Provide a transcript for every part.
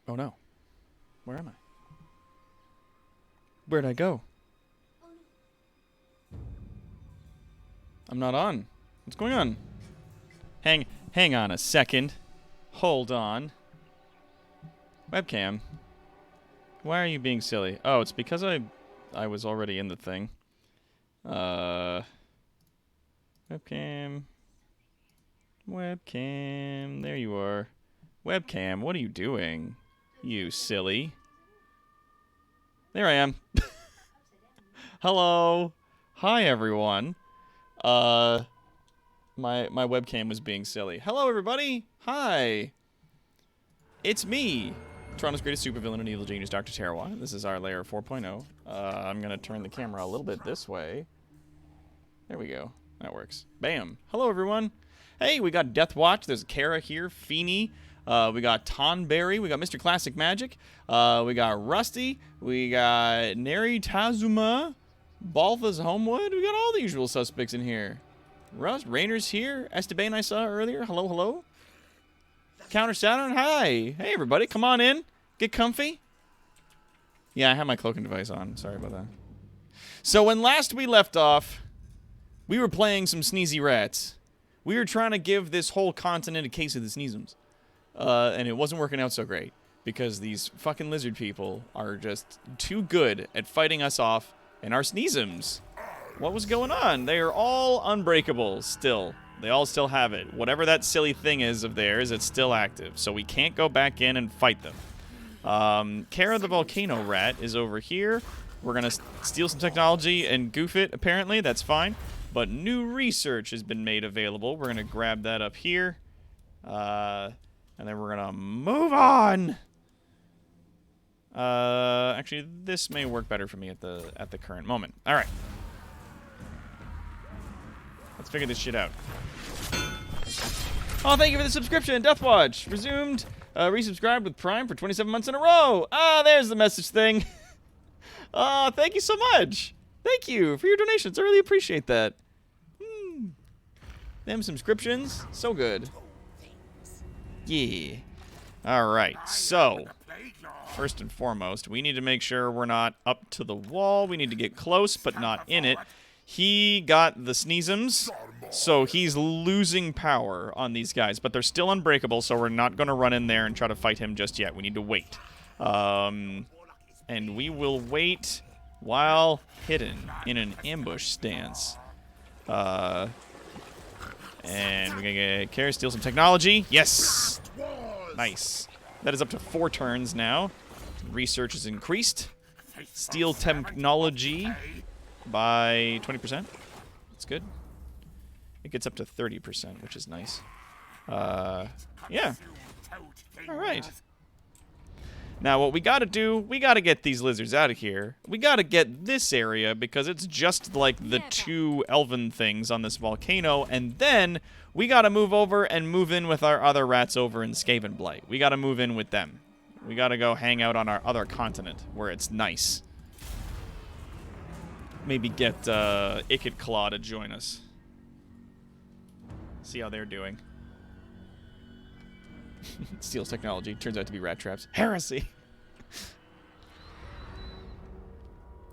Oh no. Where am I? Where'd I go? I'm not on. What's going on? Hang on a second. Hold on. Webcam. Why are you being silly? Oh, it's because I was already in the thing. Webcam. Webcam. There you are. Webcam, what are you doing? You silly. There I am. Hello. Hi, everyone. My webcam was being silly. Hello, everybody. Hi. It's me, Toronto's greatest supervillain and evil genius, Dr. Terroir. This is our layer 4.0. I'm going to turn the camera a little bit this way. There we go. That works. Bam. Hello, everyone. Hey, we got Death Watch. There's Kara here. Feeny. We got Tonberry. We got Mr. Classic Magic. We got Rusty. We got Neri Tazuma. Balthus Homewood. We got all the usual suspects in here. Rainer's here. Esteban I saw earlier. Hello, hello. Counter Saturn. Hi. Hey, everybody. Come on in. Get comfy. Yeah, I have my cloaking device on. Sorry about that. So when last we left off, we were playing some Sneezy Rats. We were trying to give this whole continent a case of the Sneezums. And it wasn't working out so great. Because these fucking lizard people are just too good at fighting us off and our Sneezums. What was going on? They are all unbreakable still. They all still have it. Whatever that silly thing is of theirs, it's still active. So we can't go back in and fight them. Kara the Volcano Rat is over here. We're going to steal some technology and goof it, apparently. That's fine. But new research has been made available. We're going to grab that up here. And then we're going to move on. Actually, this may work better for me at the current moment. All right. Let's figure this shit out. Oh, thank you for the subscription, Deathwatch. Resumed, resubscribed with Prime for 27 months in a row. Ah, there's the message thing. Thank you so much. Thank you for your donations. I really appreciate that. Them subscriptions, so good. Yeah. All right, so first and foremost, we need to make sure we're not up to the wall. We need to get close, but not in it. He got the Sneezums, so he's losing power on these guys, but they're still unbreakable, so we're not going to run in there and try to fight him just yet. We need to wait. And we will wait while hidden in an ambush stance. And we're going to get Kara, steal some technology. Yes! Nice. That is up to 4 turns now. Research is increased. Steal technology by 20%. That's good. It gets up to 30%, which is nice. Yeah. All right. Now, what we got to do, we got to get these lizards out of here. We got to get this area because it's just like the 2 elven things on this volcano, and then we got to move over and move in with our other rats over in Skaven Blight. We got to move in with them. We got to go hang out on our other continent where it's nice. Maybe get Ikit Claw to join us. See how they're doing. Steals technology. Turns out to be rat traps. Heresy!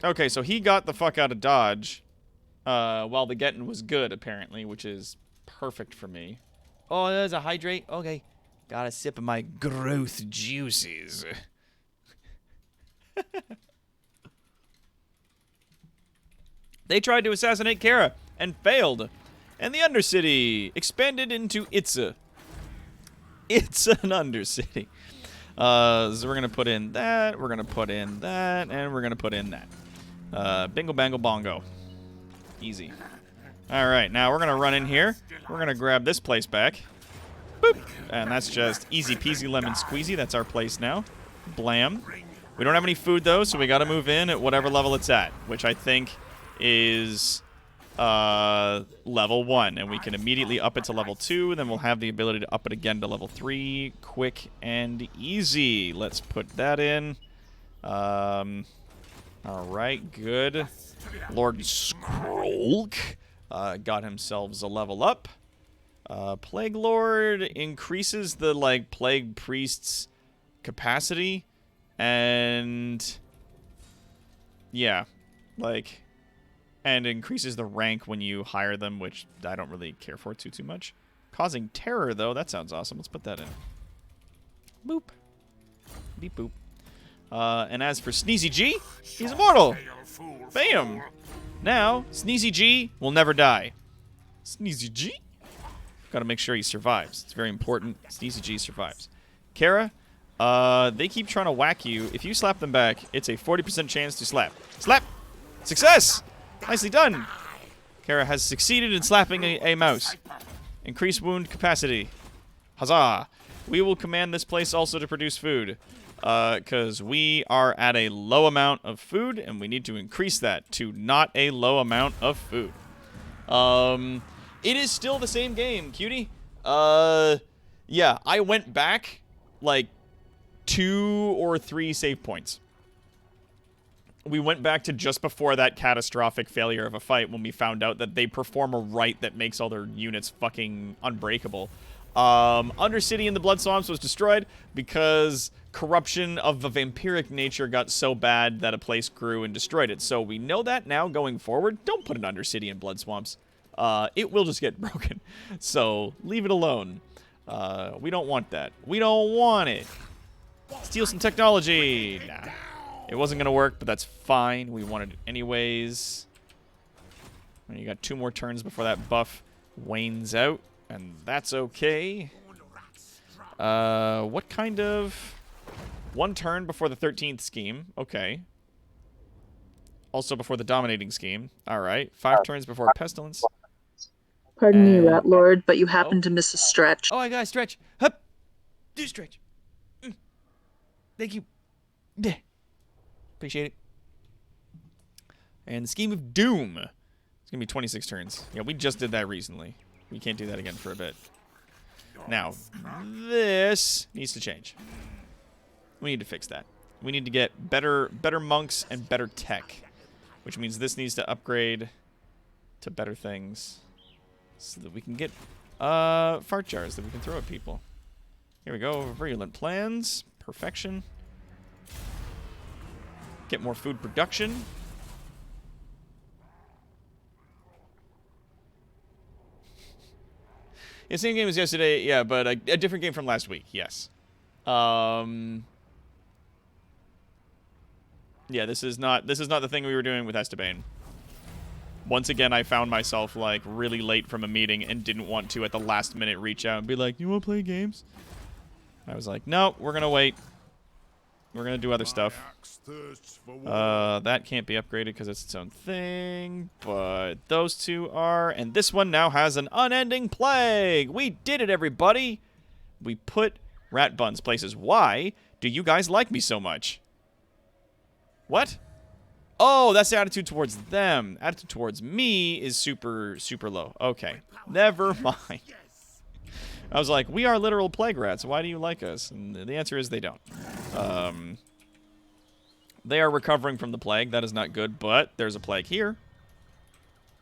Okay, so he got the fuck out of Dodge. While the getting was good, apparently, which is perfect for me. Oh, there's a hydrate? Okay. Got a sip of my growth juices. They tried to assassinate Kara and failed. And the Undercity expanded into Itza. It's an Undercity. So we're going to put in that, we're going to put in that, and we're going to put in that. Bingo, bango, bongo. Easy. All right, now we're going to run in here. We're going to grab this place back. Boop. And that's just easy peasy lemon squeezy. That's our place now. Blam. We don't have any food, though, so we got to move in at whatever level it's at, which I think is level 1, and we can immediately up it to level 2, and then we'll have the ability to up it again to level 3, quick and easy. Let's put that in. Alright, good. Lord Skrolk got himself a level up. Plague Lord increases the, like, Plague Priest's capacity, and yeah, like, and increases the rank when you hire them, which I don't really care for too much. Causing terror, though, that sounds awesome. Let's put that in. Boop. Beep boop. And as for Sneezy G, he's immortal. Bam! Now, Sneezy G will never die. Sneezy G? Gotta make sure he survives. It's very important. Sneezy G survives. Kara, they keep trying to whack you. If you slap them back, it's a 40% chance to slap. Slap! Success! Nicely done! Kara has succeeded in slapping a mouse. Increase wound capacity. Huzzah! We will command this place also to produce food. Because we are at a low amount of food, and we need to increase that to not a low amount of food. It is still the same game, cutie. Yeah, I went back, like, 2 or 3 save points. We went back to just before that catastrophic failure of a fight when we found out that they perform a rite that makes all their units fucking unbreakable. Undercity in the Blood Swamps was destroyed because corruption of a vampiric nature got so bad that a place grew and destroyed it. So we know that now going forward. Don't put an Undercity in Blood Swamps. It will just get broken. So leave it alone. We don't want that. We don't want it. Steal some technology. Nah. It wasn't going to work, but that's fine. We wanted it anyways. And you got 2 more turns before that buff wanes out, and that's okay. What kind of... 1 turn before the 13th scheme. Okay. Also before the dominating scheme. Alright. 5 turns before pestilence. Pardon me, Rat Lord, but you happen to miss a stretch. Oh, I got a stretch. Hup! Do stretch. Thank you. Appreciate it. And the Scheme of Doom. It's going to be 26 turns. Yeah, we just did that recently. We can't do that again for a bit. Now, this needs to change. We need to fix that. We need to get better monks and better tech. Which means this needs to upgrade to better things. So that we can get fart jars that we can throw at people. Here we go. Virulent plans. Perfection. Get more food production. Yeah, same game as yesterday, yeah, but a different game from last week, yes. Yeah, this is not the thing we were doing with Esteban. Once again, I found myself, like, really late from a meeting and didn't want to, at the last minute, reach out and be like, you want to play games? I was like, no, we're going to wait. We're going to do other stuff. That can't be upgraded because it's its own thing, but those 2 are. And this one now has an unending plague. We did it, everybody. We put rat buns places. Why do you guys like me so much? What? Oh, that's the attitude towards them. Attitude towards me is super, super low. Okay, never mind. I was like, we are literal plague rats. Why do you like us? And the answer is they don't. They are recovering from the plague. That is not good, but there's a plague here.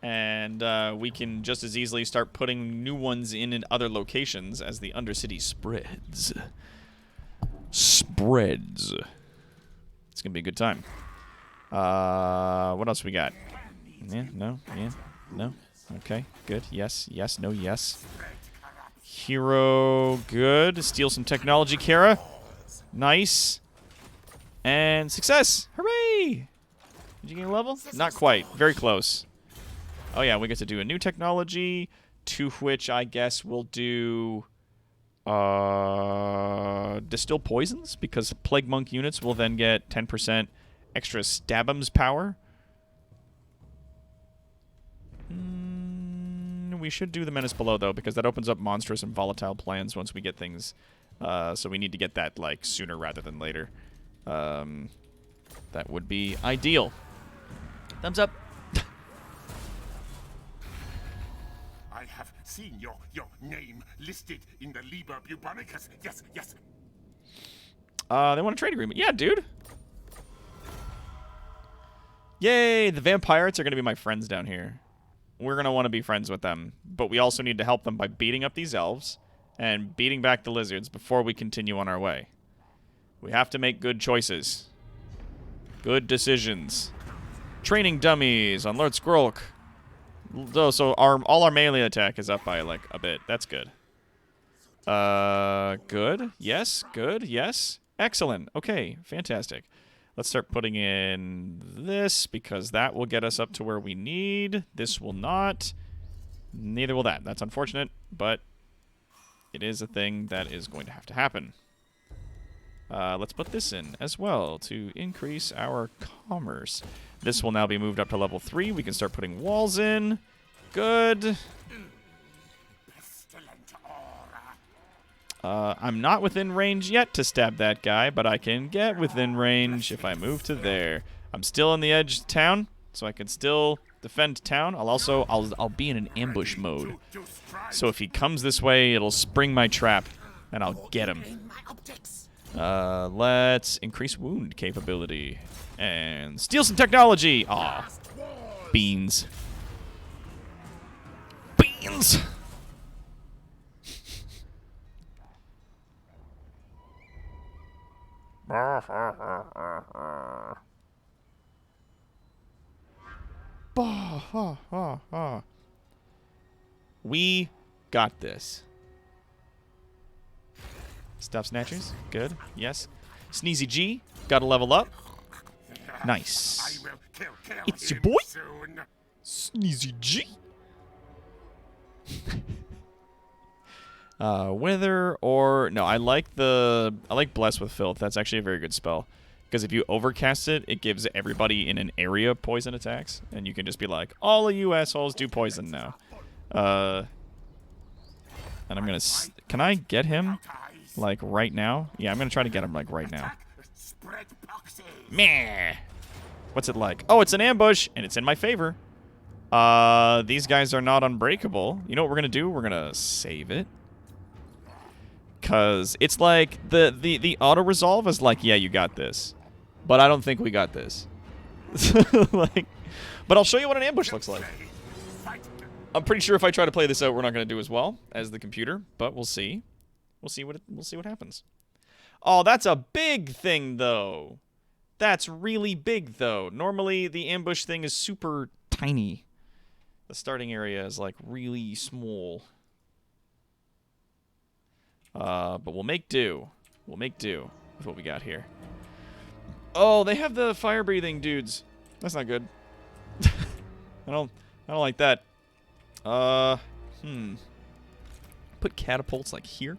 And we can just as easily start putting new ones in other locations as the Undercity spreads. Spreads. It's going to be a good time. What else we got? Yeah, no, yeah, no. Okay, good. Yes, yes, no, yes. Hero, good. Steal some technology, Kara. Nice. And success! Hooray! Did you gain a level? Not quite. Very close. Oh yeah, we get to do a new technology, to which I guess we'll do distill poisons, because Plague Monk units will then get 10% extra Stabum's power. We should do the Menace Below, though, because that opens up monstrous and volatile plans once we get things. So we need to get that, like, sooner rather than later. That would be ideal. Thumbs up. I have seen your name listed in the Liber Bubonicus. Yes, yes. They want a trade agreement. Yeah, dude. Yay, the Vampirates are going to be my friends down here. We're going to want to be friends with them. But we also need to help them by beating up these elves and beating back the lizards before we continue on our way. We have to make good choices. Good decisions. Training dummies on Lord Skrulk. So all our melee attack is up by like a bit. That's good. Good. Yes. Good. Yes. Excellent. Okay. Fantastic. Let's start putting in this because that will get us up to where we need. This will not. Neither will that. That's unfortunate, but it is a thing that is going to have to happen. Let's put this in as well to increase our commerce. This will now be moved up to level 3. We can start putting walls in. Good. I'm not within range yet to stab that guy, but I can get within range if I move to there. I'm still in the edge of town, so I can still defend town. I'll be in an ambush mode. So if he comes this way, it'll spring my trap, and I'll get him. Let's increase wound capability. And steal some technology! Aw. Beans. Beans! We got this. Stuff snatchers. Good. Yes. Sneezy G. Got to level up. Nice. It's your boy. Sneezy G. Wither or no, I like Bless with Filth. That's actually a very good spell. Because if you overcast it, it gives everybody in an area poison attacks. And you can just be like, all of you assholes do poison now. And I'm gonna... Can I get him? Like, right now? Yeah, I'm gonna try to get him, like, right now. Meh! What's it like? Oh, it's an ambush, and it's in my favor. These guys are not unbreakable. You know what we're gonna do? We're gonna save it. Because it's like, the auto-resolve is like, yeah, you got this. But I don't think we got this. Like, but I'll show you what an ambush looks like. I'm pretty sure if I try to play this out, we're not going to do as well as the computer, but we'll see. We'll see what happens. Oh, that's a big thing, though. That's really big, though. Normally, the ambush thing is super tiny. The starting area is, like, really small. But we'll make do. We'll make do with what we got here. Oh, they have the fire-breathing dudes. That's not good. I don't like that. Put catapults like here.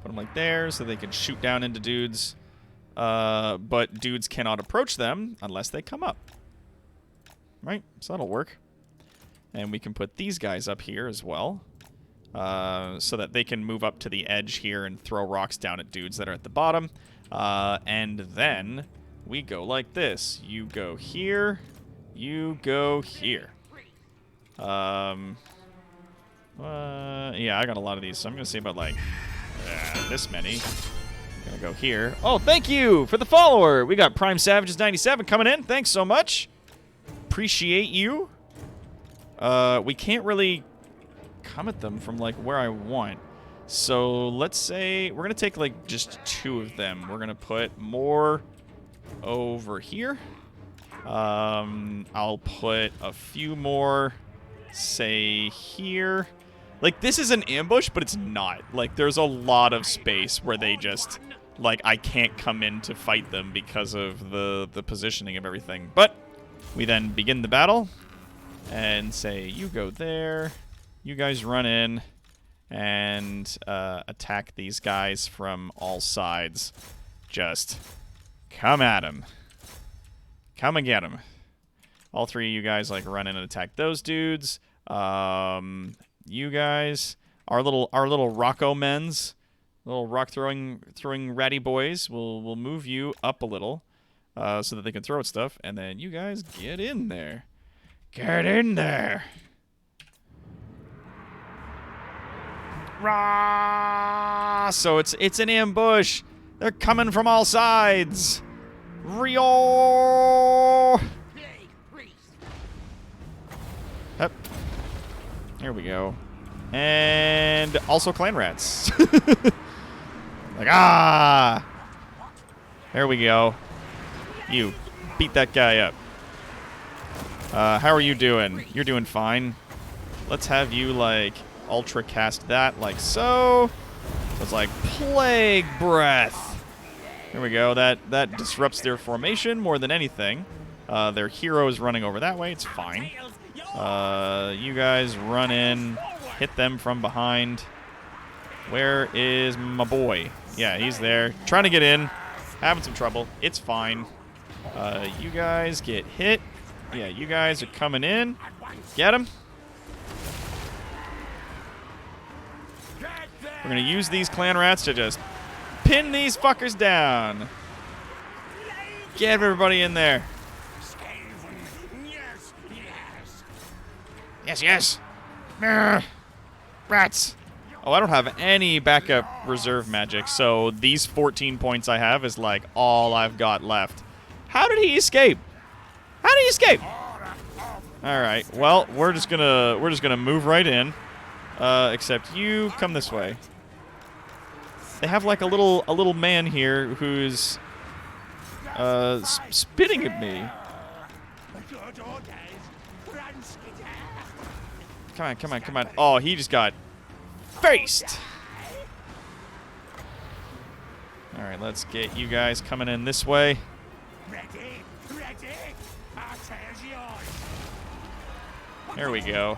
Put them like there so they can shoot down into dudes. But dudes cannot approach them unless they come up. Right? So that'll work. And we can put these guys up here as well. So that they can move up to the edge here and throw rocks down at dudes that are at the bottom. And then we go like this. You go here. You go here. Yeah, I got a lot of these, so I'm going to say about, like, this many. I'm going to go here. Oh, thank you for the follower. We got Prime Savages 97 coming in. Thanks so much. Appreciate you. We can't really come at them from, like, where I want. So let's say we're going to take, like, just 2 of them. We're going to put more over here. I'll put a few more, say, here. Like, this is an ambush, but it's not. Like, there's a lot of space where they just, like, I can't come in to fight them because of the positioning of everything. But we then begin the battle and say, you go there. You guys run in and attack these guys from all sides. Just come at them. Come and get them. All 3 of you guys, like, run in and attack those dudes. You guys, our little Rocco men's, little rock throwing ratty boys, will move you up a little, so that they can throw at stuff, and then you guys get in there. Get in there. Rah! So it's an ambush. They're coming from all sides. Rio. Yep. There we go. And also clan rats. Like, There we go. You. Beat that guy up. How are you doing? You're doing fine. Let's have you, like, ultra cast that, like so. So it's like Plague Breath. There we go. That disrupts their formation more than anything. Their hero is running over that way. It's fine. You guys run in. Hit them from behind. Where is my boy? Yeah, he's there. Trying to get in. Having some trouble. It's fine. You guys get hit. Yeah, you guys are coming in. Get him. We're going to use these clan rats to just pin these fuckers down. Get everybody in there. Yes, yes. Rats. Oh, I don't have any backup reserve magic, so these 14 points I have is like all I've got left. How did he escape? How did he escape? All right. Well, we're just gonna move right in. Except you come this way. They have like a little man here who's spitting at me. Come on, come on, come on. Oh, he just got faced. All right, let's get you guys coming in this way. There we go.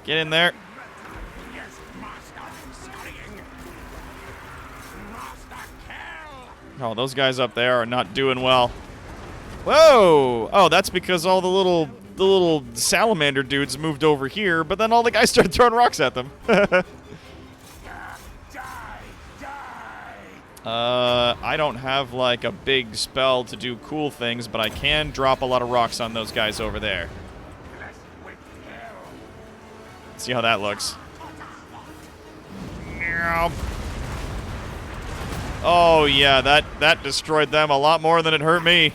Get in there. Oh, those guys up there are not doing well. Whoa! Oh, that's because all the little salamander dudes moved over here, but then all the guys started throwing rocks at them. I don't have like a big spell to do cool things, but I can drop a lot of rocks on those guys over there. See how that looks. Oh yeah, that destroyed them a lot more than it hurt me.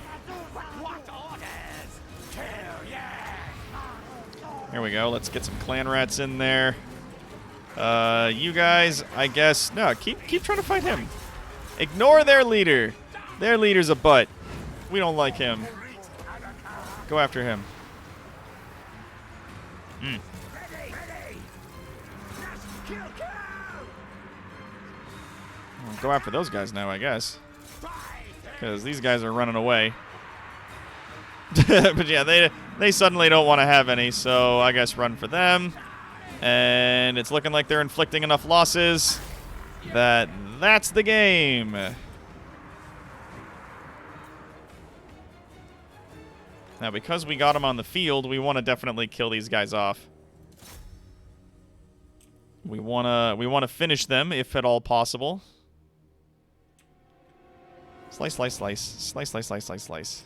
Here we go. Let's get some clan rats in there. You guys, I guess, no, keep trying to fight him. Ignore their leader. Their leader's a butt. We don't like him. Go after him. I'll go after those guys now, I guess. Because these guys are running away. But yeah, they suddenly don't want to have any, so I guess run for them. And it's looking like they're inflicting enough losses that that's the game. Now, because we got them on the field, we want to definitely kill these guys off. We want to finish them if at all possible. Slice, slice, slice. Slice, slice, slice, slice, slice.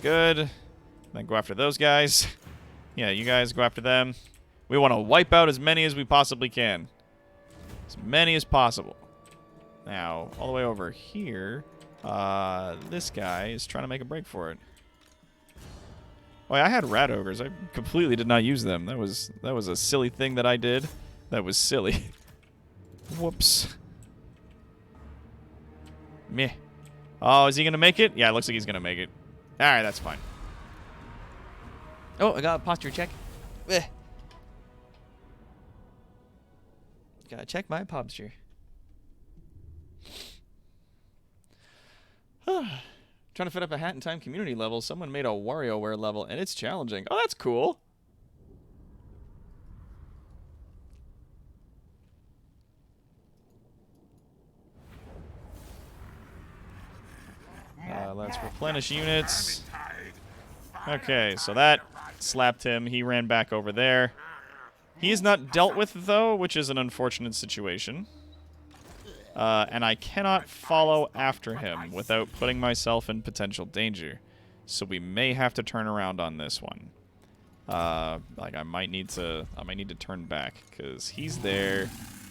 Good. Then go after those guys. Yeah, you guys go after them. We want to wipe out as many as we possibly can. As many as possible. Now, all the way over here, this guy is trying to make a break for it. Oh, yeah, I had rat ogres. I completely did not use them. That was a silly thing that I did. That was silly. Whoops. Meh. Oh, is he going to make it? Yeah, it looks like he's going to make it. All right, that's fine. Oh, I got a posture check. Gotta check my posture. Trying to fit up a Hat in Time community level. Someone made a WarioWare level, and it's challenging. Oh, that's cool. Let's replenish units. Okay, so that slapped him. He ran back over there. He is not dealt with, though, which is an unfortunate situation. And I cannot follow after him without putting myself in potential danger. So we may have to turn around on this one. Like I might need to turn back because he's there.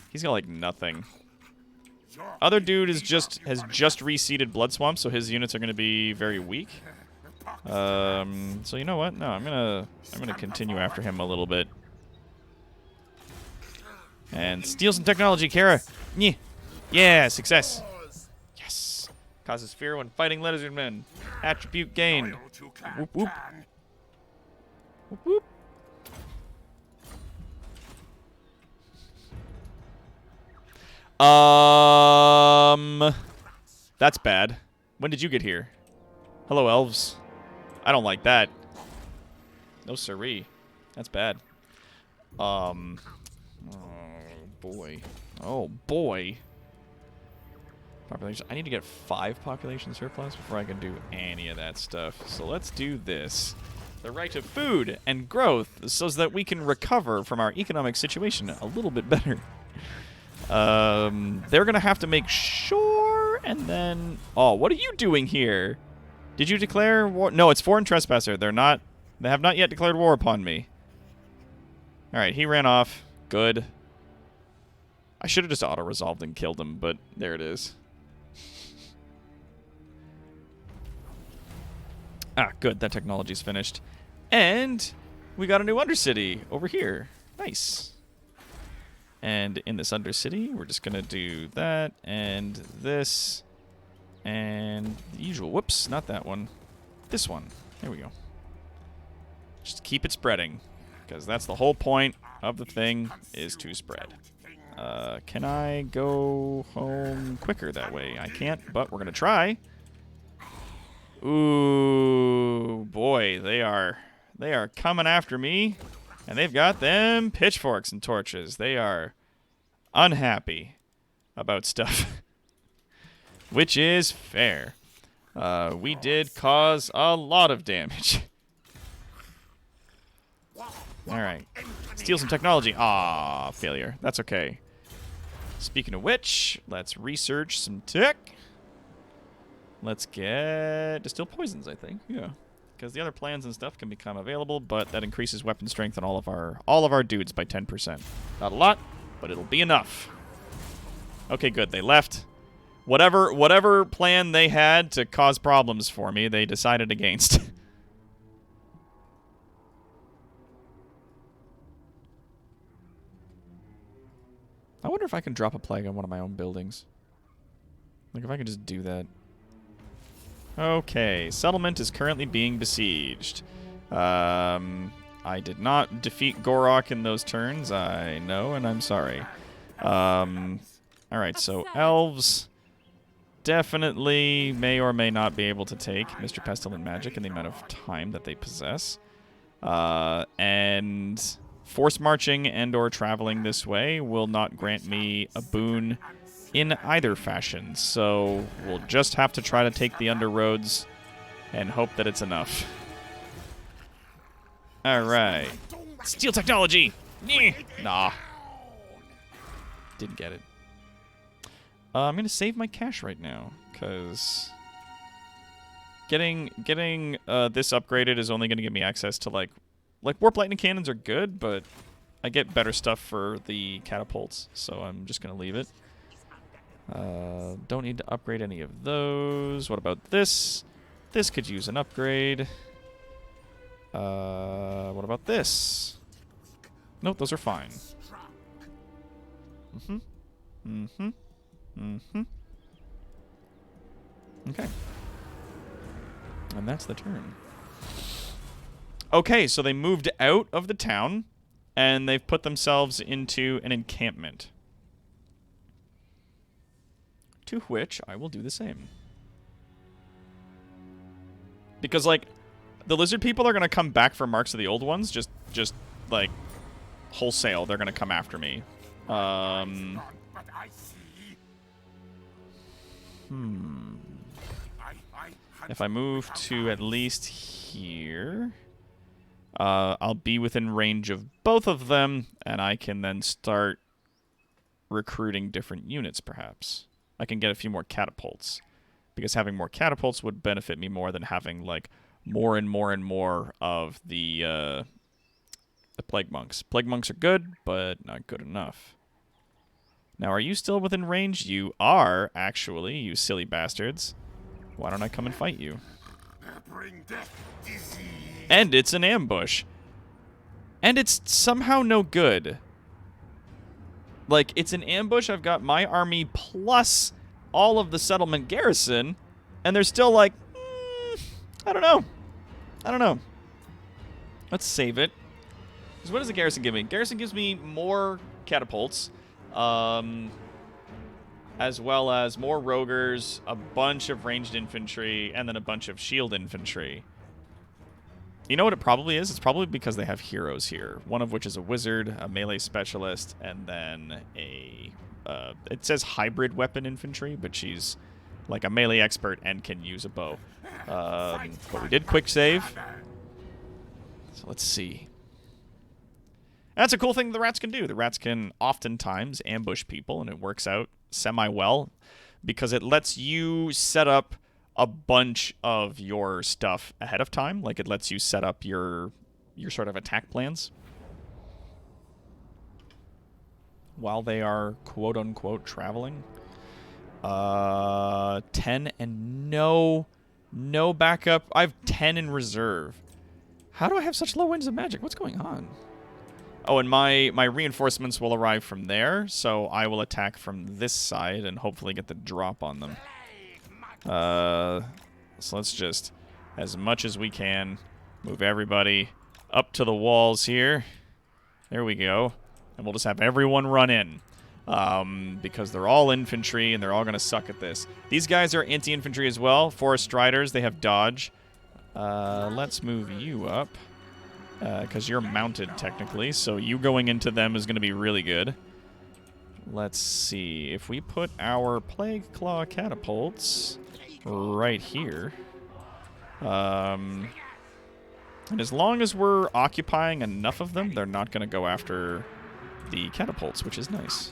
He's got like nothing. Other dude has just reseeded Blood Swamp, so his units are going to be very weak. So you know what? No, I'm gonna continue after him a little bit. And steal some technology, Kara. Yeah. Yeah, success. Yes. Causes fear when fighting lizardmen. Attribute gained. Loyal to Clan Whoop, whoop. Tan. Whoop, whoop. That's bad. When did you get here? Hello, elves. I don't like that. No siree. That's bad. Oh, boy. Oh, boy. Population. I need to get 5 population surplus before I can do any of that stuff. So let's do this. The right to food and growth so that we can recover from our economic situation a little bit better. They're going to have to make sure and then... Oh, what are you doing here? Did you declare war? No, it's foreign trespasser. They have not yet declared war upon me. Alright, he ran off. Good. I should have just auto-resolved and killed him, but there it is. Ah, good. That technology's finished. And we got a new Undercity over here. Nice. And in this Undercity, we're just going to do that and this and the usual. Whoops, not that one. This one. There we go. Just keep it spreading, because that's the whole point of the thing, is to spread. Can I go home quicker that way? I can't, but we're going to try. Ooh, boy, they are coming after me, and they've got them pitchforks and torches. They are unhappy about stuff, which is fair. We did cause a lot of damage. All right, steal some technology. Ah, failure. That's okay. Speaking of which, let's research some tech. Let's get distill poisons, I think. Yeah. Because the other plans and stuff can become available, but that increases weapon strength on all of our dudes by 10%. Not a lot, but it'll be enough. Okay, good. They left. Whatever plan they had to cause problems for me, they decided against. I wonder if I can drop a plague on one of my own buildings. Like, if I can just do that. Okay, settlement is currently being besieged. I did not defeat Gorok in those turns, I know, and I'm sorry. Alright, so elves definitely may or may not be able to take Mr. Pestilent Magic in the amount of time that they possess. And force marching and or traveling this way will not grant me a boon in either fashion, so we'll just have to try to take the underroads and hope that it's enough. Alright. Steel technology! Nah. Didn't get it. I'm going to save my cash right now, because getting this upgraded is only going to give me access to, like Warp Lightning Cannons are good, but I get better stuff for the catapults, so I'm just going to leave it. Don't need to upgrade any of those. What about this? This could use an upgrade. What about this? Nope, those are fine. Okay. And that's the turn. Okay, so they moved out of the town, and they've put themselves into an encampment. To which I will do the same. Because, like, the lizard people are going to come back for marks of the old ones, just like, wholesale. They're going to come after me. If I move to at least here, I'll be within range of both of them, and I can then start recruiting different units, perhaps. I can get a few more catapults, because having more catapults would benefit me more than having, like, more and more and more of the plague monks. Plague monks are good, but not good enough. Now, are you still within range? You are, actually, you silly bastards. Why don't I come and fight you? Bring death, disease. And it's an ambush. And it's somehow no good. Like, it's an ambush. I've got my army plus all of the settlement garrison, and they're still like, I don't know. I don't know. Let's save it. Because what does the garrison give me? Garrison gives me more catapults, as well as more roguers, a bunch of ranged infantry, and then a bunch of shield infantry. You know what it probably is? It's probably because they have heroes here. One of which is a wizard, a melee specialist, and then a... it says hybrid weapon infantry, but she's like a melee expert and can use a bow. But we did quick save. So let's see. That's a cool thing the rats can do. The rats can oftentimes ambush people, and it works out semi-well because it lets you set up a bunch of your stuff ahead of time. Like, it lets you set up your sort of attack plans while they are quote-unquote traveling. 10 and no backup. I have 10 in reserve. How do I have such low winds of magic? What's going on? Oh, and my reinforcements will arrive from there, so I will attack from this side and hopefully get the drop on them. So let's just, as much as we can, move everybody up to the walls here. There we go. And we'll just have everyone run in. Because they're all infantry and they're all going to suck at this. These guys are anti-infantry as well. Forest Striders, they have dodge. Let's move you up. Because you're mounted, technically, so you going into them is going to be really good. Let's see. If we put our Plague Claw catapults right here, and as long as we're occupying enough of them, they're not going to go after the catapults, which is nice.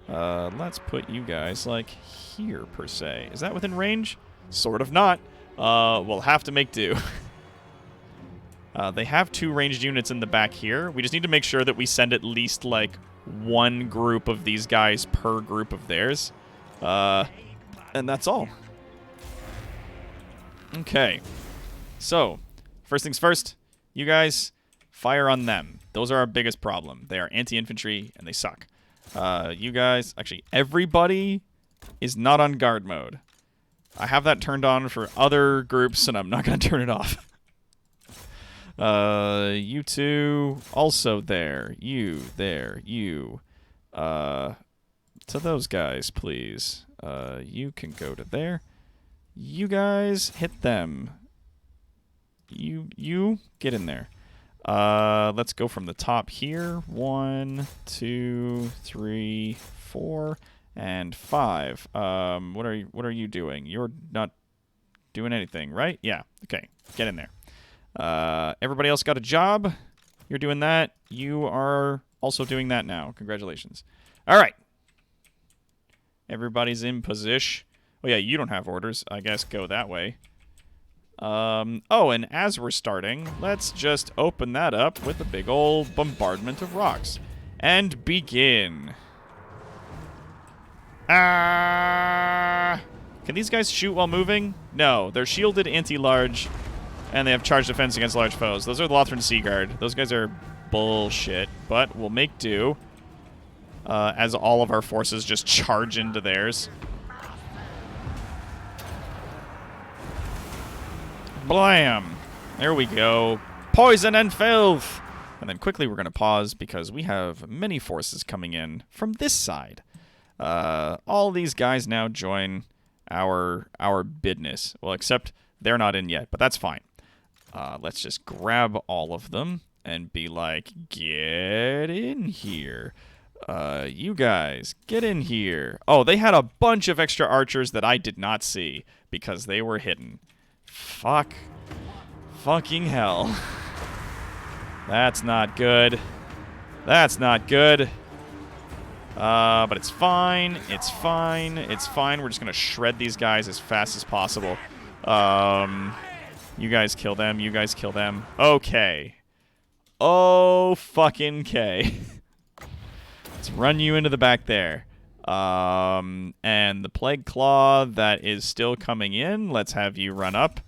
Let's put you guys, like, here, per se. Is that within range? Sort of not. We'll have to make do. They have 2 ranged units in the back here. We just need to make sure that we send at least, like, 1 group of these guys per group of theirs. And that's all. Okay. So, first things first, you guys, fire on them. Those are our biggest problem. They are anti-infantry, and they suck. You guys, actually, everybody is not on guard mode. I have that turned on for other groups, and I'm not going to turn it off. You two, also there. You, there, you. To those guys, please. You can go to there. You guys, hit them. You, get in there. Let's go from the top here. 1, 2, 3, 4, and 5. What are you doing? You're not doing anything, right? Yeah. Okay. Get in there. Everybody else got a job. You're doing that. You are also doing that now. Congratulations. All right. Everybody's in position. Oh, yeah, you don't have orders. I guess go that way. Oh, and as we're starting, let's just open that up with a big old bombardment of rocks. And begin. Can these guys shoot while moving? No, they're shielded anti-large, and they have charged defense against large foes. Those are the Lothran Sea Guard. Those guys are bullshit, but we'll make do as all of our forces just charge into theirs. Blam! There we go. Poison and filth! And then quickly we're going to pause because we have many forces coming in from this side. All these guys now join our business. Well, except they're not in yet, but that's fine. Let's just grab all of them and be like, get in here. You guys, get in here. Oh, they had a bunch of extra archers that I did not see because they were hidden. Fucking hell. That's not good. That's not good. But it's fine. It's fine. It's fine. We're just going to shred these guys as fast as possible. You guys kill them. You guys kill them. Okay. Oh, fucking K. Let's run you into the back there. And the Plague Claw that is still coming in, let's have you run up.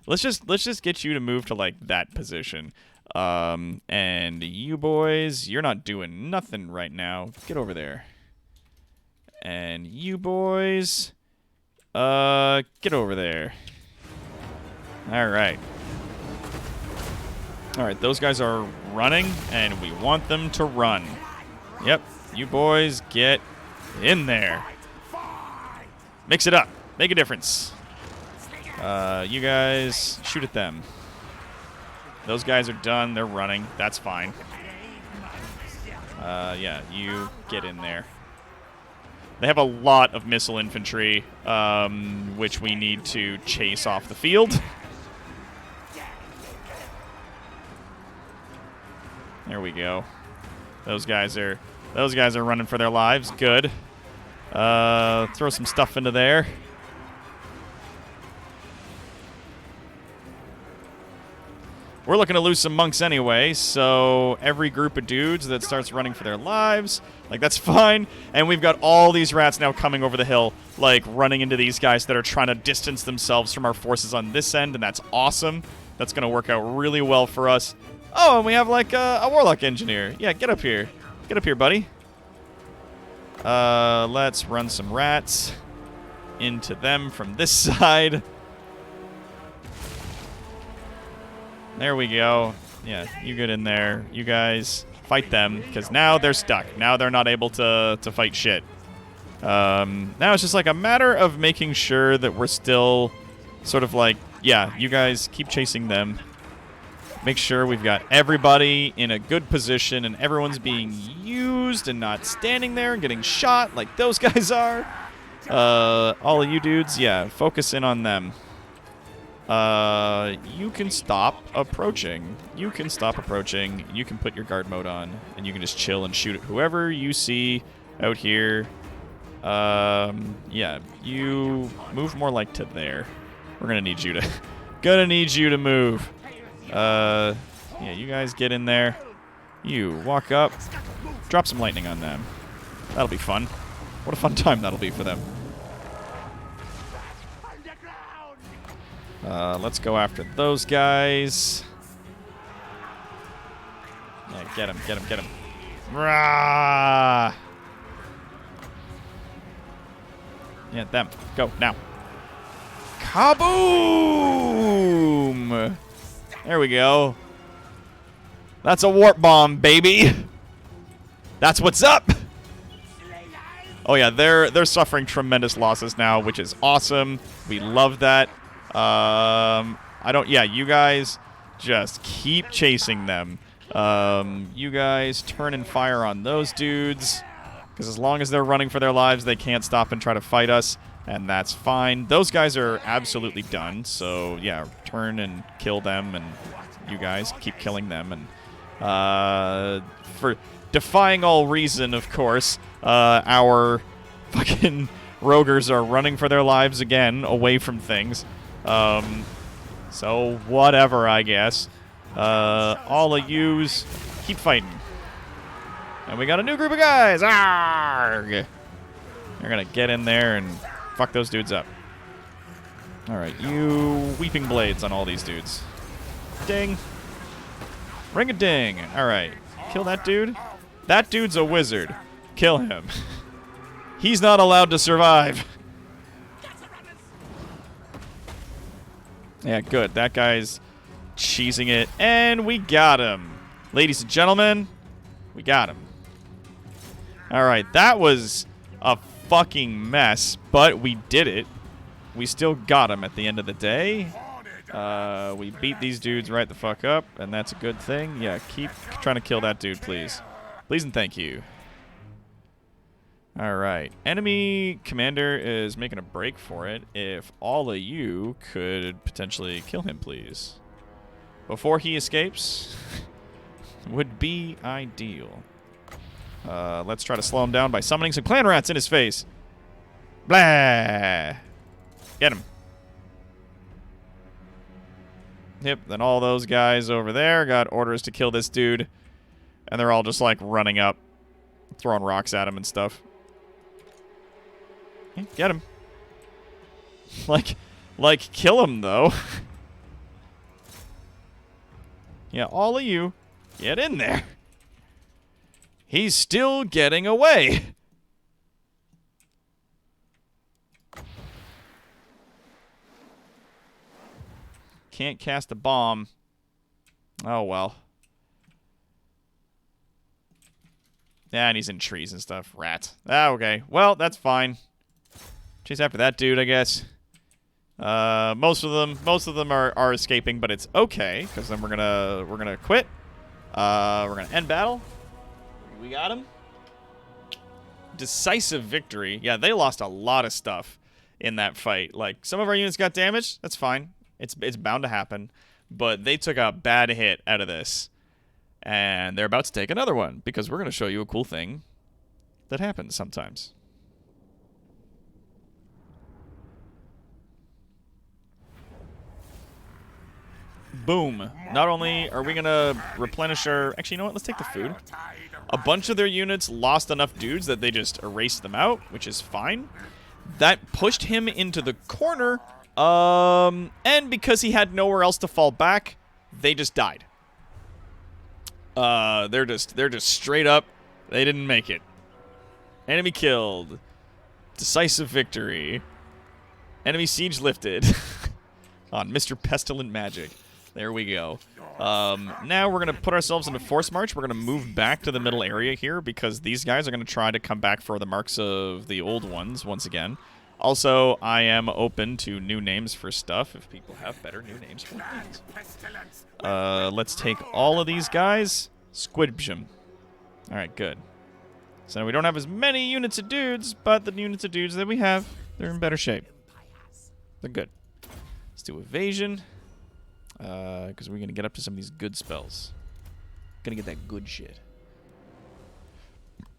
Let's just get you to move to, like, that position. And you boys, you're not doing nothing right now. Get over there. And you boys, get over there. All right. All right, those guys are running, and we want them to run. Yep, you boys get in there. Mix it up. Make a difference. You guys, shoot at them. Those guys are done. They're running. That's fine. Yeah, you get in there. They have a lot of missile infantry, which we need to chase off the field. There we go. Those guys are running for their lives. Good. Throw some stuff into there. We're looking to lose some monks anyway, so every group of dudes that starts running for their lives, like, that's fine. And we've got all these rats now coming over the hill, like, running into these guys that are trying to distance themselves from our forces on this end, and that's awesome. That's going to work out really well for us. Oh, and we have, like, a warlock engineer. Yeah, get up here. Get up here, buddy. Let's run some rats into them from this side. There we go. Yeah, you get in there. You guys fight them, because now they're stuck. Now they're not able to fight shit. Now it's just like a matter of making sure that we're still sort of like, yeah, you guys keep chasing them. Make sure we've got everybody in a good position and everyone's being used and not standing there and getting shot like those guys are. All of you dudes, yeah, focus in on them. You can stop approaching. You can stop approaching. You can put your guard mode on, and you can just chill and shoot at whoever you see out here. Yeah, you move more like to there. We're gonna need you to move. Yeah, you guys get in there. You walk up, drop some lightning on them. That'll be fun. What a fun time that'll be for them. Let's go after those guys. Yeah, get him, get him, get him. Rah! Yeah, them. Go, now. Kaboom! There we go. That's a warp bomb, baby. That's what's up. Oh yeah, they're suffering tremendous losses now, which is awesome. We love that. Yeah, you guys just keep chasing them. You guys turn and fire on those dudes, because as long as they're running for their lives, they can't stop and try to fight us, and that's fine. Those guys are absolutely done, so yeah, turn and kill them, and you guys keep killing them. And for defying all reason, of course, our fucking Rogers are running for their lives again, away from things. So whatever, I guess. All of yous, keep fighting. And we got a new group of guys. Arrgh! They're gonna get in there and fuck those dudes up. Alright, you weeping blades on all these dudes. Ding. Ring-a-ding. Alright, kill that dude. That dude's a wizard. Kill him. He's not allowed to survive. Yeah, good. That guy's cheesing it. And we got him. Ladies and gentlemen, we got him. Alright, that was a fucking mess, but we did it. We still got him at the end of the day. We beat these dudes right the fuck up, and that's a good thing. Yeah, keep trying to kill that dude, please. Please and thank you. Alright, enemy commander is making a break for it. If all of you could potentially kill him, please. Before he escapes, would be ideal. Let's try to slow him down by summoning some clan rats in his face. Blah! Get him. Yep, then all those guys over there got orders to kill this dude. And they're all just, like, running up, throwing rocks at him and stuff. Get him. like, kill him, though. Yeah, all of you, get in there. He's still getting away. Can't cast a bomb. Oh, well. Yeah, and he's in trees and stuff. Rat. Ah, okay. Well, that's fine. Chase after that dude, I guess. Most of them are escaping, but it's okay, because then we're gonna quit. We're gonna end battle. We got him. Decisive victory. Yeah, they lost a lot of stuff in that fight. Like, some of our units got damaged. That's fine. It's bound to happen. But they took a bad hit out of this. And they're about to take another one, because we're going to show you a cool thing that happens sometimes. Boom. Not only are we going to replenish our... Actually, you know what? Let's take the food. A bunch of their units lost enough dudes that they just erased them out, which is fine. That pushed him into the corner, and because he had nowhere else to fall back, they just died. They're just straight up. They didn't make it. Enemy killed. Decisive victory. Enemy siege lifted. On Mr. Pestilent Magic. There we go. Now we're going to put ourselves into force march. We're going to move back to the middle area here because these guys are going to try to come back for the marks of the old ones once again. Also, I am open to new names for stuff if people have better new names for things. Let's take all of these guys. Squibsham. Alright, good. So we don't have as many units of dudes, but the units of dudes that we have, they're in better shape. They're good. Let's do evasion. Because we're going to get up to some of these good spells. Gonna get that good shit.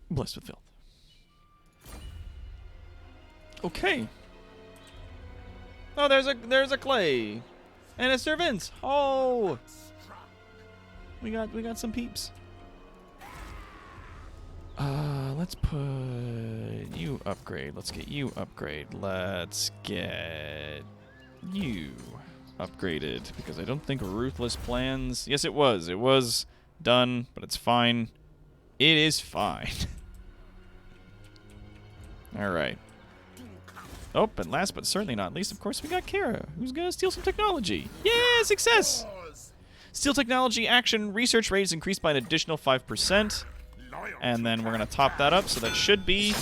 Blessed with filth. Okay. Oh, there's a clay. And a servants. Oh. We got some peeps. Let's put you upgrade. Let's get you upgrade. Let's get you upgraded because I don't think Ruthless Plans. Yes, it was. It was done, but it's fine. It is fine. All right. Oh, and last but certainly not least, of course, we got Kara, who's gonna steal some technology. Yeah, success! Steal technology action research rate is increased by an additional 5%. And then we're gonna top that up, so that should be...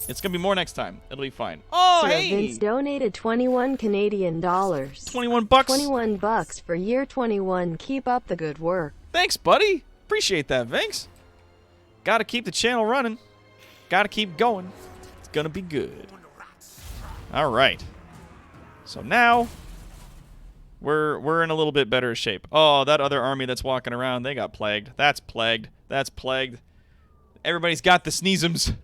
It's gonna be more next time. It'll be fine. Oh, hey! Vince donated 21 Canadian dollars. 21 bucks? 21 bucks for year 21. Keep up the good work. Thanks, buddy. Appreciate that, Vince. Gotta keep the channel running. Gotta keep going. It's gonna be good. All right. So now we're in a little bit better shape. Oh, that other army that's walking around, they got plagued. That's plagued. That's plagued. Everybody's got the sneezums.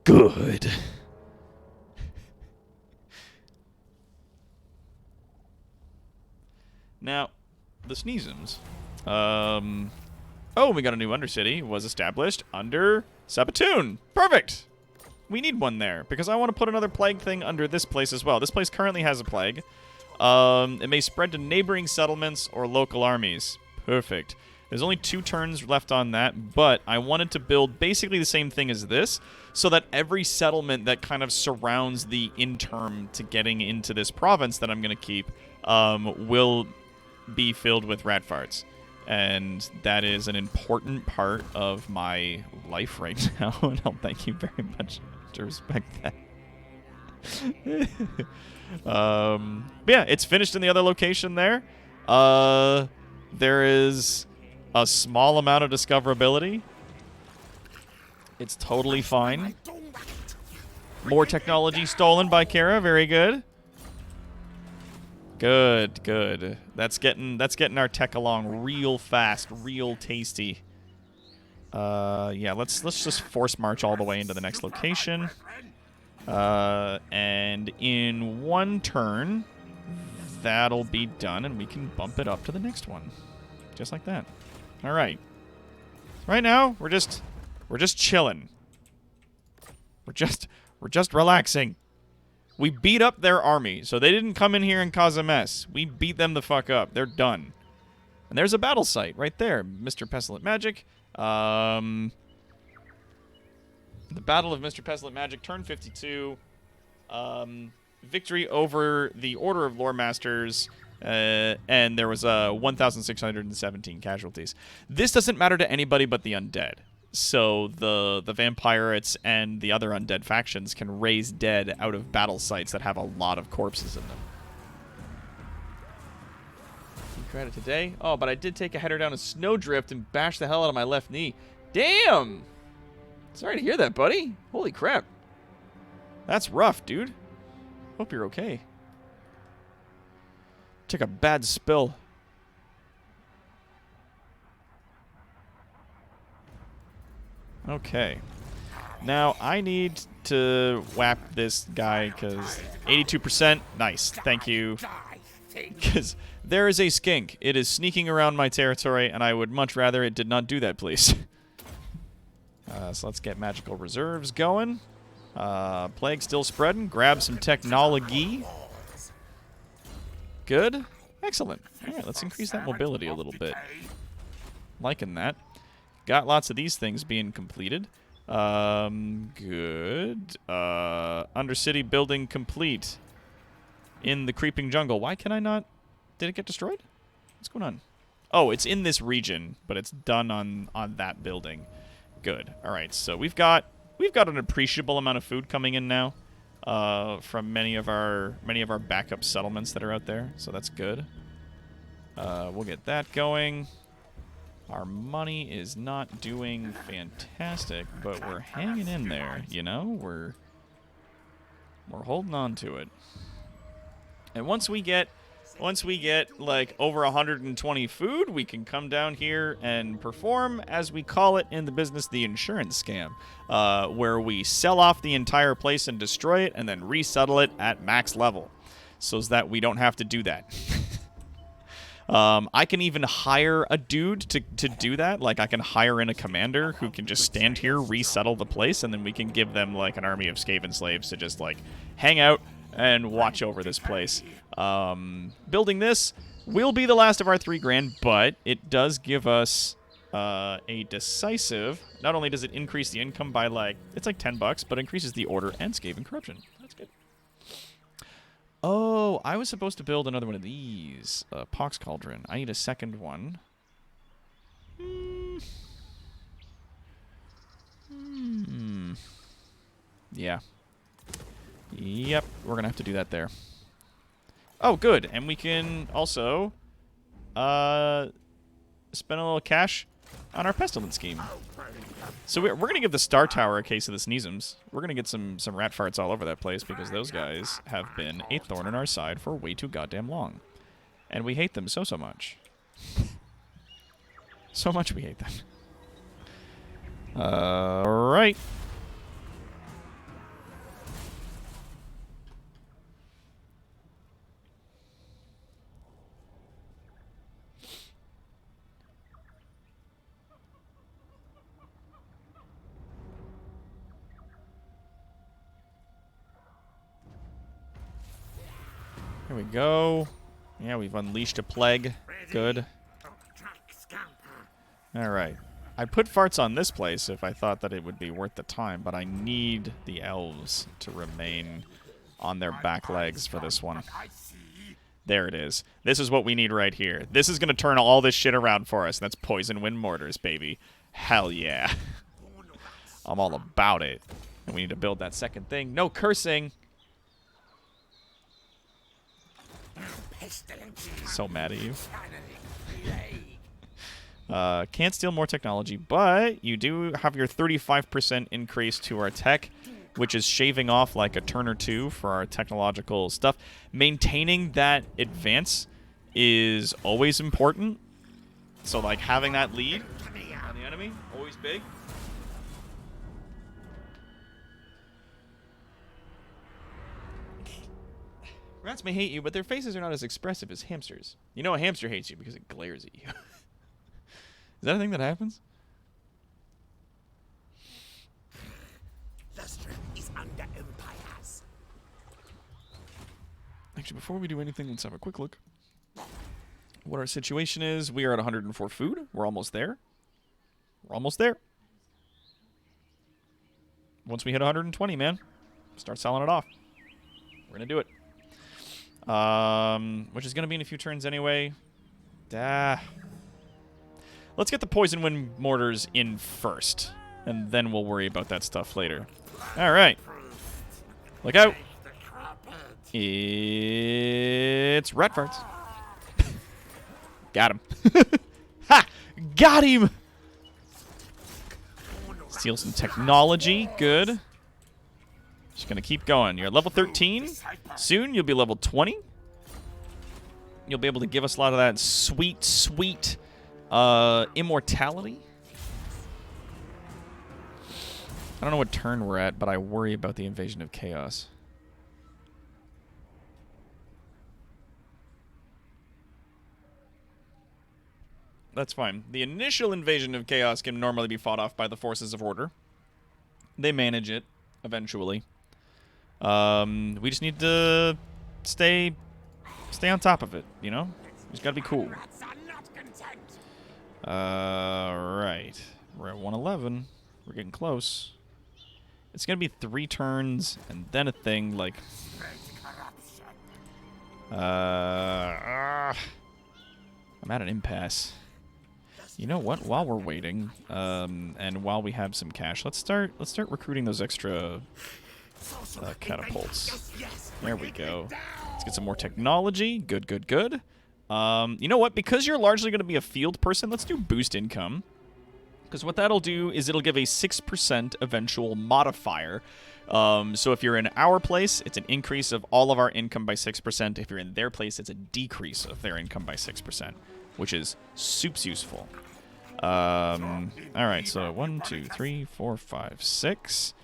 Good. Now, the sneezums. Oh, we got a new Undercity. Was established under Sabatoon. Perfect. We need one there, because I want to put another plague thing under this place as well. This place currently has a plague. It may spread to neighboring settlements or local armies. Perfect. There's only 2 turns left on that, but I wanted to build basically the same thing as this, so that every settlement that kind of surrounds the interim to getting into this province that I'm going to keep will be filled with rat farts. And that is an important part of my life right now, and I'll thank you very much to respect that. But yeah, it's finished in the other location there. There is a small amount of discoverability. It's totally fine. More technology stolen by Kara. Very good. Good, good. That's getting our tech along real fast, real tasty. Yeah, let's just force march all the way into the next location. And in 1 turn, that'll be done, and we can bump it up to the next one, just like that. All right. Right now, we're just chilling. We're just relaxing. We beat up their army, so they didn't come in here and cause a mess. We beat them the fuck up. They're done. And there's a battle site right there. Mr. Pestilent Magic. The Battle of Mr. Pestilent Magic, turn 52. Victory over the Order of Lore Masters. And there was 1,617 casualties. This doesn't matter to anybody but the undead. So the vampirates and the other undead factions can raise dead out of battle sites that have a lot of corpses in them. Credit today. Oh, but I did take a header down a snowdrift and bash the hell out of my left knee. Damn! Sorry to hear that, buddy. Holy crap. That's rough, dude. Hope you're okay. Took a bad spill. Okay. Now, I need to whap this guy, because 82%. Nice. Thank you. Because there is a skink. It is sneaking around my territory, and I would much rather it did not do that, please. So let's get magical reserves going. Plague still spreading. Grab some technology. Good. Excellent. All right, let's increase that mobility a little bit. Liking that. Got lots of these things being completed. Good. Undercity building complete. In the creeping jungle. Why can I not... Did it get destroyed? What's going on? Oh, it's in this region, but it's done on that building. Good. All right, so we've got an appreciable amount of food coming in now from many of our backup settlements that are out there, so that's good. We'll get that going. Our money is not doing fantastic, but we're hanging in there, you know? We're holding on to it. And once we get like over 120 food, we can come down here and perform, as we call it in the business, the insurance scam, where we sell off the entire place and destroy it and then resettle it at max level, so that we don't have to do that. I can even hire a dude to do that. Like, I can hire in a commander who can just stand here, resettle the place, and then we can give them like an army of Skaven slaves to just like hang out and watch over this place. Building this will be the last of our 3 grand, but it does give us a decisive... Not only does it increase the income by like... It's like $10, but increases the order and Skaven corruption. That's good. Oh, I was supposed to build another one of these. Pox Cauldron. I need a second one. Yeah. Yep, we're going to have to do that there. Oh, good. And we can also spend a little cash on our pestilence scheme. So we're going to give the Star Tower a case of the Sneezums. We're going to get some rat farts all over that place, because those guys have been a thorn in our side for way too goddamn long. And we hate them so much. So much we hate them. Alright. Here we go. Yeah, we've unleashed a plague. Good. Alright. I'd put farts on this place if I thought that it would be worth the time, but I need the elves to remain on their back legs for this one. There it is. This is what we need right here. This is going to turn all this shit around for us, and that's poison wind mortars, baby. Hell yeah. I'm all about it. And we need to build that second thing. No cursing! So mad at you. Can't steal more technology, but you do have your 35% increase to our tech, which is shaving off like a turn or two for our technological stuff. Maintaining that advance is always important. So like having that lead on the enemy, always big. Rats may hate you, but their faces are not as expressive as hamsters. You know a hamster hates you because it glares at you. Is that a thing that happens? Is under empires. Actually, before we do anything, let's have a quick look what our situation is. We are at 104 food. We're almost there. We're almost there. Once we hit 120, man, start selling it off. We're going to do it. Which is going to be in a few turns anyway. Let's get the poison wind mortars in first, and then we'll worry about that stuff later. All right. Look out. It's rat farts. Got him. Ha! Got him! Steal some technology. Good. Just going to keep going. You're at level 13. Soon you'll be level 20. You'll be able to give us a lot of that sweet, sweet immortality. I don't know what turn we're at, but I worry about the invasion of chaos. That's fine. The initial invasion of chaos can normally be fought off by the forces of order. They manage it eventually. We just need to stay on top of it, you know? We just gotta be cool. Right. We're at 111. We're getting close. It's gonna be 3 turns and then a thing like... I'm at an impasse. You know what? While we're waiting, and while we have some cash, let's start recruiting those extra catapults. There we go. Let's get some more technology. Good, good, good. You know what? Because you're largely going to be a field person, let's do boost income. Because what that'll do is it'll give a 6% eventual modifier. So if you're in our place, it's an increase of all of our income by 6%. If you're in their place, it's a decrease of their income by 6%, which is soups useful. Alright, so 1, 2, 3, 4, 5, 6.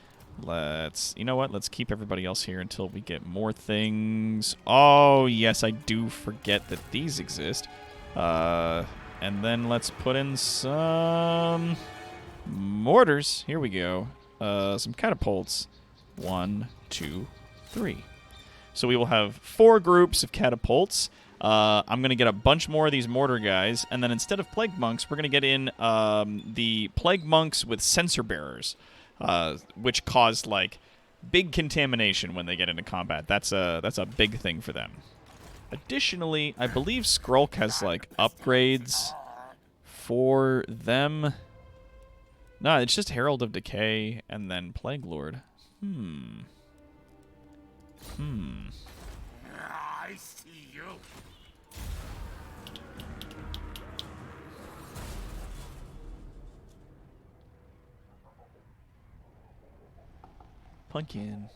You know what? Let's keep everybody else here until we get more things. Oh, yes, I do forget that these exist. And then let's put in some mortars. Here we go. Some catapults. 1, 2, 3. So we will have 4 groups of catapults. I'm going to get a bunch more of these mortar guys, and then instead of plague monks, we're going to get in the plague monks with censer bearers, which cause like big contamination when they get into combat. That's a big thing for them. Additionally, I believe Skrulk has like upgrades for them. No, it's just Herald of Decay and then Plague Lord. I see you. Pumpkin.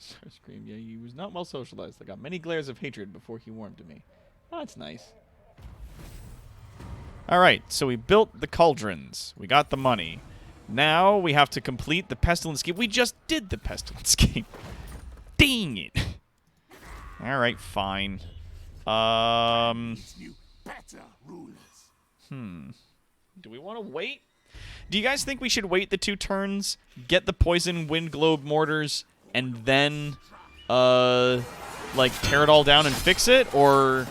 Starscream, yeah, he was not well socialized. I got many glares of hatred before he warmed to me. Oh, that's nice. Alright, so we built the cauldrons. We got the money. Now we have to complete the pestilence scheme. We just did the pestilence scheme. Dang it. Alright, fine. You better rulers. Do we want to wait? Do you guys think we should wait the 2 turns, get the poison wind globe mortars, and then, like, tear it all down and fix it? Or,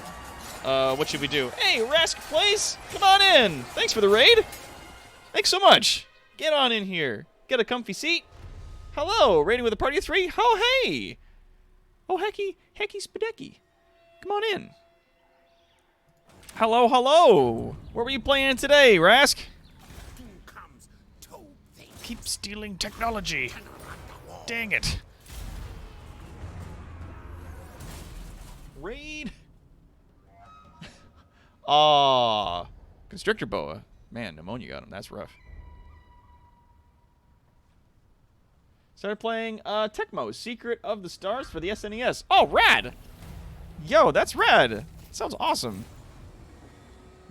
what should we do? Hey, Rask Place! Come on in! Thanks for the raid! Thanks so much! Get on in here. Get a comfy seat. Hello, raiding with a party of 3? Oh, hey! Oh, hecky spadecky. Come on in. Hello, hello! What were you playing today, Rask? Keep stealing technology. Dang it. Raid. Aw. Constrictor boa. Man, pneumonia got him. That's rough. Started playing Tecmo, Secret of the Stars for the SNES. Oh, rad! Yo, that's rad. Sounds awesome.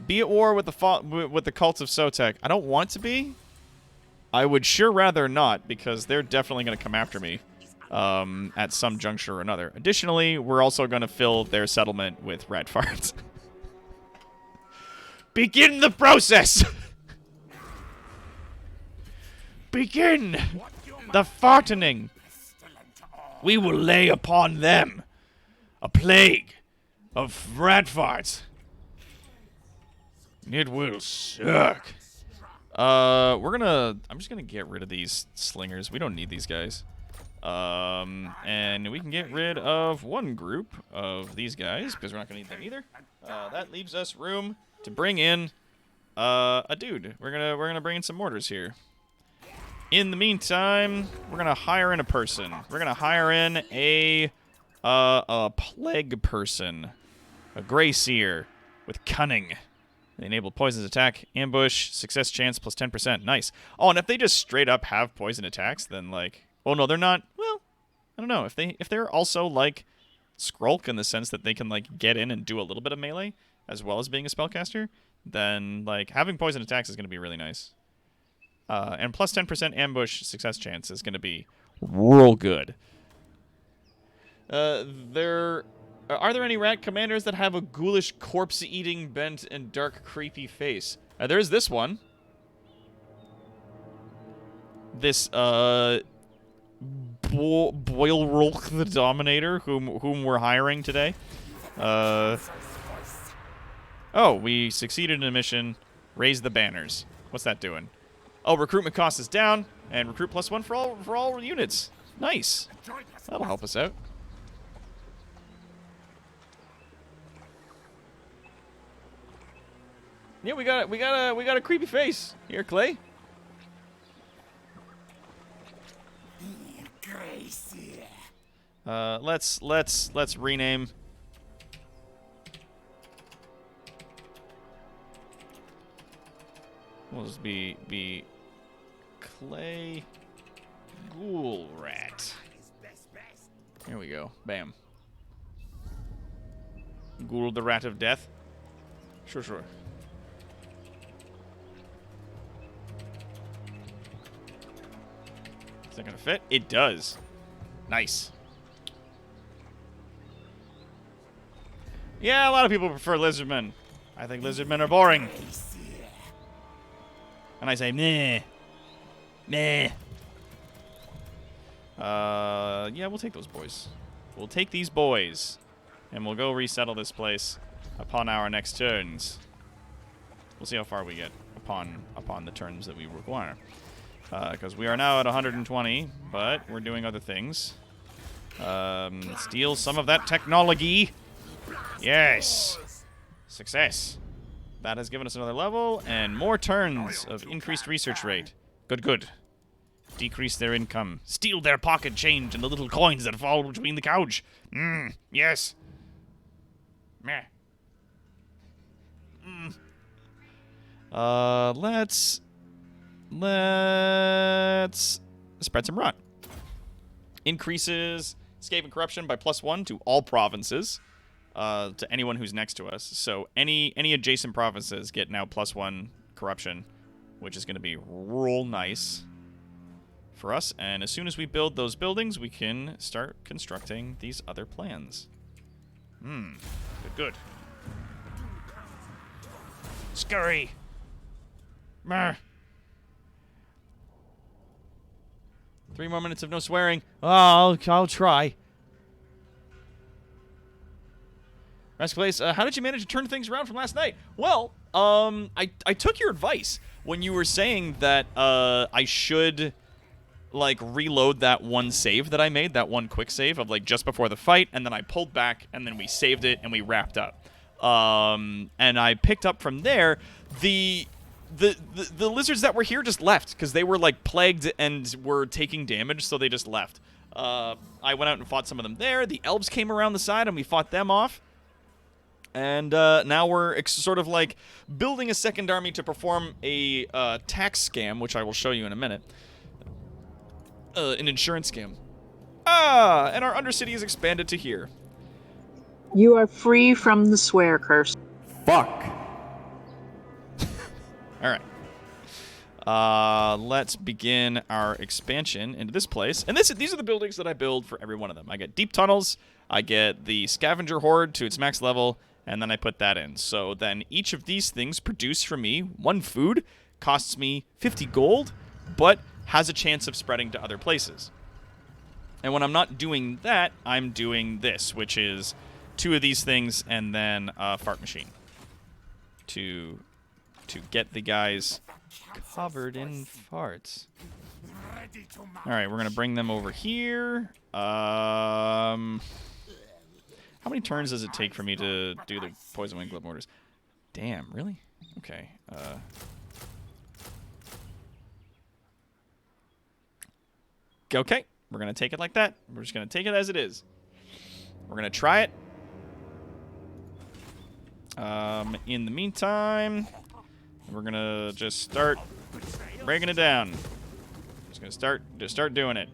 Be at war with the cults of Sotek. I don't want to be. I would sure rather not, because they're definitely going to come after me at some juncture or another. Additionally, we're also going to fill their settlement with rat farts. Begin the process! Begin the fartening! We will lay upon them a plague of rat farts. It will suck. I'm just gonna get rid of these slingers. We don't need these guys. And we can get rid of one group of these guys because we're not gonna need them either. That leaves us room to bring in a dude. We're gonna bring in some mortars here. In the meantime, we're gonna hire in a person. We're gonna hire in a plague person, a gray seer with cunning. They enable poison's attack, ambush, success chance plus 10%. Nice. Oh, and if they just straight up have poison attacks, then like, oh no, they're not. Well, I don't know if they're also like Skrulk in the sense that they can like get in and do a little bit of melee as well as being a spellcaster, then like having poison attacks is going to be really nice. And plus 10% ambush success chance is going to be real good. Are there any rat commanders that have a ghoulish, corpse-eating, bent, and dark, creepy face? There's this one. This, Boilrulk the Dominator, whom we're hiring today. Oh, we succeeded in a mission. Raise the banners. What's that doing? Oh, recruitment cost is down, and recruit +1 for all units. Nice. That'll help us out. Yeah, we got a creepy face here, Clay. Let's rename. We'll just be Clay Ghoul Rat. Here we go. Bam. Ghoul the Rat of Death. Sure. Is that gonna fit? It does. Nice. Yeah, a lot of people prefer lizardmen. I think lizardmen are boring. And I say, meh. Meh. Yeah, we'll take those boys. We'll take these boys. And we'll go resettle this place upon our next turns. We'll see how far we get upon the turns that we require. Because we are now at 120, but we're doing other things. Steal some of that technology. Yes. Success. That has given us another level and more turns of increased research rate. Good. Decrease their income. Steal their pocket change and the little coins that fall between the couch. Yes. Meh. Let's spread some rot. Increases escape and corruption by +1 to all provinces. To anyone who's next to us. So any adjacent provinces get now +1 corruption, which is going to be real nice for us. And as soon as we build those buildings, we can start constructing these other plans. Good. Scurry. Meh. 3 more minutes of no swearing. Oh, I'll try. Rest place. How did you manage to turn things around from last night? Well, I took your advice when you were saying that I should like reload that one save that I made, that one quick save of like just before the fight, and then I pulled back and then we saved it and we wrapped up. And I picked up from there. The lizards that were here just left because they were like plagued and were taking damage, so they just left. I went out and fought some of them there. The elves came around the side and we fought them off. And now we're sort of like building a second army to perform a tax scam, which I will show you in a minute. An insurance scam. And our undercity is expanded to here. You are free from the swear curse. Fuck. All right. Let's begin our expansion into this place. And these are the buildings that I build for every one of them. I get deep tunnels. I get the scavenger horde to its max level. And then I put that in. So then each of these things produce for me 1 food, costs me 50 gold, but has a chance of spreading to other places. And when I'm not doing that, I'm doing this, which is 2 of these things, and then a fart machine to get the guys covered in farts. All right, we're gonna bring them over here. How many turns does it take for me to do the poison wing glove mortars? Damn, really? Okay. Okay, we're gonna take it like that. We're just gonna take it as it is. We're gonna try it. In the meantime, we're gonna just start breaking it down. Just gonna start doing it.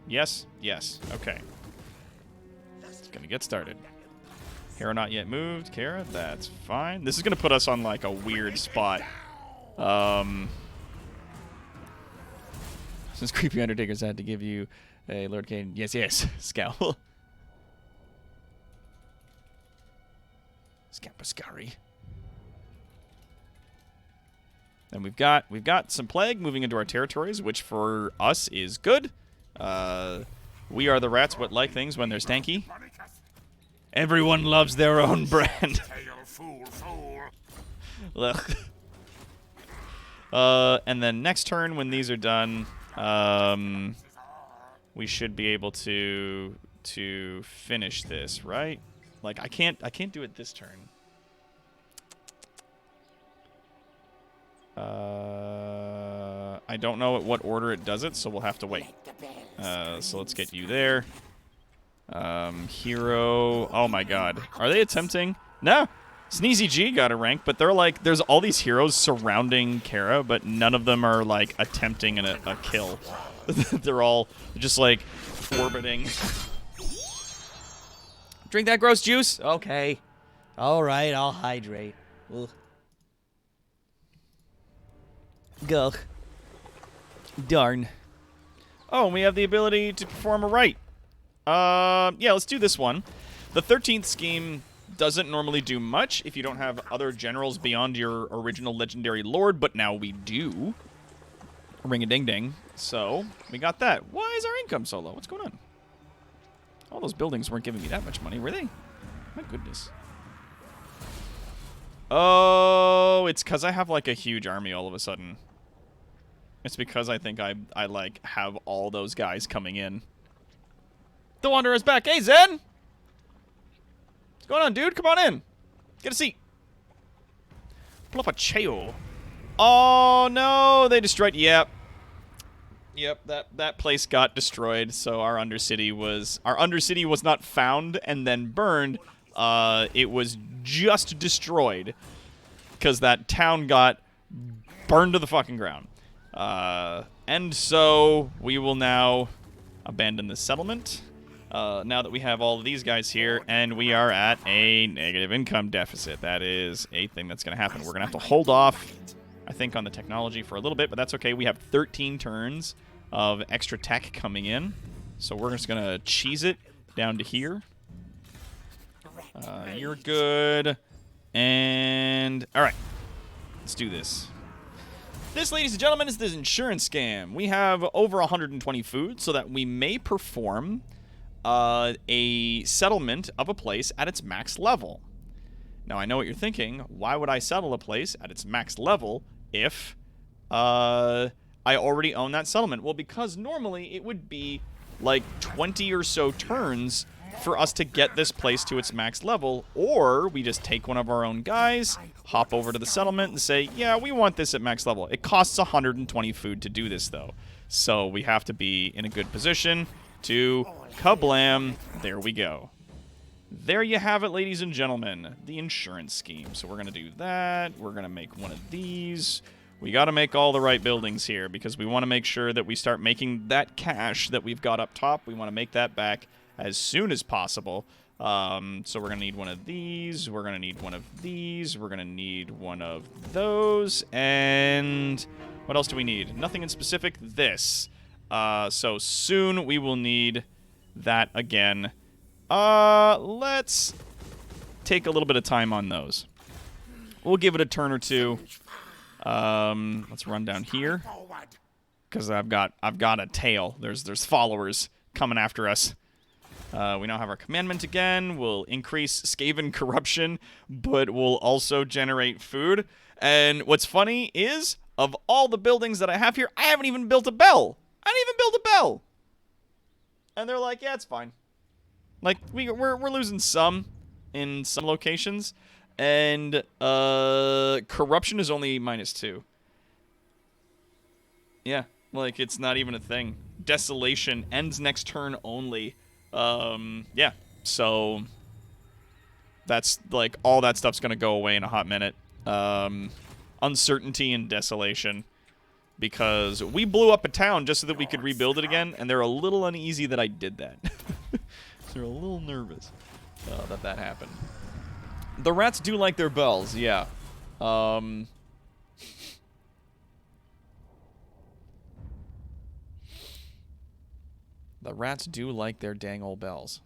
Yes, yes. Okay. It's gonna get started. Kara not yet moved. Kara, that's fine. This is gonna put us on like a weird spot. Since creepy Undertakers had to give you a Lord Kane, yes, yes, scowl. Scapascari. And we've got some plague moving into our territories, which for us is good. We are the rats what like things when they're stanky. Everyone loves their own brand. And then next turn, when these are done, we should be able to finish this, right? Like I can't do it this turn. I don't know at what order it does it, so we'll have to wait. So let's get you there. Hero. Oh my god. Are they attempting? No. Sneezy G got a rank, but they're like, there's all these heroes surrounding Kara, but none of them are like attempting a kill. They're all just like orbiting. Drink that gross juice? Okay. All right, I'll hydrate. Ugh. Gugh. Darn. Oh, and we have the ability to perform a rite. Yeah, let's do this one. The 13th scheme doesn't normally do much if you don't have other generals beyond your original legendary lord, but now we do. Ring-a-ding-ding. So, we got that. Why is our income so low? What's going on? All those buildings weren't giving me that much money, were they? My goodness. Oh, it's because I have, like, a huge army all of a sudden. It's because I think I like, have all those guys coming in. The Wanderer's back. Hey, Zen! What's going on, dude? Come on in. Get a seat. Pull up a chair. Oh, no. They destroyed... Yep. Yep, that place got destroyed, so our Undercity was not found and then burned. It was just destroyed because that town got burned to the fucking ground. And so we will now abandon the settlement. Now that we have all of these guys here, and we are at a negative income deficit. That is a thing that's going to happen. We're going to have to hold off, I think, on the technology for a little bit, but that's okay. We have 13 turns of extra tech coming in, so we're just going to cheese it down to here. You're good. And, all right, let's do this. This, ladies and gentlemen, is this insurance scam. We have over 120 food so that we may perform a settlement of a place at its max level. Now, I know what you're thinking. Why would I settle a place at its max level if I already own that settlement? Well, because normally it would be like 20 or so turns for us to get this place to its max level, or we just take one of our own guys, hop over to the settlement and say, yeah, we want this at max level. It costs 120 food to do this, though. So we have to be in a good position to kablam. There we go. There you have it, ladies and gentlemen, the insurance scheme. So we're going to do that. We're going to make one of these. We got to make all the right buildings here because we want to make sure that we start making that cash that we've got up top. We want to make that back as soon as possible. So we're going to need one of these. We're going to need one of these. We're going to need one of those. And what else do we need? Nothing in specific. This. So soon we will need that again. Let's take a little bit of time on those. We'll give it a turn or two. Let's run down here because I've got a tail. There's followers coming after us. We now have our commandment again. We'll increase Skaven corruption, but we'll also generate food. And what's funny is, of all the buildings that I have here, I haven't even built a bell. I didn't even build a bell. And they're like, yeah, it's fine. Like, we're losing some in some locations. And corruption is only -2. Yeah, like, it's not even a thing. Desolation ends next turn only. Yeah, so that's, like, all that stuff's gonna go away in a hot minute. Uncertainty and desolation. Because we blew up a town just so that we could rebuild it again, and they're a little uneasy that I did that. They're a little nervous that happened. The rats do like their bells, yeah. The rats do like their dang old bells.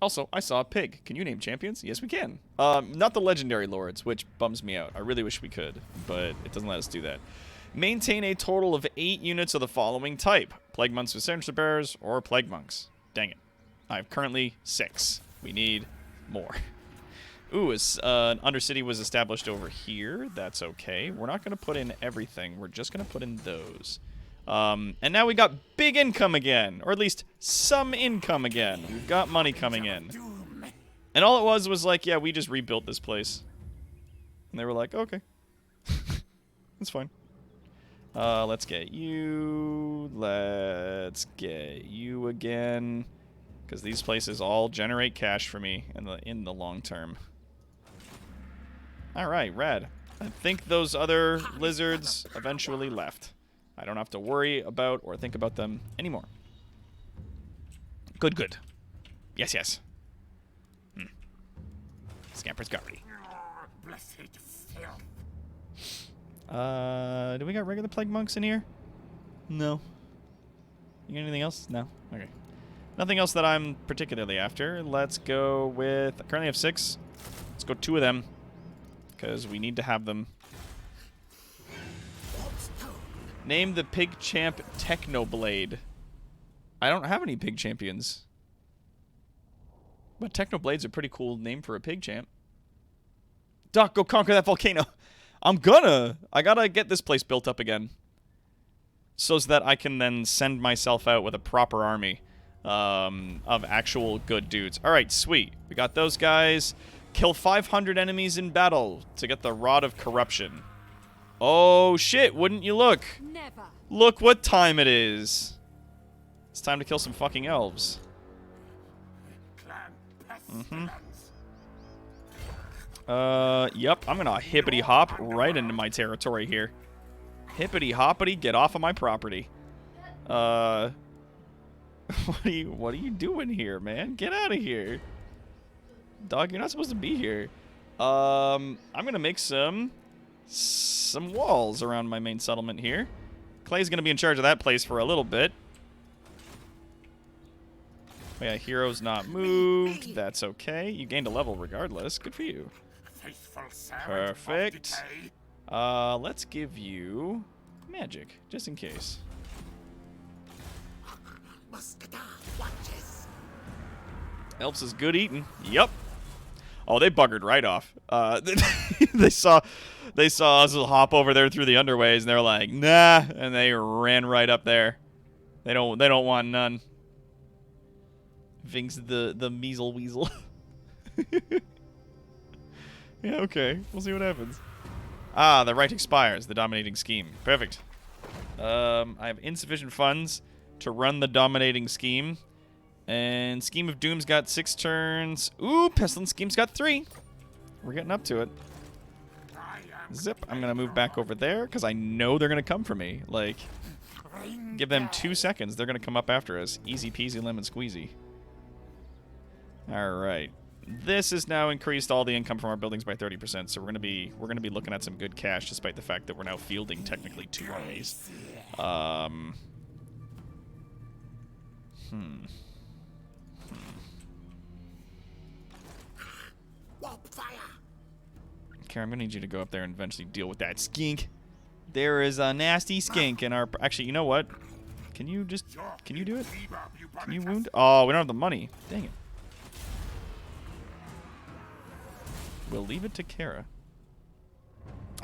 Also, I saw a pig. Can you name champions? Yes, we can. Not the legendary lords, which bums me out. I really wish we could, but it doesn't let us do that. Maintain a total of 8 units of the following type. Plague Monks with Signature Bearers or Plague Monks. Dang it. I have currently 6. We need more. Ooh, an Undercity was established over here. That's okay. We're not going to put in everything. We're just going to put in those. And now we got big income again, or at least some income again. We've got money coming in. And all it was like, yeah, we just rebuilt this place. And they were like, okay. That's fine. Let's get you. Let's get you again. Because these places all generate cash for me in the long term. Alright, rad. I think those other lizards eventually left. I don't have to worry about or think about them anymore. Good, good. Yes, yes. Scamper's Guardy. Blessed filth. Do we got regular Plague Monks in here? No. You got anything else? No? Okay. Nothing else that I'm particularly after. Let's go with... I currently have 6. Let's go 2 of them. Because we need to have them. Name the pig champ Technoblade. I don't have any pig champions. But Technoblade's a pretty cool name for a pig champ. Doc, go conquer that volcano. I'm gonna. I gotta get this place built up again. So that I can then send myself out with a proper army of actual good dudes. Alright, sweet. We got those guys. Kill 500 enemies in battle to get the Rod of Corruption. Oh shit, wouldn't you look? Never. Look what time it is. It's time to kill some fucking elves. Yep, I'm gonna hippity hop right into my territory here. Hippity hoppity, get off of my property. What are you doing here, man? Get out of here. Dog, you're not supposed to be here. I'm gonna make some walls around my main settlement here. Clay's gonna be in charge of that place for a little bit. Yeah, hero's not moved. That's okay. You gained a level regardless. Good for you. Perfect. Let's give you magic, just in case. Elves is good eating. Yup. Oh, they buggered right off. They saw us hop over there through the underways, and they're like, nah, and they ran right up there. They don't want none. Ving's the measle weasel. Yeah, okay. We'll see what happens. Ah, the right expires. The dominating scheme. Perfect. I have insufficient funds to run the dominating scheme. And Scheme of Doom's got 6 turns. Ooh, Pestilence Scheme's got 3. We're getting up to it. Zip. I'm going to move back over there because I know they're going to come for me. Like, give them 2 seconds. They're going to come up after us. Easy peasy lemon squeezy. All right. This has now increased all the income from our buildings by 30%, so we're gonna be looking at some good cash, despite the fact that we're now fielding technically 2 armies. Okay, I'm gonna need you to go up there and eventually deal with that skink. There is a nasty skink in our. Actually, you know what? Can you just... Can you do it? Liber Can you Bubonicus. wound? Oh, we don't have the money. Dang it. We'll leave it to Kara.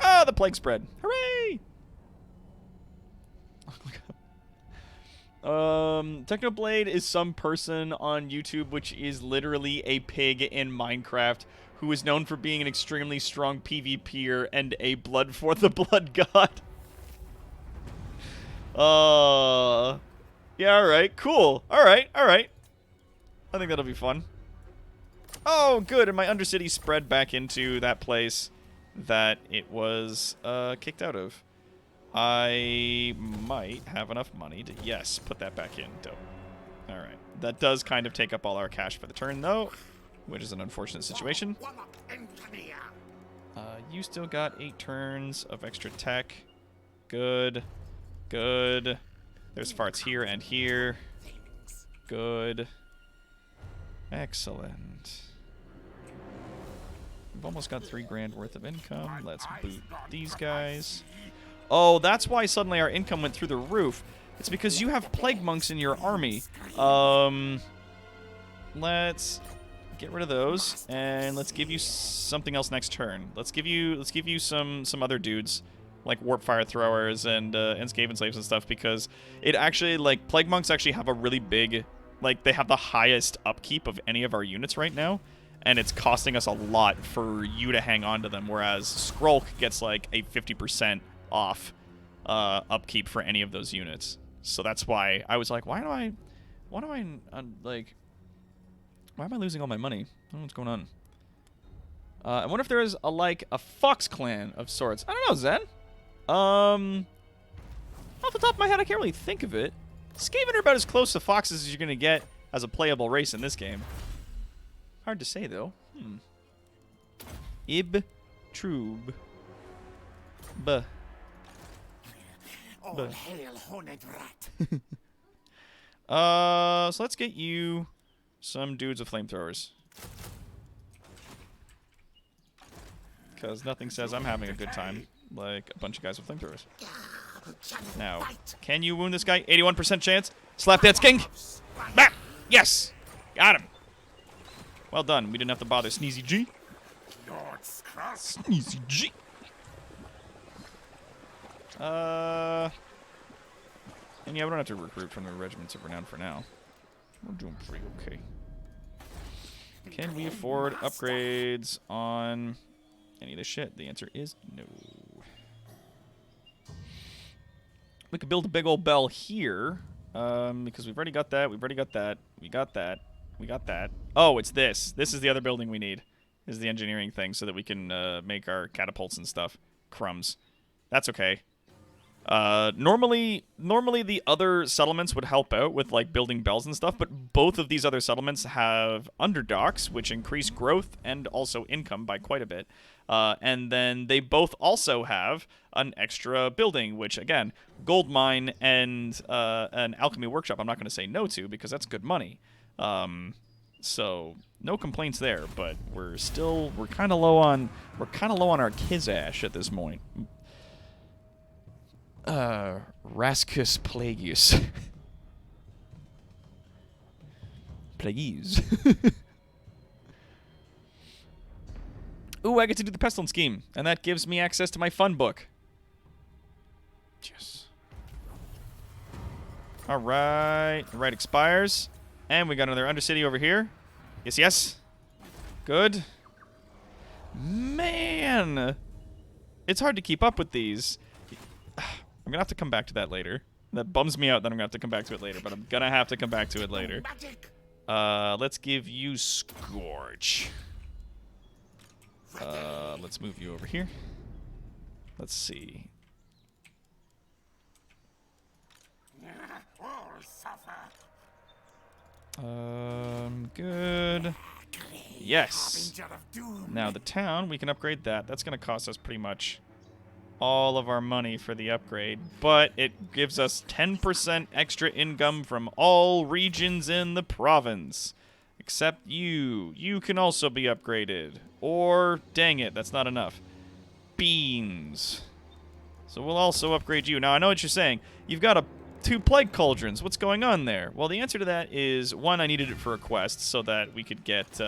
Ah, the plague spread. Hooray! Technoblade is some person on YouTube which is literally a pig in Minecraft who is known for being an extremely strong PvPer and a blood for the blood god. Yeah, alright, cool. Alright. I think that'll be fun. Oh, good, and my Undercity spread back into that place that it was kicked out of. I might have enough money to, yes, put that back in. Dope. Alright. That does kind of take up all our cash for the turn, though, which is an unfortunate situation. You still got 8 turns of extra tech. Good. Good. There's farts here and here. Good. Excellent. We've almost got 3 grand worth of income. Let's boot these guys. Oh, that's why suddenly our income went through the roof. It's because you have plague monks in your army. Let's get rid of those, and let's give you something else next turn. Let's give you some other dudes, like warp fire throwers and Skaven slaves and stuff, because it actually, like, plague monks actually have a really big, like, they have the highest upkeep of any of our units right now, and it's costing us a lot for you to hang on to them, whereas Skrulk gets like a 50% off upkeep for any of those units. So that's why I was like, why am I losing all my money? I don't know what's going on. I wonder if there is a Fox clan of sorts. I don't know, Zen. Off the top of my head, I can't really think of it. Skaven are about as close to foxes as you're gonna get as a playable race in this game. Hard to say though. Ib Troob. Buh. All hail, horned rat. So let's get you some dudes with flamethrowers. Because nothing says I'm having a good time like a bunch of guys with flamethrowers. Now, can you wound this guy? 81% chance. Slap that skink. Bah! Yes! Got him. Well done. We didn't have to bother Sneezy G. Lord Skrull. Sneezy G. And yeah, we don't have to recruit from the regiments of renown for now. We're doing pretty okay. Can we afford upgrades on any of this shit? The answer is no. We could build a big old bell here, because we've already got that. We've already got that. We got that. We got that. Oh, it's this. This is the other building we need. Is the engineering thing so that we can make our catapults and stuff. Crumbs. That's okay. Normally the other settlements would help out with like building bells and stuff, but both of these other settlements have underdocks, which increase growth and also income by quite a bit. And then they both also have an extra building, which again, gold mine and an alchemy workshop. I'm not going to say no to because that's good money. So no complaints there, but we're kind of low on our Kizash at this point. Rascus Plagueus. Plagueis. Ooh, I get to do the pestilence scheme, and that gives me access to my fun book. Yes. All right. The right expires, and we got another Undercity over here. Yes, yes. Good. Man, it's hard to keep up with these. I'm gonna have to come back to that later. That bums me out that I'm gonna have to come back to it later, but I'm gonna have to come back to it later. Let's give you Scorch. Let's move you over here. Let's see. Good. Yes. Now the town, we can upgrade that. That's gonna cost us pretty much all of our money for the upgrade, but it gives us 10% extra income from all regions in the province. Except you. You can also be upgraded. Or, dang it, that's not enough. Beans. So we'll also upgrade you. Now, I know what you're saying. You've got a 2 plague cauldrons. What's going on there? Well, the answer to that is, 1, I needed it for a quest so that we could get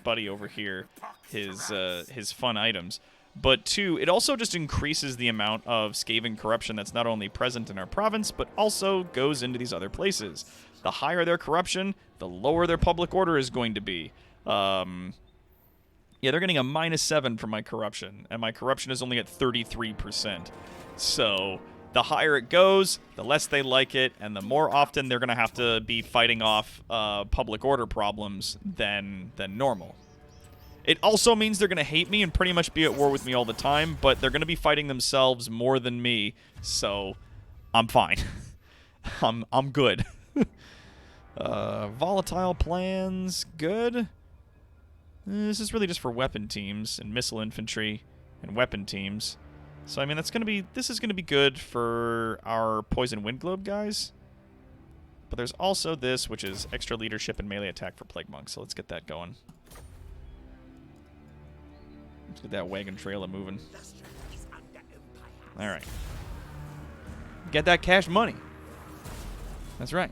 Buddy over here his fun items. But 2, it also just increases the amount of Skaven corruption that's not only present in our province, but also goes into these other places. The higher their corruption, the lower their public order is going to be. Yeah, they're getting a -7 from my corruption, and my corruption is only at 33%. So the higher it goes, the less they like it, and the more often they're going to have to be fighting off public order problems than normal. It also means they're going to hate me and pretty much be at war with me all the time, but they're going to be fighting themselves more than me, so I'm fine. I'm good. Volatile plans, good. This is really just for weapon teams and missile infantry and weapon teams. So I mean this is gonna be good for our poison wind globe guys. But there's also this, which is extra leadership and melee attack for plague monks. So let's get that going. Let's get that wagon trailer moving. All right. Get that cash money. That's right.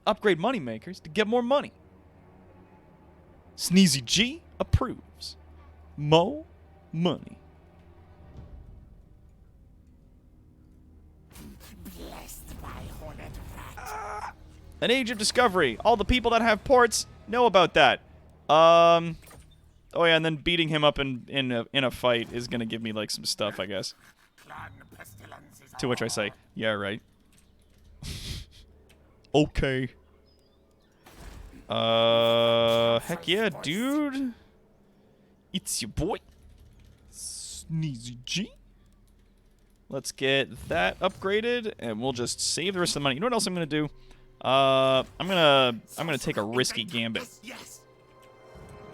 Upgrade moneymakers to get more money. Sneezy G approves. Mo money. An age of discovery. All the people that have ports know about that. Oh yeah, and then beating him up in a fight is gonna give me like some stuff, I guess. To which I say, yeah, right. Okay. Heck yeah, dude. It's your boy, Sneezy G. Let's get that upgraded, and we'll just save the rest of the money. You know what else I'm gonna do? I'm gonna take a risky gambit.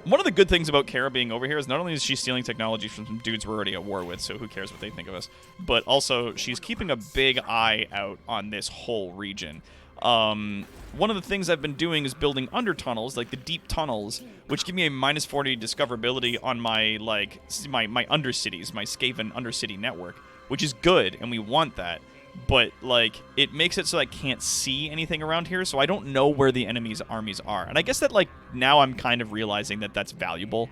One of the good things about Kara being over here is not only is she stealing technology from some dudes we're already at war with, so who cares what they think of us, but also she's keeping a big eye out on this whole region. One of the things I've been doing is building under tunnels, like the deep tunnels, which give me a -40 discoverability on my my undercities, my Skaven undercity network, which is good, and we want that. But like it makes it so I can't see anything around here, so I don't know where the enemy's armies are. And I guess that like now I'm kind of realizing that that's valuable.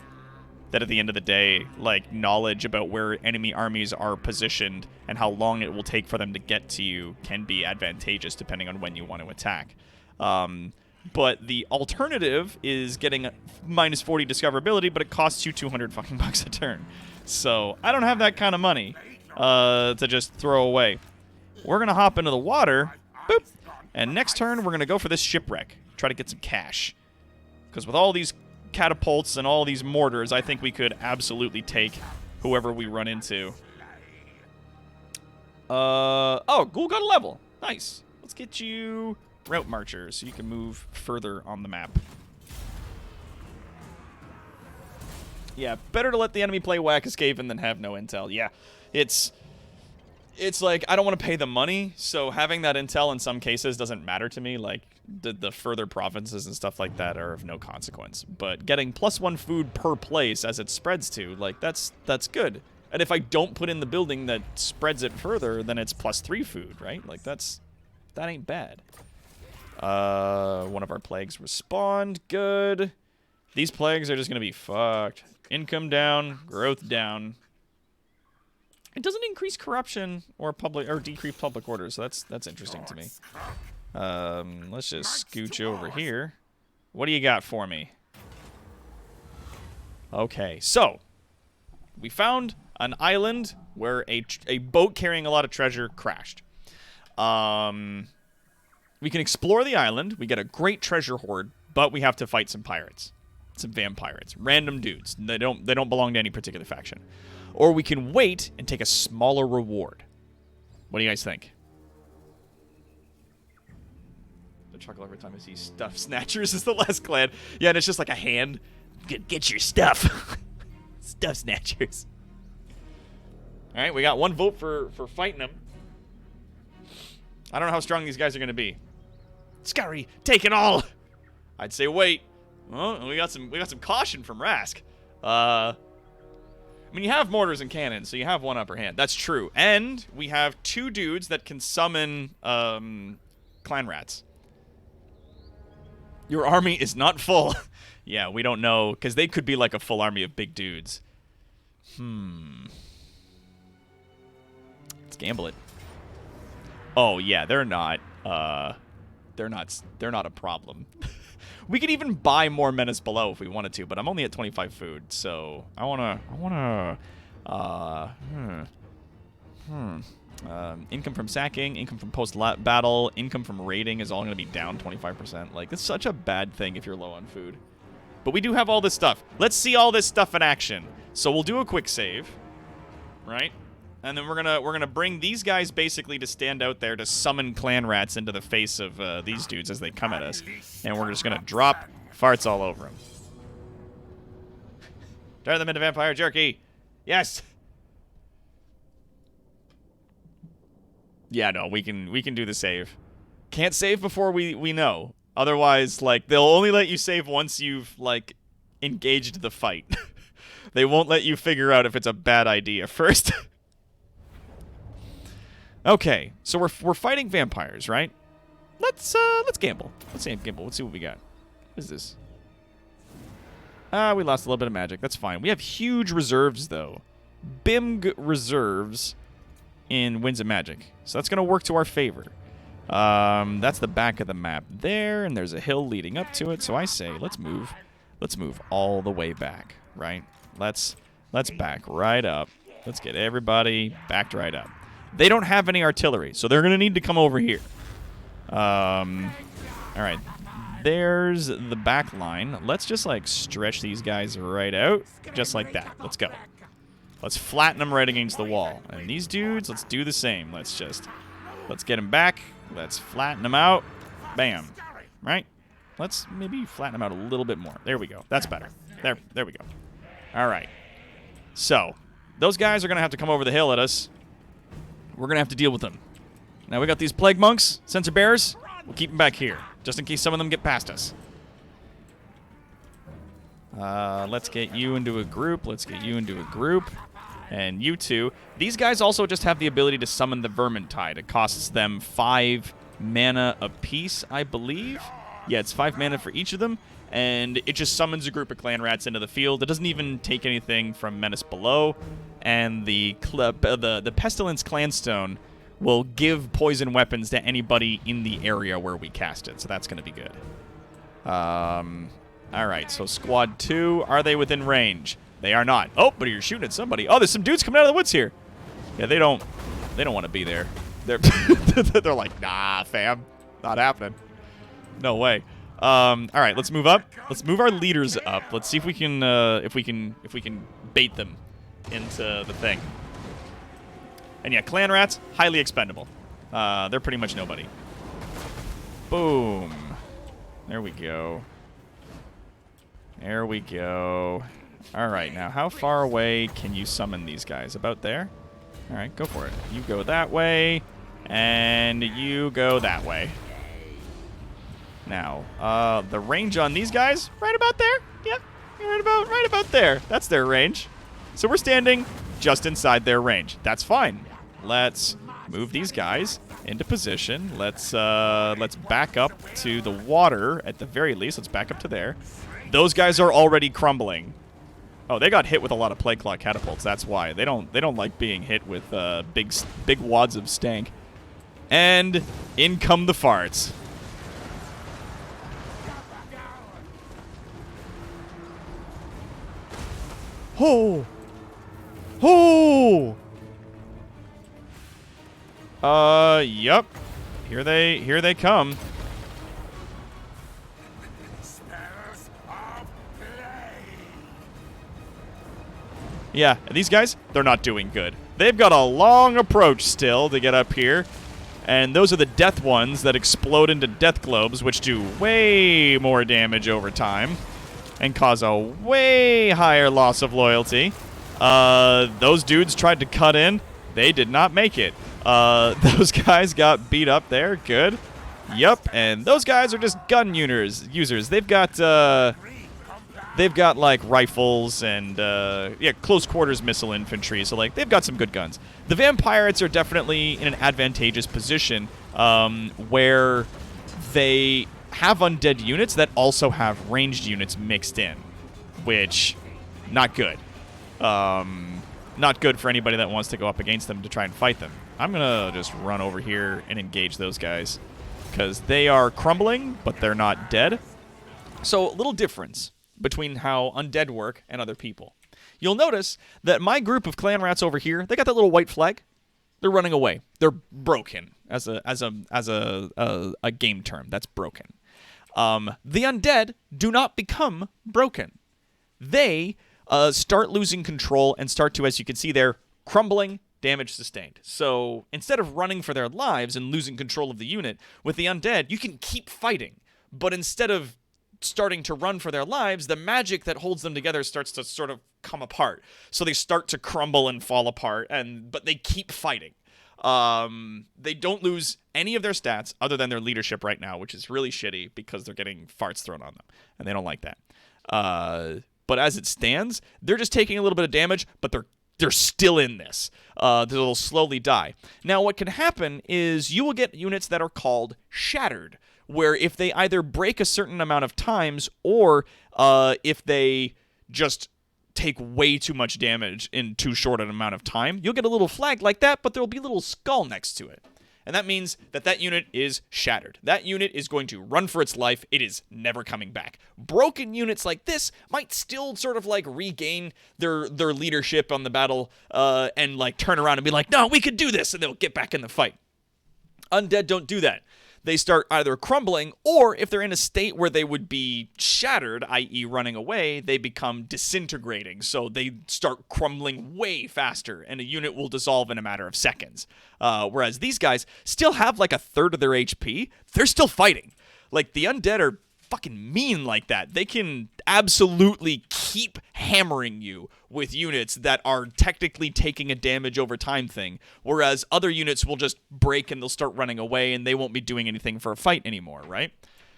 That at the end of the day, like, knowledge about where enemy armies are positioned and how long it will take for them to get to you can be advantageous depending on when you want to attack. But the alternative is getting a -40 discoverability, but it costs you 200 fucking bucks a turn. So I don't have that kind of money to just throw away. We're gonna hop into the water, boop, and next turn we're gonna go for this shipwreck, try to get some cash, because with all these catapults and all these mortars, I think we could absolutely take whoever we run into. Oh, Ghoul got a level. Nice. Let's get you route marcher so you can move further on the map. Yeah, better to let the enemy play Whack-A-Skaven than have no intel. Yeah, it's like I don't want to pay the money, so having that intel in some cases doesn't matter to me. Like the further provinces and stuff like that are of no consequence. But getting +1 food per place as it spreads to, like that's good. And if I don't put in the building that spreads it further, then it's +3 food, right? Like that ain't bad. One of our plagues respawned. Good. These plagues are just gonna be fucked. Income down, growth down. It doesn't increase corruption or decrease public order, so that's interesting to me. Let's just scooch over here. What do you got for me? Okay, so we found an island where a boat carrying a lot of treasure crashed. We can explore the island. We get a great treasure hoard, but we have to fight some pirates, some vampires, random dudes. They don't belong to any particular faction. Or we can wait and take a smaller reward. What do you guys think? I chuckle every time I see Stuff Snatchers is the last clan. Yeah, and it's just like a hand. Get your stuff. Stuff Snatchers. All right, we got 1 vote for fighting them. I don't know how strong these guys are going to be. Scurry, take it all. I'd say wait. Oh, we got some caution from Rask. I mean, you have mortars and cannons, so you have one upper hand. That's true. And we have 2 dudes that can summon clan rats. Your army is not full. Yeah, we don't know, because they could be like a full army of big dudes. Let's gamble it. Oh yeah, they're not a problem. We could even buy more Menace Below if we wanted to, but I'm only at 25 food, so I wanna income from sacking, income from post-battle, income from raiding is all gonna be down 25%. Like, it's such a bad thing if you're low on food. But we do have all this stuff. Let's see all this stuff in action. So we'll do a quick save, right? And then we're gonna bring these guys basically to stand out there to summon clan rats into the face of these dudes as they come at us, and we're just gonna drop farts all over them. Turn them into vampire jerky. Yes. Yeah, no, we can do the save. Can't save before we know. Otherwise, like, they'll only let you save once you've like engaged the fight. They won't let you figure out if it's a bad idea first. Okay, so we're fighting vampires, right? Let's gamble. Let's gamble. Let's see what we got. What is this? We lost a little bit of magic. That's fine. We have huge reserves though. Bimg reserves in Winds of Magic. So that's gonna work to our favor. That's the back of the map there, and there's a hill leading up to it. So I say let's move all the way back, right? Let's back right up. Let's get everybody backed right up. They don't have any artillery, so they're going to need to come over here. All right. There's the back line. Let's just, like, stretch these guys right out, just like that. Let's go. Let's flatten them right against the wall. And these dudes, let's do the same. Let's get them back. Let's flatten them out. Bam. Right? Let's maybe flatten them out a little bit more. There we go. That's better. There we go. All right. So, those guys are going to have to come over the hill at us. We're going to have to deal with them. Now we got these plague monks, sensor bearers. We'll keep them back here, just in case some of them get past us. Let's get you into a group. Let's get you into a group. And you two. These guys also just have the ability to summon the Vermintide. It costs them 5 mana apiece, I believe. Yeah, it's 5 mana for each of them. And it just summons a group of clan rats into the field. It doesn't even take anything from Menace Below. And the Pestilence Clanstone will give poison weapons to anybody in the area where we cast it. So that's going to be good. Alright, so Squad 2, are they within range? They are not. Oh, but you're shooting at somebody. Oh, there's some dudes coming out of the woods here. Yeah, they don't want to be there. They're like, nah, fam. Not happening. No way. Alright, let's move up. Let's move our leaders up. Let's see if we can bait them into the thing. And yeah, clan rats, highly expendable. They're pretty much nobody. Boom. There we go. There we go. Alright, now how far away can you summon these guys? About there? Alright, go for it. You go that way, and you go that way. Now, the range on these guys, right about there. Yep, right about there. That's their range. So we're standing just inside their range. That's fine. Let's move these guys into position. Let's back up to the water at the very least. Let's back up to there. Those guys are already crumbling. Oh, they got hit with a lot of Plague Claw catapults. That's why they don't like being hit with big wads of stank. And in come the farts. Oh. Oh. Yep. Here they come. Yeah, these guys, they're not doing good. They've got a long approach still to get up here. And those are the death ones that explode into death globes, which do way more damage over time and cause a way higher loss of loyalty. Those dudes tried to cut in. They did not make it. Those guys got beat up there. Good. Yup, and those guys are just gun users. They've got they've got, like, rifles and, yeah, close quarters missile infantry. So, like, they've got some good guns. The vampirates are definitely in an advantageous position where they have undead units that also have ranged units mixed in, which, not good. Not good for anybody that wants to go up against them to try and fight them. I'm going to just run over here and engage those guys because they are crumbling, but they're not dead. So, a little difference between how undead work and other people. You'll notice that my group of clan rats over here, they got that little white flag. They're running away. They're broken as a game term. That's broken. The undead do not become broken. They start losing control and start to, as you can see there, crumbling, damage sustained. So instead of running for their lives and losing control of the unit, with the undead, you can keep fighting. But instead of starting to run for their lives, the magic that holds them together starts to sort of come apart. So they start to crumble and fall apart, but they keep fighting. They don't lose any of their stats other than their leadership right now, which is really shitty because they're getting farts thrown on them, and they don't like that. But as it stands, they're just taking a little bit of damage, but they're still in this. They'll slowly die. Now, what can happen is you will get units that are called shattered, where if they either break a certain amount of times or if they just take way too much damage in too short an amount of time, you'll get a little flag like that, but there will be a little skull next to it. And that means that unit is shattered. That unit is going to run for its life. It is never coming back. Broken units like this might still sort of like regain their leadership on the battle and like turn around and be like, no, we could do this, and they'll get back in the fight. Undead don't do that. They start either crumbling, or if they're in a state where they would be shattered, i.e. running away, they become disintegrating. So they start crumbling way faster, and a unit will dissolve in a matter of seconds. Whereas these guys still have like a third of their HP. They're still fighting. Like, the undead are fucking mean like that. They can absolutely keep hammering you with units that are technically taking a damage over time thing, whereas other units will just break and they'll start running away and they won't be doing anything for a fight anymore, right?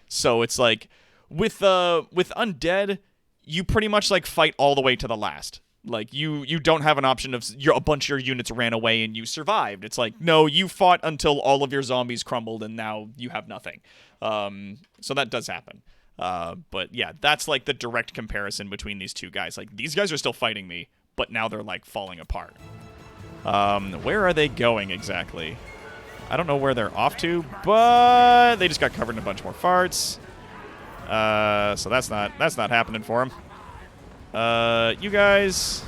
So it's like with undead, you pretty much like fight all the way to the last. Like, you don't have an option of a bunch of your units ran away and you survived. It's like, no, you fought until all of your zombies crumbled and now you have nothing. So that does happen. But yeah, that's like the direct comparison between these two guys. Like, these guys are still fighting me, but now they're like falling apart. Where are they going exactly? I don't know where they're off to, but they just got covered in a bunch more farts. So that's not happening for them. You guys,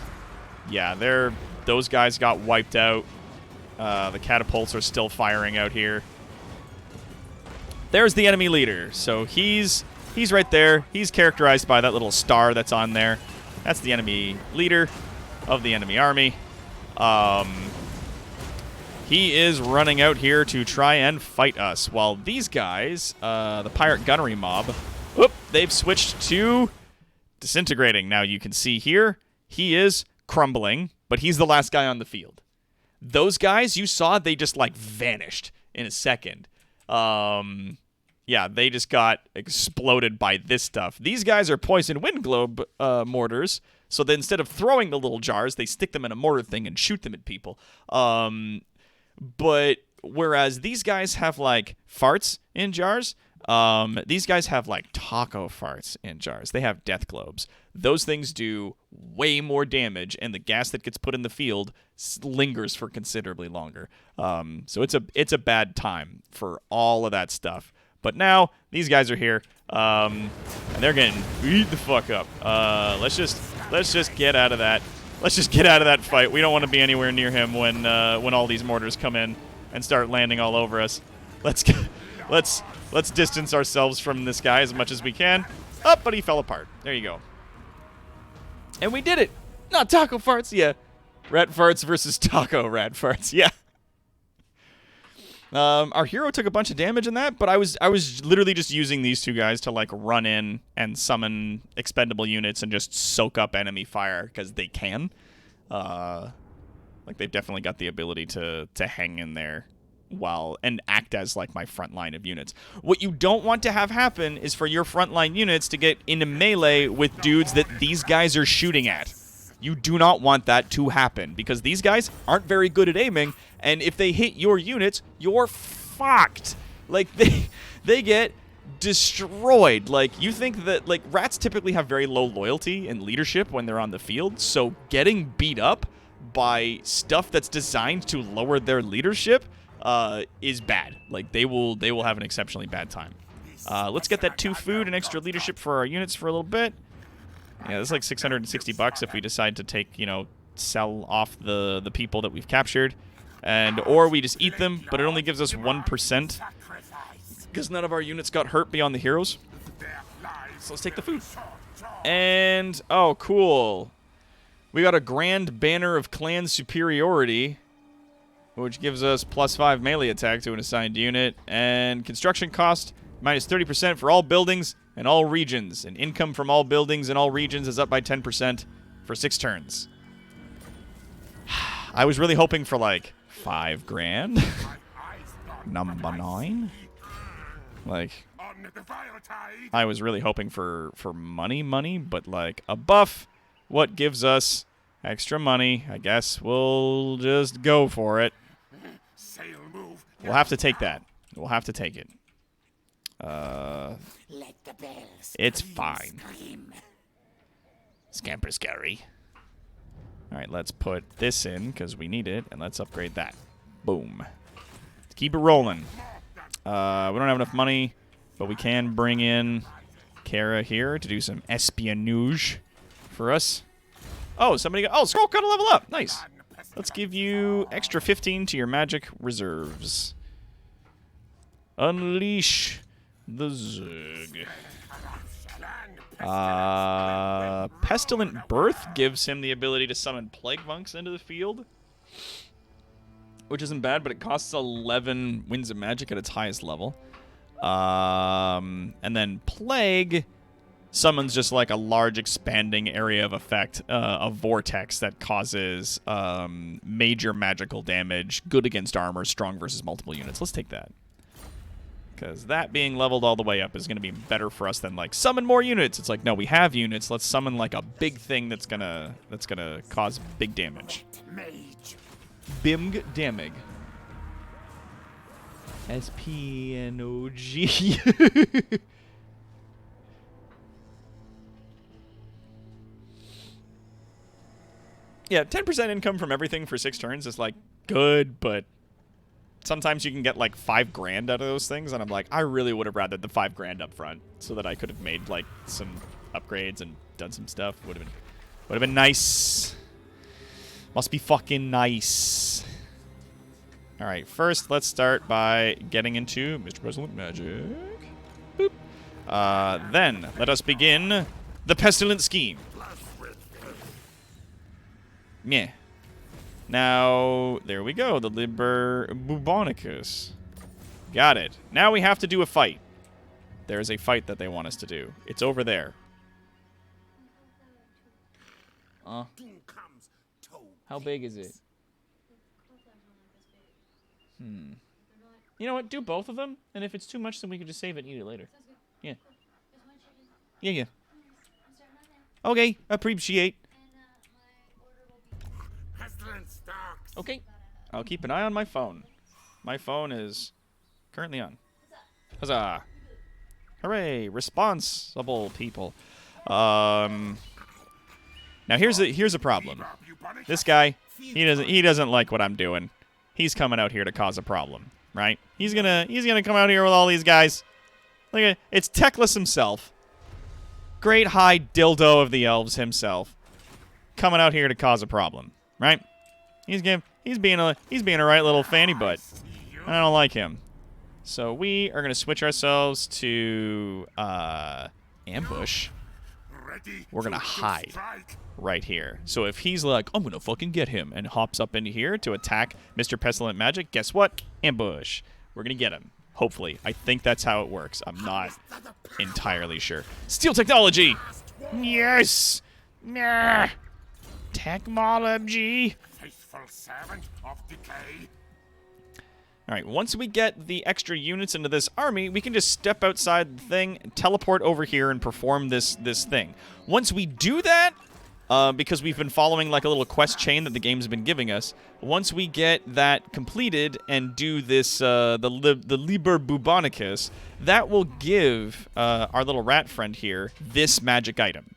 yeah, those guys got wiped out. The catapults are still firing out here. There's the enemy leader. So he's right there. He's characterized by that little star that's on there. That's the enemy leader of the enemy army. He is running out here to try and fight us, while these guys, the pirate gunnery mob, they've switched to disintegrating. Now you can see here, he is crumbling, but he's the last guy on the field. Those guys, you saw, they just like vanished in a second. Yeah, they just got exploded by this stuff. These guys are poison wind globe mortars, so then instead of throwing the little jars, they stick them in a mortar thing and shoot them at people. But whereas these guys have like farts in jars, these guys have like taco farts in jars. They have death globes. Those things do way more damage, and the gas that gets put in the field lingers for considerably longer. So it's a bad time for all of that stuff. But now these guys are here, and they're getting beat the fuck up. Let's just get out of that. Let's just get out of that fight. We don't want to be anywhere near him when all these mortars come in and start landing all over us. Let's distance ourselves from this guy as much as we can. Oh, but he fell apart. There you go. And we did it. Not taco farts, yeah. Rat farts versus taco rat farts, yeah. Our hero took a bunch of damage in that, but I was literally just using these two guys to like run in and summon expendable units and just soak up enemy fire because they can. Like, they've definitely got the ability to hang in there and act as like my front line of units. What you don't want to have happen is for your front line units to get into melee with dudes that these guys are shooting at. You do not want that to happen because these guys aren't very good at aiming, and if they hit your units, you're fucked. Like they get destroyed. Like, you think that, like, rats typically have very low loyalty and leadership when they're on the field, so getting beat up by stuff that's designed to lower their leadership is bad. Like, they will have an exceptionally bad time. Let's get that 2 food and extra leadership for our units for a little bit. Yeah, that's like 660 bucks if we decide to take, you know, sell off the people that we've captured. Or we just eat them, but it only gives us 1%. Because none of our units got hurt beyond the heroes. So let's take the food. And, oh, cool. We got a Grand Banner of Clan Superiority, which gives us +5 melee attack to an assigned unit. And construction cost, minus 30% for all buildings and all regions. And income from all buildings and all regions is up by 10% for 6 turns. I was really hoping for, like, 5 grand. Number 9. Like, I was really hoping for money, but like a buff, what gives us extra money? I guess we'll just go for it. We'll have to take that. We'll have to take it. It's fine. Scamper scary. All right, let's put this in because we need it, and let's upgrade that. Boom. Let's keep it rolling. We don't have enough money, but we can bring in Kara here to do some espionage for us. Oh, somebody got... Oh, Scroll got a level up. Nice. Let's give you extra 15 to your magic reserves. Unleash the Zerg. Pestilent Birth gives him the ability to summon Plague Monks into the field, which isn't bad, but it costs 11 Winds of Magic at its highest level. And then Plague summons just like a large expanding area of effect, a vortex that causes major magical damage, good against armor, strong versus multiple units. Let's take that. Because that being leveled all the way up is going to be better for us than, like, summon more units. It's like, no, we have units. Let's summon, like, a big thing that's gonna cause big damage. Bimg Damig. S-P-N-O-G. Yeah, 10% income from everything for 6 turns is, like, good, but sometimes you can get, like, 5 grand out of those things, and I'm like, I really would have rather the 5 grand up front so that I could have made, like, some upgrades and done some stuff. Would have been nice. Must be fucking nice. All right, first let's start by getting into Mr. Pestilent Magic. Boop. Then let us begin the Pestilent Scheme. Yeah. Now, there we go, the Liber Bubonicus. Got it. Now we have to do a fight. There's a fight that they want us to do. It's over there. How big is it? You know what? Do both of them, and if it's too much, then we can just save it and eat it later. Yeah. Yeah. Okay, appreciate. Okay. I'll keep an eye on my phone. My phone is currently on. Huzzah. Hooray. Responsible people. Now here's a problem. This guy, he doesn't like what I'm doing. He's coming out here to cause a problem, right? He's gonna come out here with all these guys. Look at it's Teclis himself. Great high dildo of the elves himself. Coming out here to cause a problem, right? He's being a right little fanny butt. I don't like him. So we are gonna switch ourselves to ambush. We're gonna hide right here. So if he's like, I'm gonna fucking get him, and hops up into here to attack Mr. Pestilent Magic, guess what? Ambush. We're gonna get him. Hopefully. I think that's how it works. I'm not entirely sure. Steel technology! Yes! Nah. Technology! Faithful servant of decay. All right, once we get the extra units into this army, we can just step outside the thing, teleport over here, and perform this thing. Once we do that, because we've been following like a little quest chain that the game's been giving us, once we get that completed and do this, the Liber Bubonicus, that will give our little rat friend here this magic item,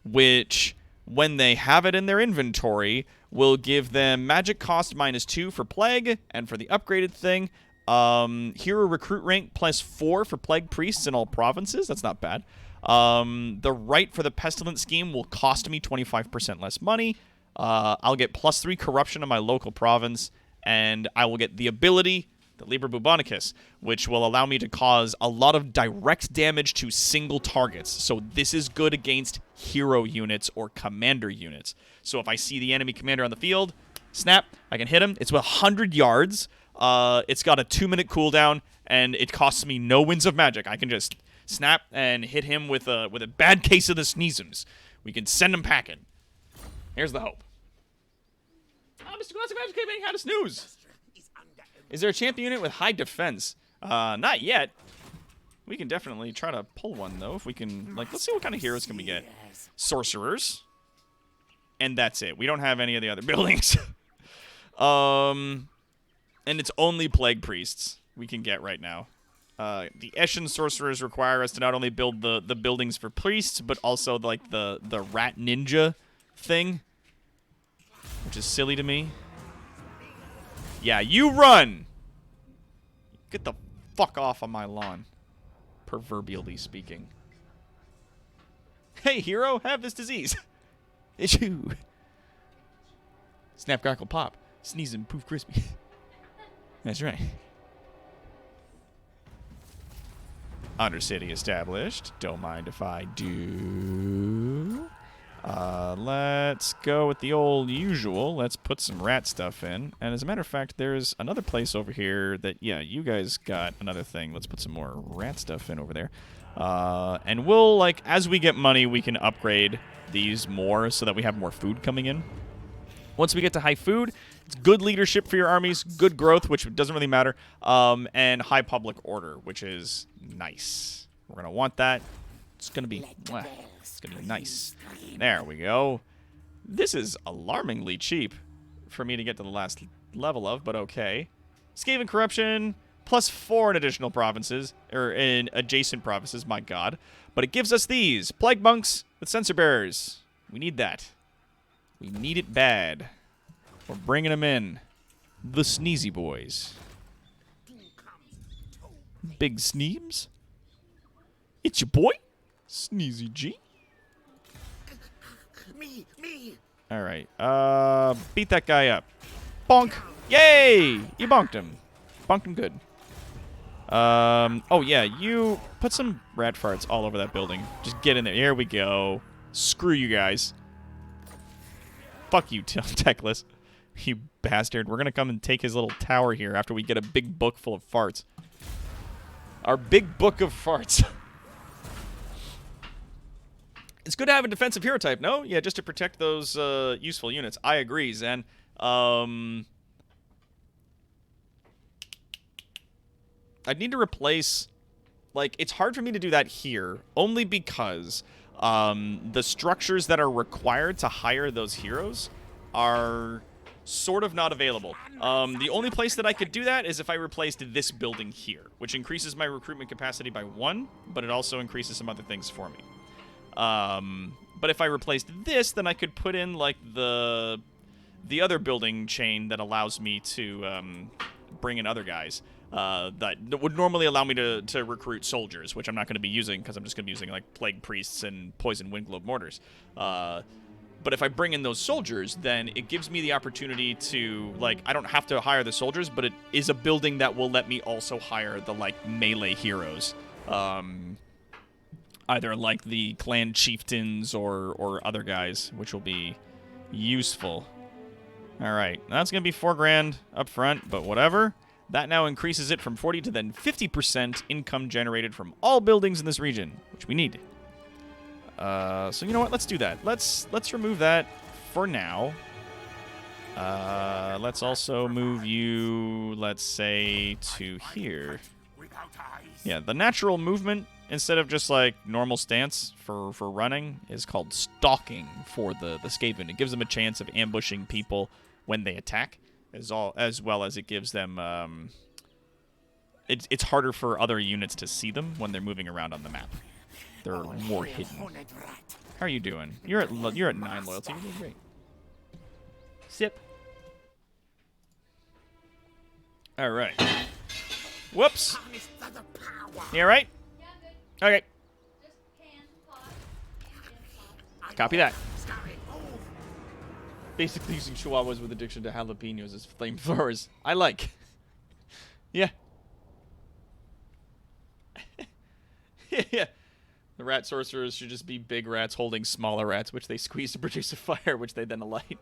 which, when they have it in their inventory, will give them magic cost -2 for plague, and for the upgraded thing, hero recruit rank +4 for plague priests in all provinces. That's not bad. The right for the pestilence scheme will cost me 25% less money. I'll get +3 corruption in my local province, and I will get the ability, the Liber Bubonicus, which will allow me to cause a lot of direct damage to single targets. So this is good against hero units or commander units. So if I see the enemy commander on the field, snap, I can hit him. It's 100 yards. It's got a 2-minute cooldown, and it costs me no winds of magic. I can just snap and hit him with a bad case of the sneezums. We can send him packing. Here's the hope. Oh, Mr. Classic Magic Gaming had a snooze. Is there a champion unit with high defense? Not yet. We can definitely try to pull one, though, if we can. Like, let's see what kind of heroes can we get. Sorcerers. And that's it. We don't have any of the other buildings. And it's only plague priests we can get right now. The Eshin sorcerers require us to not only build the buildings for priests, but also like the rat ninja thing, which is silly to me. Yeah, you run! Get the fuck off on my lawn, proverbially speaking. Hey, hero, have this disease. Issue. Snap, crackle, pop. Sneeze and poof crispy. That's right. Undercity established. Don't mind if I do. Let's go with the old usual. Let's put some rat stuff in. And as a matter of fact, there's another place over here that, yeah, you guys got another thing. Let's put some more rat stuff in over there. And we'll, like, as we get money, we can upgrade these more so that we have more food coming in. Once we get to high food, it's good leadership for your armies, good growth, which doesn't really matter, and high public order, which is nice. We're going to want that. It's going to be nice. There we go. This is alarmingly cheap for me to get to the last level of, but okay. Skaven corruption, +4 in additional provinces, or in adjacent provinces, my god. But it gives us these. Plague monks with sensor bearers. We need that. We need it bad. We're bringing them in. The Sneezy boys. Big Sneems. It's your boy, Sneezy G. Me. All right. Beat that guy up. Bonk. Yay! You bonked him. Bonked him good. Oh, yeah. You put some rat farts all over that building. Just get in there. Here we go. Screw you guys. Fuck you, Techless. You bastard. We're going to come and take his little tower here after we get a big book full of farts. Our big book of farts. It's good to have a defensive hero type, no? Yeah, just to protect those useful units. I agree, Zen. I'd need to replace... Like, it's hard for me to do that here, only because the structures that are required to hire those heroes are sort of not available. The only place that I could do that is if I replaced this building here, which increases my recruitment capacity by 1, but it also increases some other things for me. But if I replaced this, then I could put in, like, the other building chain that allows me to bring in other guys. That would normally allow me to recruit soldiers, which I'm not going to be using because I'm just going to be using, like, plague priests and poison wind globe mortars. But if I bring in those soldiers, then it gives me the opportunity to, like, I don't have to hire the soldiers, but it is a building that will let me also hire the, like, melee heroes. Either, like, the clan chieftains or other guys, which will be useful. All right, that's going to be $4 grand up front, but whatever. That now increases it from 40 to then 50% income generated from all buildings in this region, which we need. So you know what? Let's do that. Let's remove that for now. Let's also move you, let's say, to here. Without eyes. Yeah, the natural movement, instead of just like normal stance for running, is called stalking for the Skaven. It gives them a chance of ambushing people when they attack, as well as it gives them. It's harder for other units to see them when they're moving around on the map. They're more hidden. How are you doing? You're at 9 loyalty. You're doing great. Sip. All right. Whoops. You all right? Okay. Copy that. Basically using chihuahuas with addiction to jalapenos as flamethrowers. I like. Yeah. Yeah. The rat sorcerers should just be big rats holding smaller rats, which they squeeze to produce a fire, which they then alight.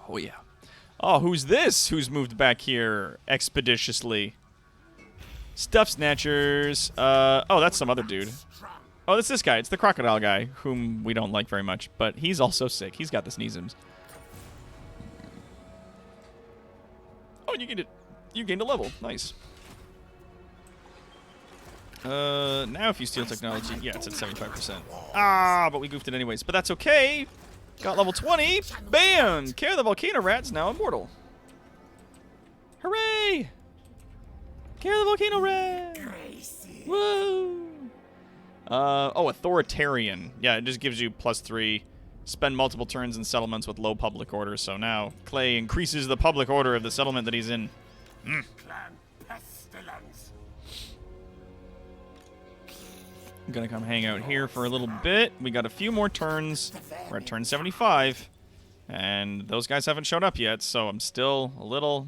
Oh, yeah. Oh, who's this? Who's moved back here expeditiously? Stuff snatchers. Oh, that's some other dude. Oh, it's this guy. It's the crocodile guy, whom we don't like very much, but he's also sick. He's got the sneezums. Oh, you gained a level. Nice. Now if you steal technology, yeah, it's at 75%. Ah, but we goofed it anyways. But that's okay. Got level 20. Bam! Care the Volcano Rat's now immortal. Hooray! Care the Volcano Rat! Woo! Oh, Authoritarian. Yeah, it just gives you +3. Spend multiple turns in settlements with low public order. So now Clay increases the public order of the settlement that he's in. Clan Pestilence. I'm gonna come hang out here for a little bit. We got a few more turns. We're at turn 75. And those guys haven't showed up yet, so I'm still a little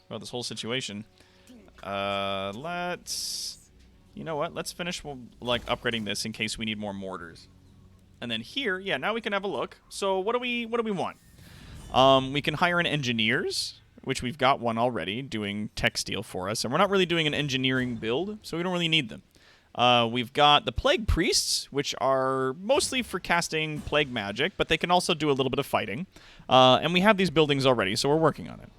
about this whole situation. You know what? Let's finish like upgrading this in case we need more mortars. And then here, yeah, now we can have a look. So what do we want? We can hire an engineers, which we've got one already doing tech steel for us, and we're not really doing an engineering build, so we don't really need them. We've got the Plague Priests, which are mostly for casting Plague Magic, but they can also do a little bit of fighting. And we have these buildings already, so we're working on it.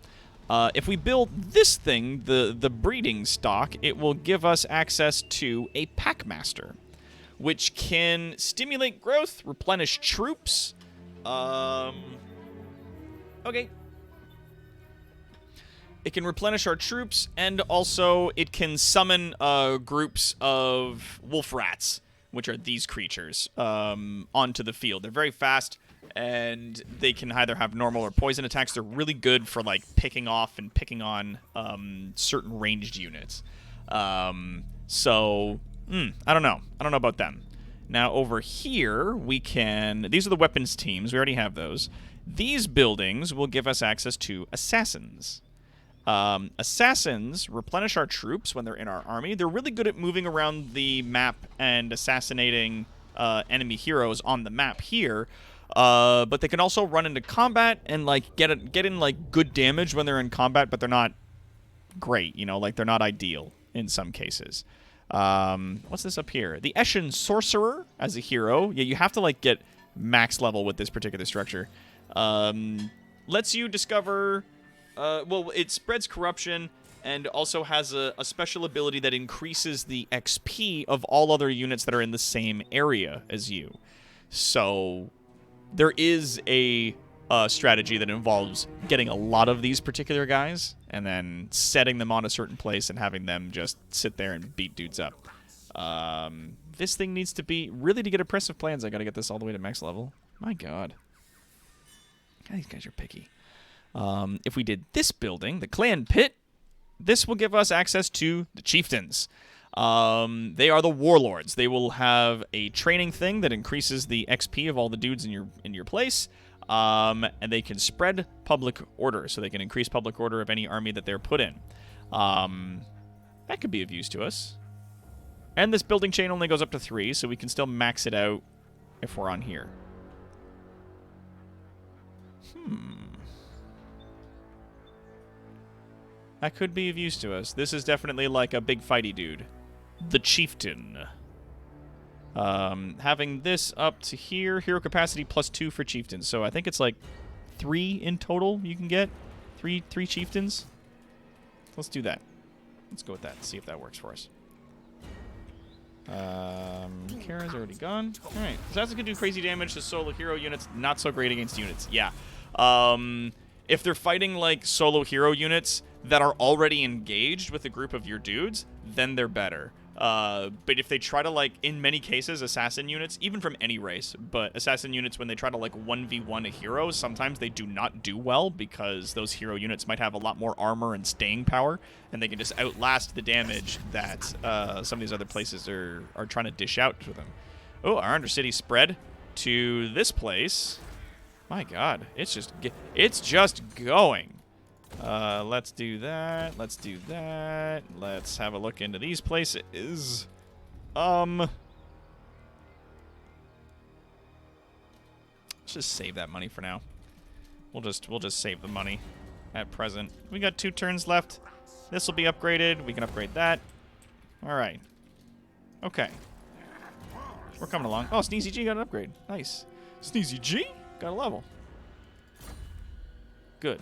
If we build this thing, the breeding stock, it will give us access to a Packmaster, which can stimulate growth, replenish troops. Okay. It can replenish our troops, and also it can summon groups of wolf rats, which are these creatures, onto the field. They're very fast, and they can either have normal or poison attacks. They're really good for like picking off and picking on certain ranged units. I don't know. I don't know about them. Now over here, we can... These are the weapons teams. We already have those. These buildings will give us access to assassins. Assassins replenish our troops when they're in our army. They're really good at moving around the map and assassinating enemy heroes on the map here. But they can also run into combat and like get in like good damage when they're in combat, but they're not great, you know, like they're not ideal in some cases. What's this up here? The Eshin Sorcerer as a hero. Yeah, you have to like get max level with this particular structure. Lets you discover... well, it spreads corruption and also has a special ability that increases the XP of all other units that are in the same area as you. So there is a strategy that involves getting a lot of these particular guys and then setting them on a certain place and having them just sit there and beat dudes up. This thing needs to be... Really, to get oppressive plans, I gotta get this all the way to max level. My god. God, these guys are picky. If we did this building, the Clan Pit, this will give us access to the Chieftains. They are the warlords. They will have a training thing that increases the XP of all the dudes in your place, and they can spread public order, so they can increase public order of any army that they're put in. That could be of use to us. And this building chain only goes up to 3, so we can still max it out if we're on here. That could be of use to us. This is definitely like a big fighty dude. The Chieftain. Having this up to here, hero capacity +2 for chieftains. So I think it's like 3 in total you can get. Three chieftains. Let's do that. Let's go with that. See if that works for us. Kara's already gone. All right. So that's going to do crazy damage to solo hero units. Not so great against units. Yeah. If they're fighting like solo hero units that are already engaged with a group of your dudes, then they're better. But if they try to, like, in many cases, assassin units, even from any race, but assassin units, when they try to, like, 1v1 a hero, sometimes they do not do well because those hero units might have a lot more armor and staying power, and they can just outlast the damage that some of these other places are trying to dish out to them. Oh, our Undercity spread to this place. My God, it's just going. Let's do that. Let's do that. Let's have a look into these places. Let's just save that money for now. We'll just save the money at present. We got 2 turns left. This will be upgraded. We can upgrade that. All right. Okay. We're coming along. Oh, Sneezy G got an upgrade. Nice. Sneezy G got a level. Good.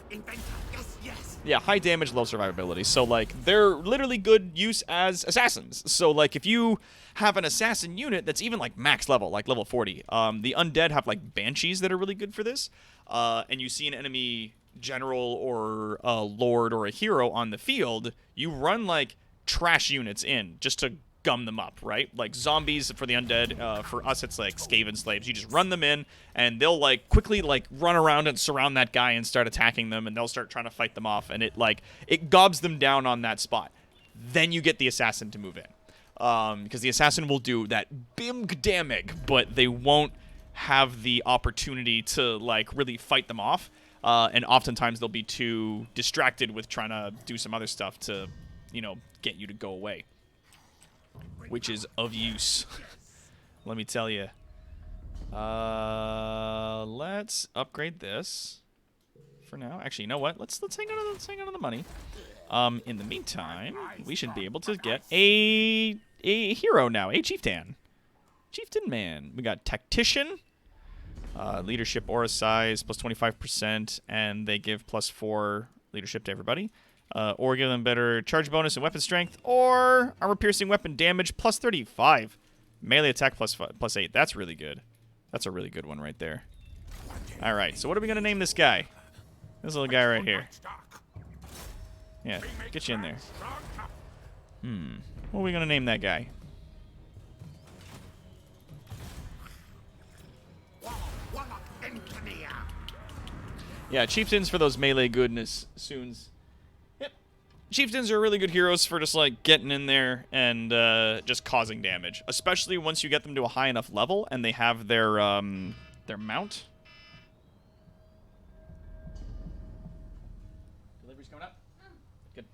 Inventor. Yes, yes. Yeah, high damage, low survivability. So, like, they're literally good use as assassins. So, like, if you have an assassin unit that's even, like, max level, like level 40, the undead have, like, banshees that are really good for this. And you see an enemy general or a lord or a hero on the field, you run, like, trash units in just to gum them up, right? Like zombies for the undead. For us, it's like Skaven slaves. You just run them in, and they'll like quickly like run around and surround that guy and start attacking them, and they'll start trying to fight them off, and it gobs them down on that spot. Then you get the assassin to move in, because the assassin will do that big damage, but they won't have the opportunity to like really fight them off, and oftentimes they'll be too distracted with trying to do some other stuff to, you know, get you to go away. Which is of use. Let me tell you. Let's upgrade this for now. Actually, you know what? Let's hang on to the money. In the meantime, we should be able to get a hero now, a chieftain. Chieftain man. We got tactician, leadership aura size plus 25%, and they give +4 leadership to everybody. Or give them better charge bonus and weapon strength, or armor-piercing weapon damage plus 35. Melee attack +8. That's really good. That's a really good one right there. All right, so what are we going to name this guy? This little guy right here. Yeah, get you in there. What are we going to name that guy? Yeah, chieftains for those melee goodness soons. Chieftains are really good heroes for just, like, getting in there and just causing damage. Especially once you get them to a high enough level and they have their mount. Delivery's coming up? Good.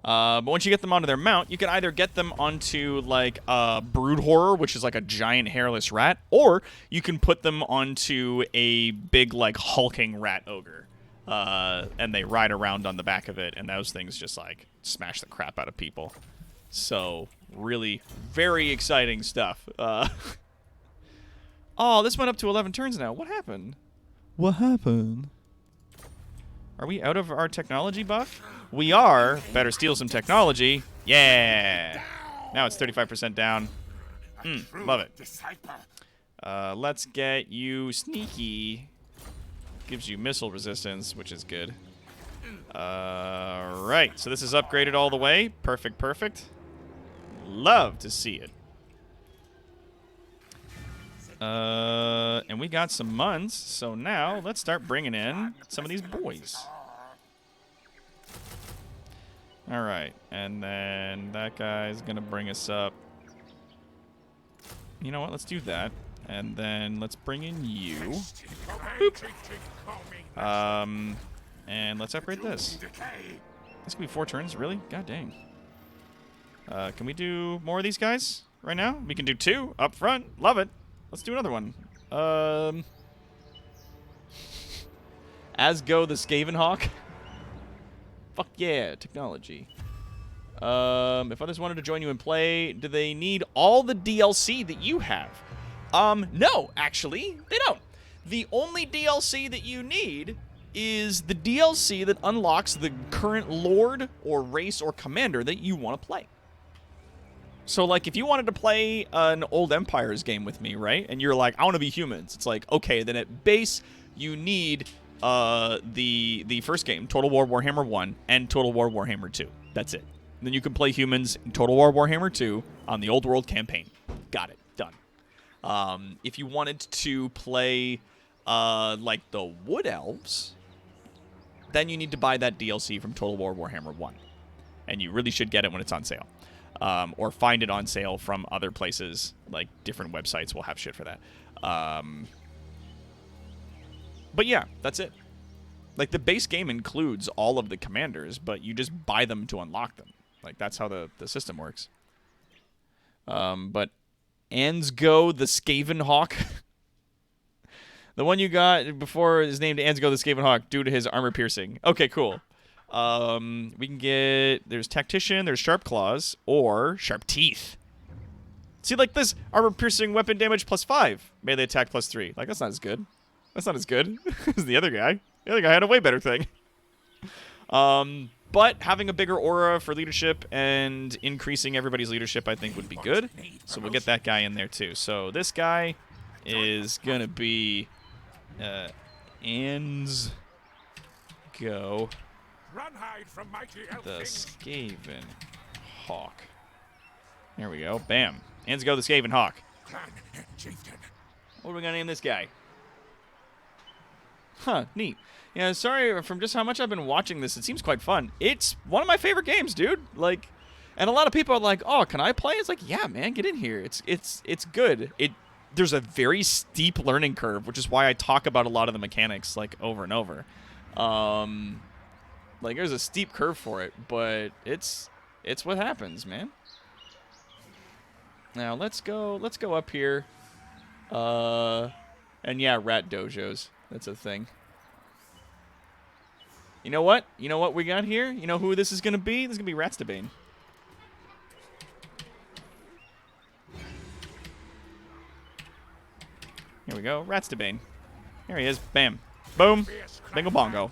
But once you get them onto their mount, you can either get them onto, like, a brood horror, which is like a giant hairless rat, or you can put them onto a big, like, hulking rat ogre. And they ride around on the back of it, and those things just, like, smash the crap out of people. So, really, very exciting stuff. Oh, this went up to 11 turns now. What happened? What happened? Are we out of our technology buff? We are. Better steal some technology. Yeah. Now it's 35% down. Love it. Let's get you sneaky. Gives you missile resistance, which is good. Right, so this is upgraded all the way. Perfect, perfect. Love to see it. And we got some months, so now let's start bringing in some of these boys. All right, and then that guy's gonna bring us up. You know what? Let's do that. And then let's bring in you. Boop. And let's upgrade this. This could be 4 turns, really? God dang. Can we do more of these guys right now? We can do 2 up front. Love it. Let's do another one. As go the Skaven Hawk. Fuck yeah, technology. If others wanted to join you and play, do they need all the DLC that you have? No, actually, they don't. The only DLC that you need is the DLC that unlocks the current lord or race or commander that you want to play. So, like, if you wanted to play an Old Empires game with me, right, and you're like, I want to be humans, it's like, okay, then at base, you need the first game, Total War Warhammer 1 and Total War Warhammer 2. That's it. And then you can play humans in Total War Warhammer 2 on the Old World campaign. Got it. Done. If you wanted to play, like, the Wood Elves, then you need to buy that DLC from Total War Warhammer 1. And you really should get it when it's on sale. Or find it on sale from other places, like different websites will have shit for that. But yeah, that's it. Like, the base game includes all of the commanders, but you just buy them to unlock them. Like, that's how the system works. But Ansgo the Skaven Hawk. The one you got before is named Ansgo the Skaven Hawk due to his armor piercing. Okay, cool. We can get... There's Tactician, there's Sharp Claws, or Sharp Teeth. See, like this, armor piercing weapon damage +5. Melee attack +3. Like, that's not as good. That's not as good as the other guy. The other guy had a way better thing. But having a bigger aura for leadership and increasing everybody's leadership, I think, would be good. So we'll get that guy in there, too. So this guy is going to be... Ansgo the Skaven Hawk. There we go. Bam. Ansgo the Skaven Hawk. What are we going to name this guy? Huh, neat. Yeah, sorry, from just how much I've been watching this, it seems quite fun. It's one of my favorite games, dude. Like, and a lot of people are like, "Oh, can I play?" It's like, "Yeah, man, get in here. It's good." There's a very steep learning curve, which is why I talk about a lot of the mechanics like over and over. Like, there's a steep curve for it, but it's what happens, man. Now let's go up here. And yeah, rat dojos. That's a thing. You know what? You know what we got here? You know who this is going to be? This is going to be Ratstabane. Here we go. Ratstabane. Here he is. Bam. Boom. Bingo bongo.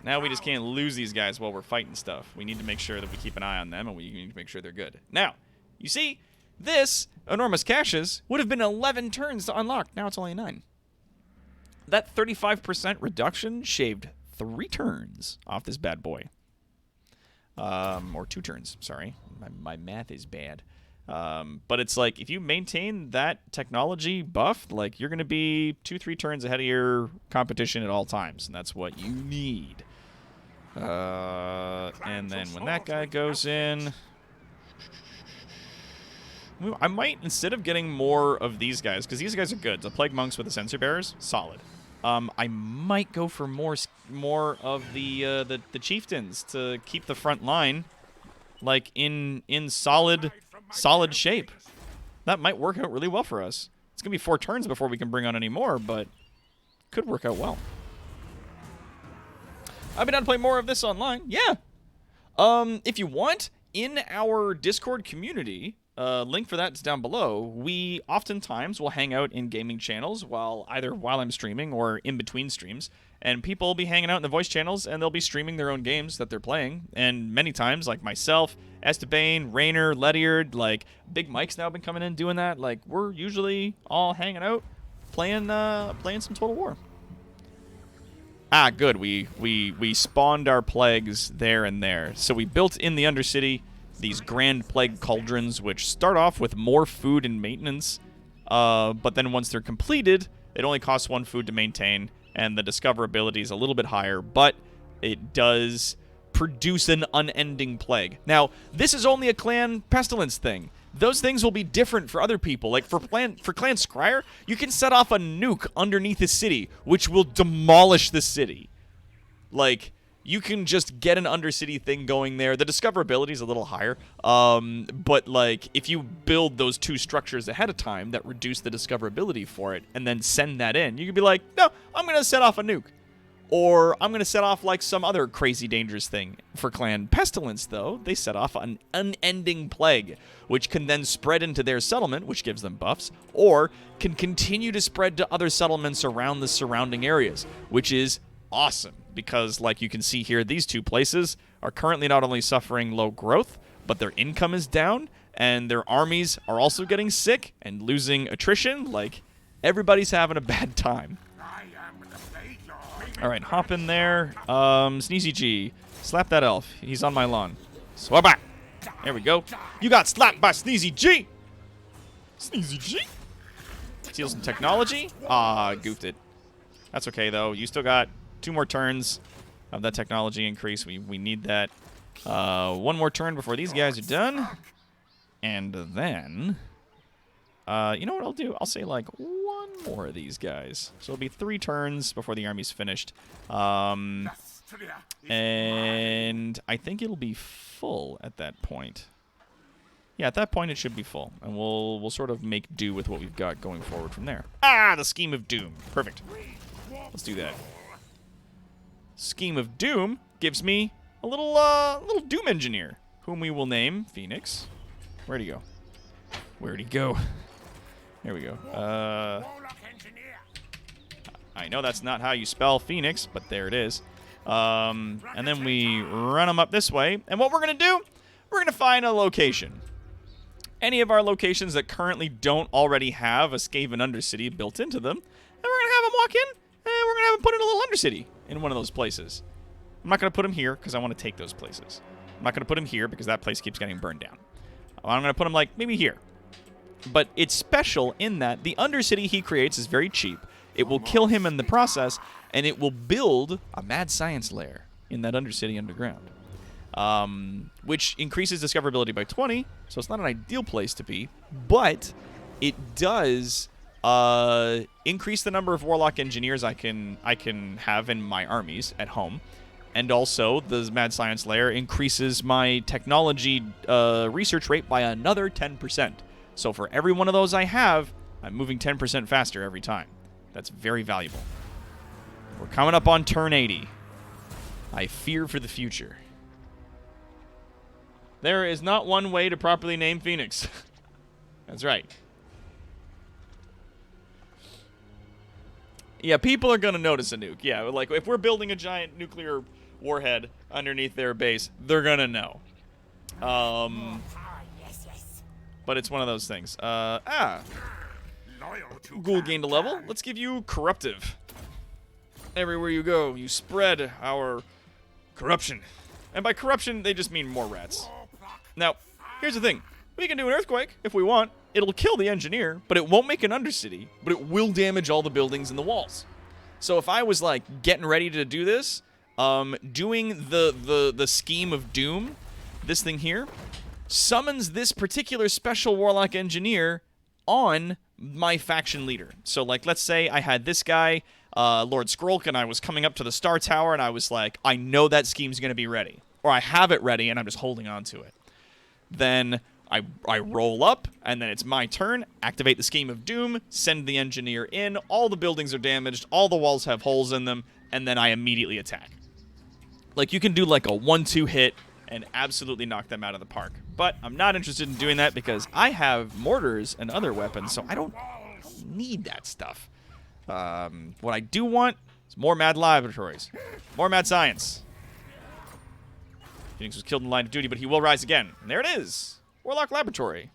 Now we just can't lose these guys while we're fighting stuff. We need to make sure that we keep an eye on them, and we need to make sure they're good. Now, you see, this, Enormous Caches, would have been 11 turns to unlock. Now it's only 9. That 35% reduction shaved 3 turns off this bad boy. Or 2 turns, sorry. My math is bad. But it's like, if you maintain that technology buff, like, you're going to be 2-3 turns ahead of your competition at all times, and that's what you need. And then when that guy goes in... I might, instead of getting more of these guys, because these guys are good, the Plague Monks with the Sensor Bearers, solid. I might go for more of the Chieftains to keep the front line, like, in solid shape. That might work out really well for us. It's going to be 4 turns before we can bring on any more, but could work out well. I've been down to play more of this online. Yeah. If you want, in our Discord community, link for that is down below, we oftentimes will hang out in gaming channels either while I'm streaming or in between streams. And people will be hanging out in the voice channels, and they'll be streaming their own games that they're playing. And many times, like myself, Estabane, Rainer, Ledyard, like, Big Mike's now been coming in doing that. Like, we're usually all hanging out, playing some Total War. Ah, good. We spawned our plagues there and there. So we built in the Undercity these Grand Plague Cauldrons, which start off with more food and maintenance. But then once they're completed, it only costs 1 food to maintain, and the discoverability is a little bit higher, but it does produce an unending plague. Now, this is only a Clan Pestilence thing. Those things will be different for other people. Like, for Clan Scryer, you can set off a nuke underneath the city, which will demolish the city. Like, you can just get an Undercity thing going there. The discoverability is a little higher. But, like, if you build those 2 structures ahead of time that reduce the discoverability for it and then send that in, you could be like, no, I'm going to set off a nuke. Or I'm going to set off like some other crazy dangerous thing. For Clan Pestilence, though, they set off an unending plague, which can then spread into their settlement, which gives them buffs, or can continue to spread to other settlements around the surrounding areas, which is awesome. Because, like you can see here, these two places are currently not only suffering low growth, but their income is down, and their armies are also getting sick and losing attrition. Like, everybody's having a bad time. Alright, hop in there. Sneezy G. Slap that elf. He's on my lawn. Swap back. There we go. You got slapped by Sneezy G. Sneezy G. Steal some technology. Ah, goofed it. That's okay, though. You still got 2 more turns of that technology increase. We need that. 1 more turn before these guys are done. And then... you know what I'll do? I'll say, like, 1 more of these guys. So it'll be 3 turns before the army's finished. And I think it'll be full at that point. Yeah, at that point it should be full. And we'll sort of make do with what we've got going forward from there. Ah, the Scheme of Doom. Perfect. Let's do that. Scheme of Doom gives me a little Doom Engineer, whom we will name Phoenix. Where'd he go? Where'd he go? There we go. I know that's not how you spell Phoenix, but there it is. And then we run them up this way. And what we're going to do, we're going to find a location. Any of our locations that currently don't already have a Skaven Undercity built into them. And we're going to have them walk in, and we're going to have them put in a little Undercity in one of those places. I'm not going to put them here because I want to take those places. I'm not going to put them here because that place keeps getting burned down. I'm going to put them, like, maybe here. But it's special in that the Undercity he creates is very cheap. It will kill him in the process, and it will build a mad science lair in that Undercity underground. Which increases discoverability by 20, so it's not an ideal place to be, but it does increase the number of Warlock Engineers I can have in my armies at home. And also, the Mad Science Lair increases my technology research rate by another 10%. So for every one of those I have, I'm moving 10% faster every time. That's very valuable. We're coming up on turn 80. I fear for the future. There is not one way to properly name Phoenix. That's right. Yeah, people are going to notice a nuke. Yeah, like if we're building a giant nuclear warhead underneath their base, they're going to know. But it's one of those things. Ghoul gained a level. Let's give you Corruptive. Everywhere you go, you spread our corruption. And by corruption, they just mean more rats. Now, here's the thing. We can do an earthquake if we want. It'll kill the engineer, but it won't make an Undercity, but it will damage all the buildings and the walls. So if I was, like, getting ready to do this, doing the Scheme of Doom, this thing here, summons this particular special Warlock Engineer on my faction leader. So, like, let's say I had this guy, Lord Skrulk, and I was coming up to the Star Tower, and I was like, I know that scheme's going to be ready. Or I have it ready, and I'm just holding on to it. Then I roll up, and then it's my turn, activate the Scheme of Doom, send the engineer in, all the buildings are damaged, all the walls have holes in them, and then I immediately attack. Like, you can do like a 1-2 hit and absolutely knock them out of the park. But I'm not interested in doing that because I have mortars and other weapons, so I don't need that stuff. What I do want is more mad laboratories, more mad science. Phoenix was killed in the line of duty, but he will rise again. And there it is. Warlock Laboratory.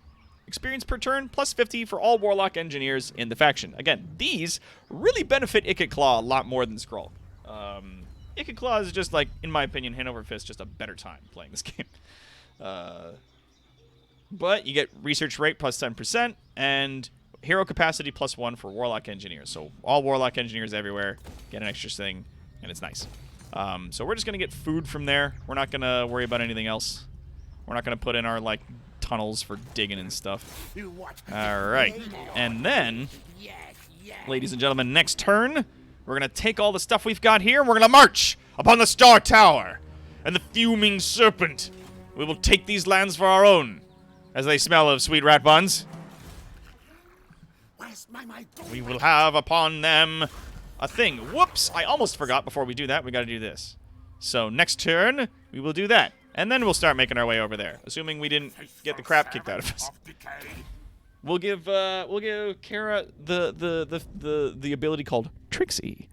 Experience per turn, plus 50 for all Warlock Engineers in the faction. Again, these really benefit Ikit Claw a lot more than Skrull. Ikit Claw is just, like, in my opinion, hand over fist, just a better time playing this game. But you get research rate plus 10%, and hero capacity plus 1 for Warlock Engineers. So all Warlock Engineers everywhere get an extra thing, and it's nice. So we're just going to get food from there. We're not going to worry about anything else. We're not going to put in our, like, tunnels for digging and stuff. All right. And then, ladies and gentlemen, next turn, we're going to take all the stuff we've got here, and we're going to march upon the Star Tower and the Fuming Serpent. We will take these lands for our own, as they smell of sweet rat buns. We will have upon them a thing. Whoops! I almost forgot. Before we do that, we got to do this. So next turn, we will do that. And then we'll start making our way over there, assuming we didn't get the crap kicked out of us. We'll give Kara the ability called Trixie.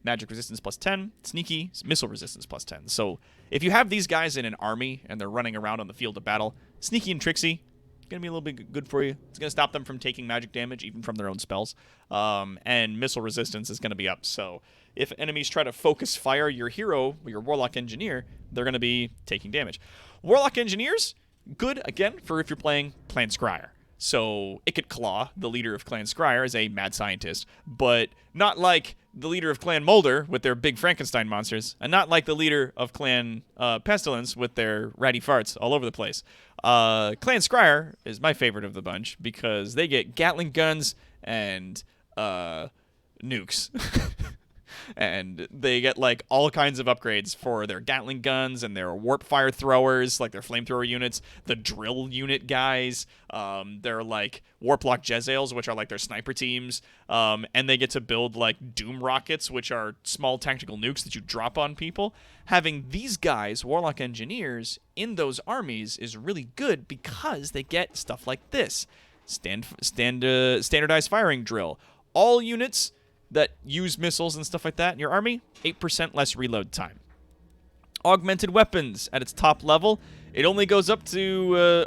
Magic resistance plus 10, sneaky, missile resistance plus 10. So if you have these guys in an army and they're running around on the field of battle, sneaky and Trixie going to be a little bit good for you. It's going to stop them from taking magic damage, even from their own spells. And missile resistance is going to be up. So if enemies try to focus fire your hero, or your Warlock Engineer, they're going to be taking damage. Warlock Engineers, good, again, for if you're playing Clan Scryer. So Ikit Claw, the leader of Clan Scryer, is a mad scientist, but not like the leader of Clan Mulder with their big Frankenstein monsters, and not like the leader of Clan Pestilence with their ratty farts all over the place. Clan Scryer is my favorite of the bunch because they get Gatling guns and nukes. And they get, like, all kinds of upgrades for their Gatling guns and their warp fire throwers, like their flamethrower units, the drill unit guys, their, like, warp-lock Jezzails, which are, like, their sniper teams, and they get to build, like, Doom rockets, which are small tactical nukes that you drop on people. Having these guys, Warlock Engineers, in those armies is really good because they get stuff like this. Standardized firing drill. All units that use missiles and stuff like that in your army, 8% less reload time. Augmented weapons at its top level, it only goes up to,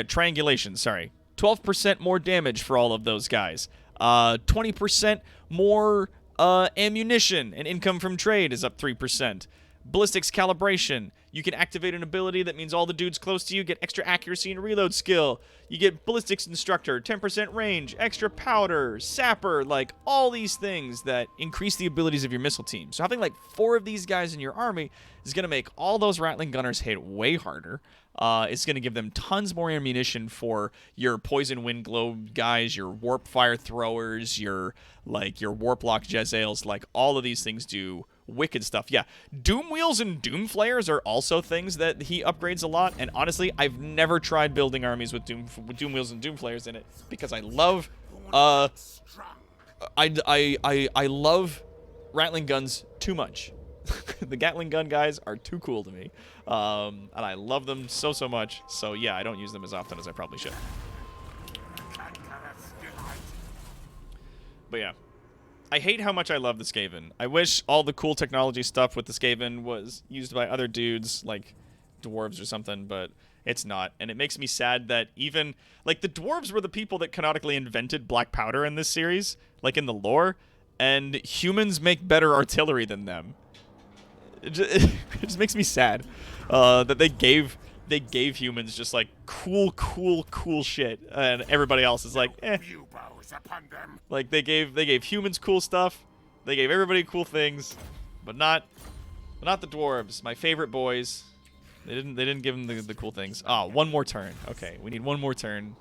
triangulation, sorry. 12% more damage for all of those guys. 20% more ammunition and income from trade is up 3%. Ballistics calibration. You can activate an ability that means all the dudes close to you get extra accuracy and reload skill. You get ballistics instructor, 10% range, extra powder, sapper, like all these things that increase the abilities of your missile team. So having like 4 of these guys in your army is going to make all those Rattling Gunners hit way harder. It's going to give them tons more ammunition for your Poison Wind Globe guys, your Warp Fire Throwers, your Warp Lock Jezzails, like all of these things do wicked stuff. Yeah, Doom Wheels and Doom Flayers are also things that he upgrades a lot, and honestly, I've never tried building armies with Doom Wheels and Doom Flayers in it because I love I love Rattling guns too much. The Gatling gun guys are too cool to me, and I love them so much. So yeah, I don't use them as often as I probably should. But yeah, I hate how much I love the Skaven. I wish all the cool technology stuff with the Skaven was used by other dudes, like dwarves or something, but it's not. And it makes me sad that even, like, the dwarves were the people that canonically invented black powder in this series, like in the lore, and humans make better artillery than them. It just makes me sad that they gave humans just, like, cool shit, and everybody else is like, eh. Like, they gave humans cool stuff, they gave everybody cool things, but not the dwarves, my favorite boys. They didn't give them the cool things. Oh, one more turn. Okay, we need one more turn,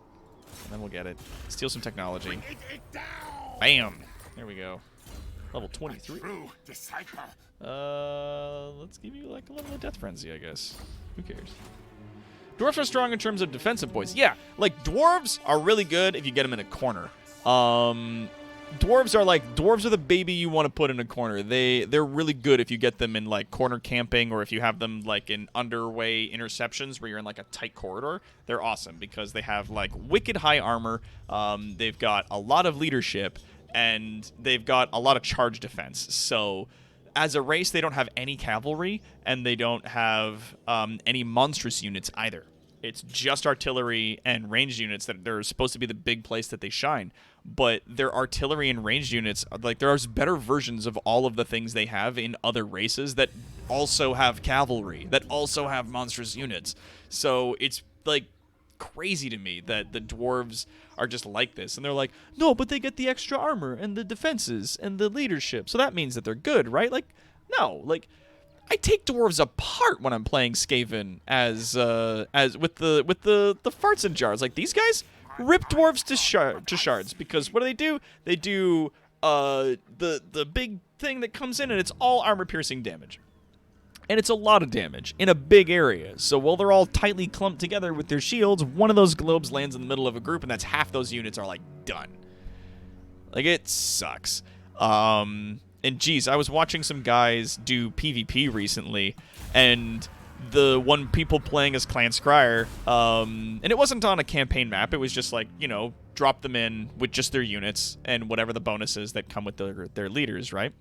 and then we'll get it. Steal some technology. Bam! There we go. Level 23. Let's give you like a level of Death Frenzy, I guess. Who cares? Dwarves are strong in terms of defensive boys. Yeah, like dwarves are really good if you get them in a corner. Dwarves are the baby you want to put in a corner. They're really good if you get them in like corner camping, or if you have them like in underway interceptions where you're in like a tight corridor. They're awesome because they have like wicked high armor. They've got a lot of leadership, and they've got a lot of charge defense. So as a race, they don't have any cavalry, and they don't have any monstrous units either. It's just artillery and ranged units that they're supposed to be the big place that they shine. But their artillery and ranged units, like, there's better versions of all of the things they have in other races that also have cavalry, that also have monstrous units. So it's, like, crazy to me that the dwarves are just like this. And they're like, no, but they get the extra armor and the defenses and the leadership. So that means that they're good, right? Like, no, like, I take dwarves apart when I'm playing Skaven as with the farts and jars. Like, these guys rip dwarves to shards because what do? They do the big thing that comes in, and it's all armor piercing damage. And it's a lot of damage in a big area. So while they're all tightly clumped together with their shields, one of those globes lands in the middle of a group, and that's half those units are like done. Like, it sucks. And geez, I was watching some guys do PvP recently, and the one people playing as Clan Scryer, and it wasn't on a campaign map, it was just like, you know, drop them in with just their units and whatever the bonuses that come with their leaders, right?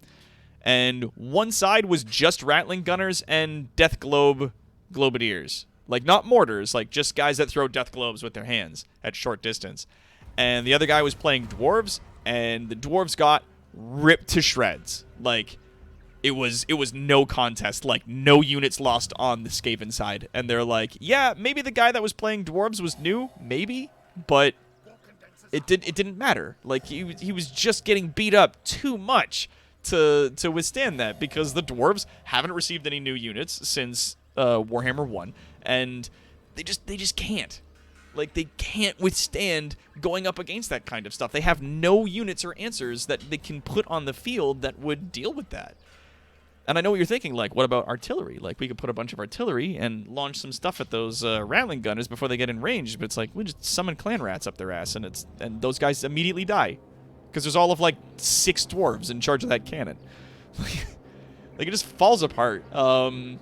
And one side was just Rattling Gunners and Death Globadiers. Like, not mortars, like just guys that throw death globes with their hands at short distance. And the other guy was playing dwarves, and the dwarves got ripped to shreds. Like, it was no contest. Like, no units lost on the Skaven side. And they're like, yeah, maybe the guy that was playing dwarves was new, maybe, but it didn't matter. Like, he was just getting beat up too much to withstand that, because the dwarves haven't received any new units since Warhammer 1, and they just can't. Like, they can't withstand going up against that kind of stuff. They have no units or answers that they can put on the field that would deal with that. And I know what you're thinking, like, what about artillery? Like, we could put a bunch of artillery and launch some stuff at those Rattling Gunners before they get in range, but it's like, we just summon clan rats up their ass, and those guys immediately die. Because there's all of, like, 6 dwarves in charge of that cannon. Like, it just falls apart. Yeah,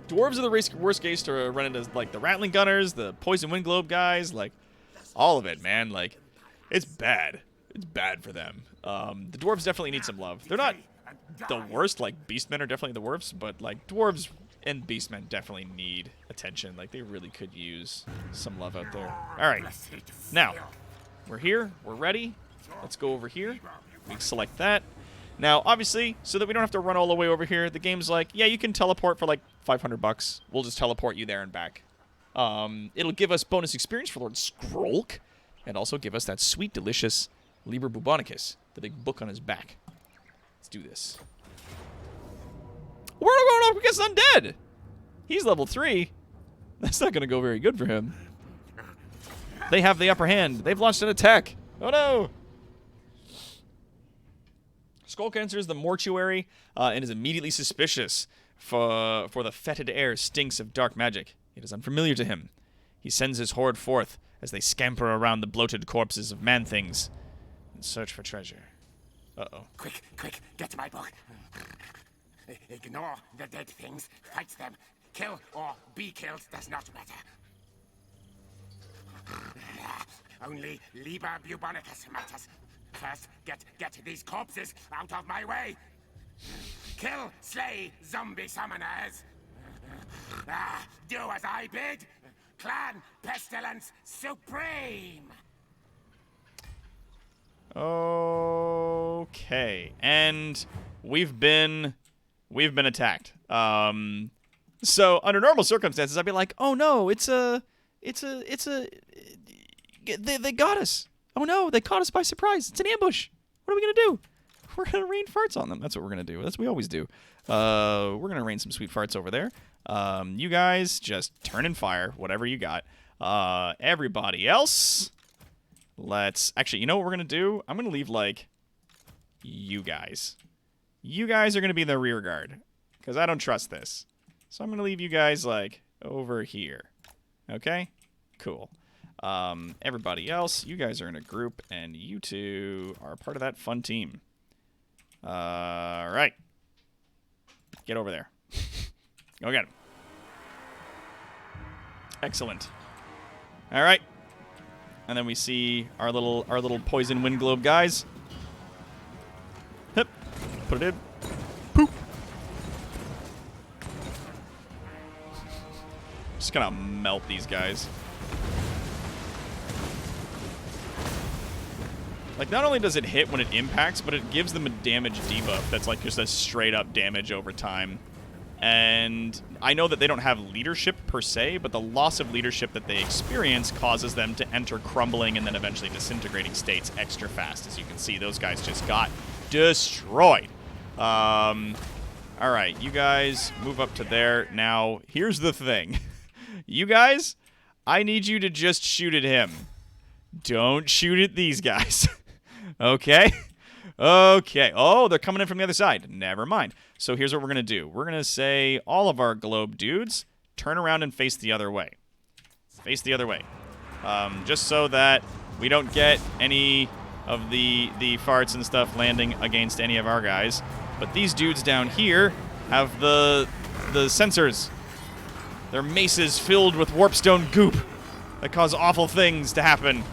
dwarves are the worst case to run into, like, the Rattling Gunners, the Poison Wind Globe guys, like, all of it, man. Like, it's bad. It's bad for them. The dwarves definitely need some love. They're not the worst. Like, beastmen are definitely the worst, but, like, dwarves and beastmen definitely need attention. Like, they really could use some love out there. All right. Now, we're here. We're ready. Let's go over here. We can select that. Now, obviously, so that we don't have to run all the way over here, the game's like, yeah, you can teleport for like $500. We'll just teleport you there and back. It'll give us bonus experience for Lord Skrolk, and also give us that sweet, delicious Liber Bubonicus, the big book on his back. Let's do this. We're going up against Undead! He's level 3. That's not going to go very good for him. They have the upper hand. They've launched an attack. Oh no! Skrolk enters the mortuary and is immediately suspicious, for the fetid air stinks of dark magic. It is unfamiliar to him. He sends his horde forth as they scamper around the bloated corpses of man-things in search for treasure. Uh-oh. Quick, get to my book. Ignore the dead things, fight them. Kill or be killed does not matter. Only Liber Bubonicus matters. First, get these corpses out of my way. Kill, slay, zombie summoners. Do as I bid. Clan Pestilence Supreme. Okay, and we've been attacked. So under normal circumstances, I'd be like, oh no, they got us. Oh no, they caught us by surprise. It's an ambush. What are we gonna do? We're gonna rain farts on them. That's what we're gonna do. That's what we always do. We're gonna rain some sweet farts over there. You guys just turn and fire whatever you got. Everybody else, let's actually. You know what we're gonna do? I'm gonna leave like you guys. You guys are gonna be in the rear guard because I don't trust this. So I'm gonna leave you guys like over here. Okay, cool. Everybody else, you guys are in a group, and you two are part of that fun team. Right. Get over there. Go get him. Excellent. All right. And then we see our little poison wind globe guys. Hip. Put it in. Poop. Just gonna melt these guys. Like, not only does it hit when it impacts, but it gives them a damage debuff that's like just a straight up damage over time. And I know that they don't have leadership per se, but the loss of leadership that they experience causes them to enter crumbling and then eventually disintegrating states extra fast. As you can see, those guys just got destroyed. All right, you guys move up to there. Now, here's the thing. You guys, I need you to just shoot at him. Don't shoot at these guys. Okay? Okay. Oh, they're coming in from the other side. Never mind. So here's what we're going to do. We're going to say all of our globe dudes turn around and face the other way. Face the other way. Just so that we don't get any of the farts and stuff landing against any of our guys. But these dudes down here have the sensors. Their maces filled with warpstone goop that cause awful things to happen.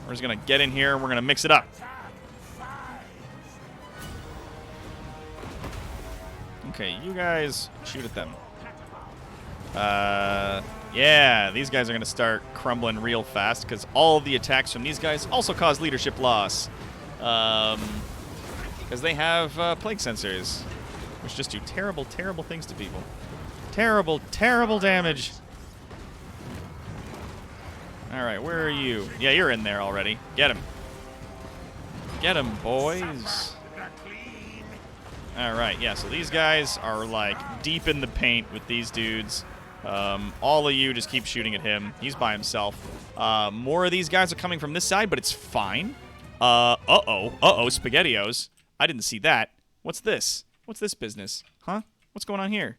We're just gonna get in here and we're gonna mix it up. Okay, you guys shoot at them. Yeah, these guys are going to start crumbling real fast because all of the attacks from these guys also cause leadership loss. Because they have plague sensors, which just do terrible, terrible things to people. Terrible, terrible damage. All right, where are you? Yeah, you're in there already. Get him. Get him, boys. All right, yeah, so these guys are, like, deep in the paint with these dudes. All of you just keep shooting at him. He's by himself. More of these guys are coming from this side, but it's fine. SpaghettiOs. I didn't see that. What's this? What's this business? Huh? What's going on here?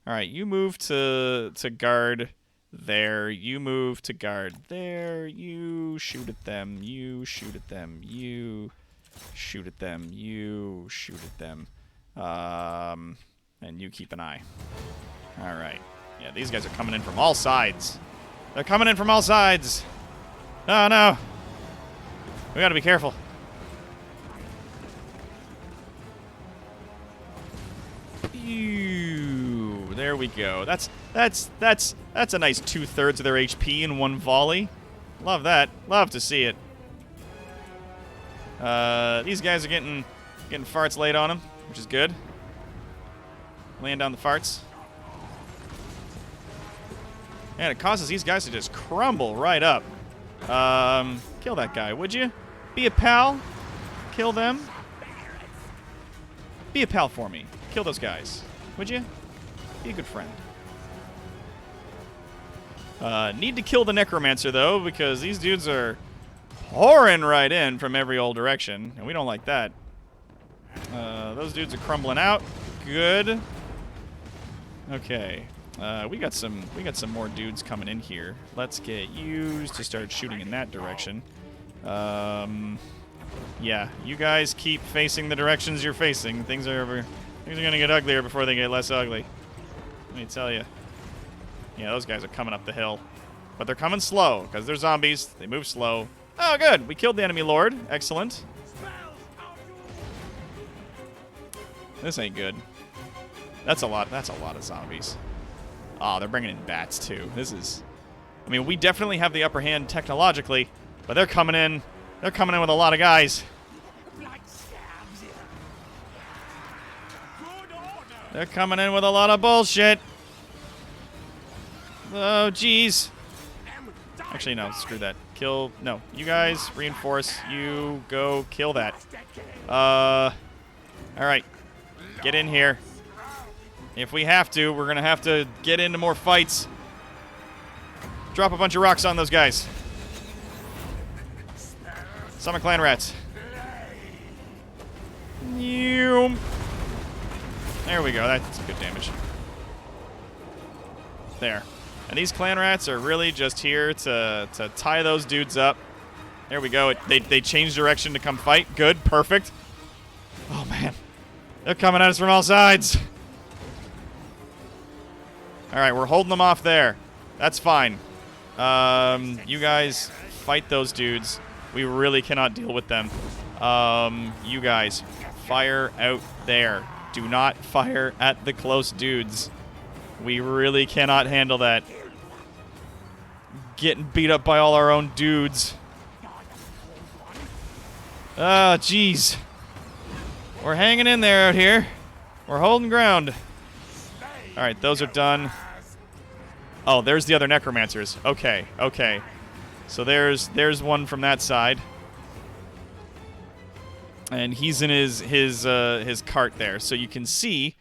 All right, you move to guard there. You move to guard there. You shoot at them. You shoot at them. You shoot at them. You shoot at them. And you keep an eye. All right. Yeah, these guys are coming in from all sides. They're coming in from all sides. Oh, no. We gotta be careful. Ew, there we go. That's a nice 2/3 of their HP in one volley. Love that. Love to see it. These guys are getting farts laid on them, which is good. Laying down the farts. And it causes these guys to just crumble right up. Kill that guy, would you? Be a pal. Kill them. Be a pal for me. Kill those guys, would you? Be a good friend. Need to kill the necromancer, though, because these dudes are pouring right in from every old direction, and we don't like that. Those dudes are crumbling out. Good. Okay. We got some more dudes coming in here. Let's get you to start shooting in that direction. Yeah, you guys keep facing the directions you're facing. Things are gonna get uglier before they get less ugly. Let me tell you. Yeah, those guys are coming up the hill, but they're coming slow because they're zombies. They move slow. Oh, good. We killed the enemy lord. Excellent. This ain't good. That's a lot of zombies. Oh, they're bringing in bats, too. This is... I mean, we definitely have the upper hand technologically, but they're coming in. They're coming in with a lot of guys. They're coming in with a lot of bullshit. Oh, jeez. Actually, no. Screw that. Kill... No. You guys, reinforce. You go kill that. All right. Get in here. If we have to, we're going to have to get into more fights. Drop a bunch of rocks on those guys. Summon clan rats. There we go. That's good damage. There. And these clan rats are really just here to tie those dudes up. There we go. They changed direction to come fight. Good. Perfect. Oh, man. They're coming at us from all sides. All right, we're holding them off there. That's fine. You guys fight those dudes. We really cannot deal with them. You guys, fire out there. Do not fire at the close dudes. We really cannot handle that. Getting beat up by all our own dudes. Ah, jeez. We're hanging in there out here. We're holding ground. All right, those are done. Oh, there's the other necromancers. Okay, okay. So there's one from that side, and he's in his cart there. So you can see,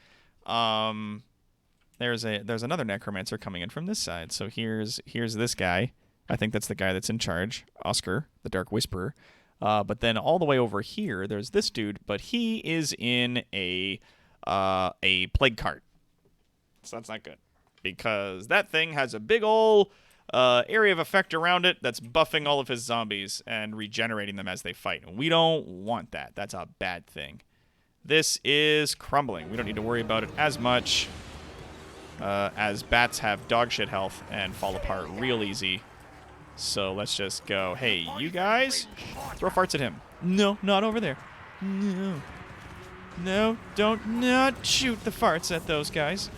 there's another necromancer coming in from this side. So here's this guy. I think that's the guy that's in charge, Oscar, the Dark Whisperer. But then all the way over here, there's this dude, but he is in a plague cart. So that's not good, because that thing has a big ol' area of effect around it that's buffing all of his zombies and regenerating them as they fight. We don't want that. That's a bad thing. This is crumbling. We don't need to worry about it as much, as bats have dog shit health and fall apart real easy. So let's just go, hey, you guys, throw farts at him. No, not over there. No. No, don't not shoot the farts at those guys.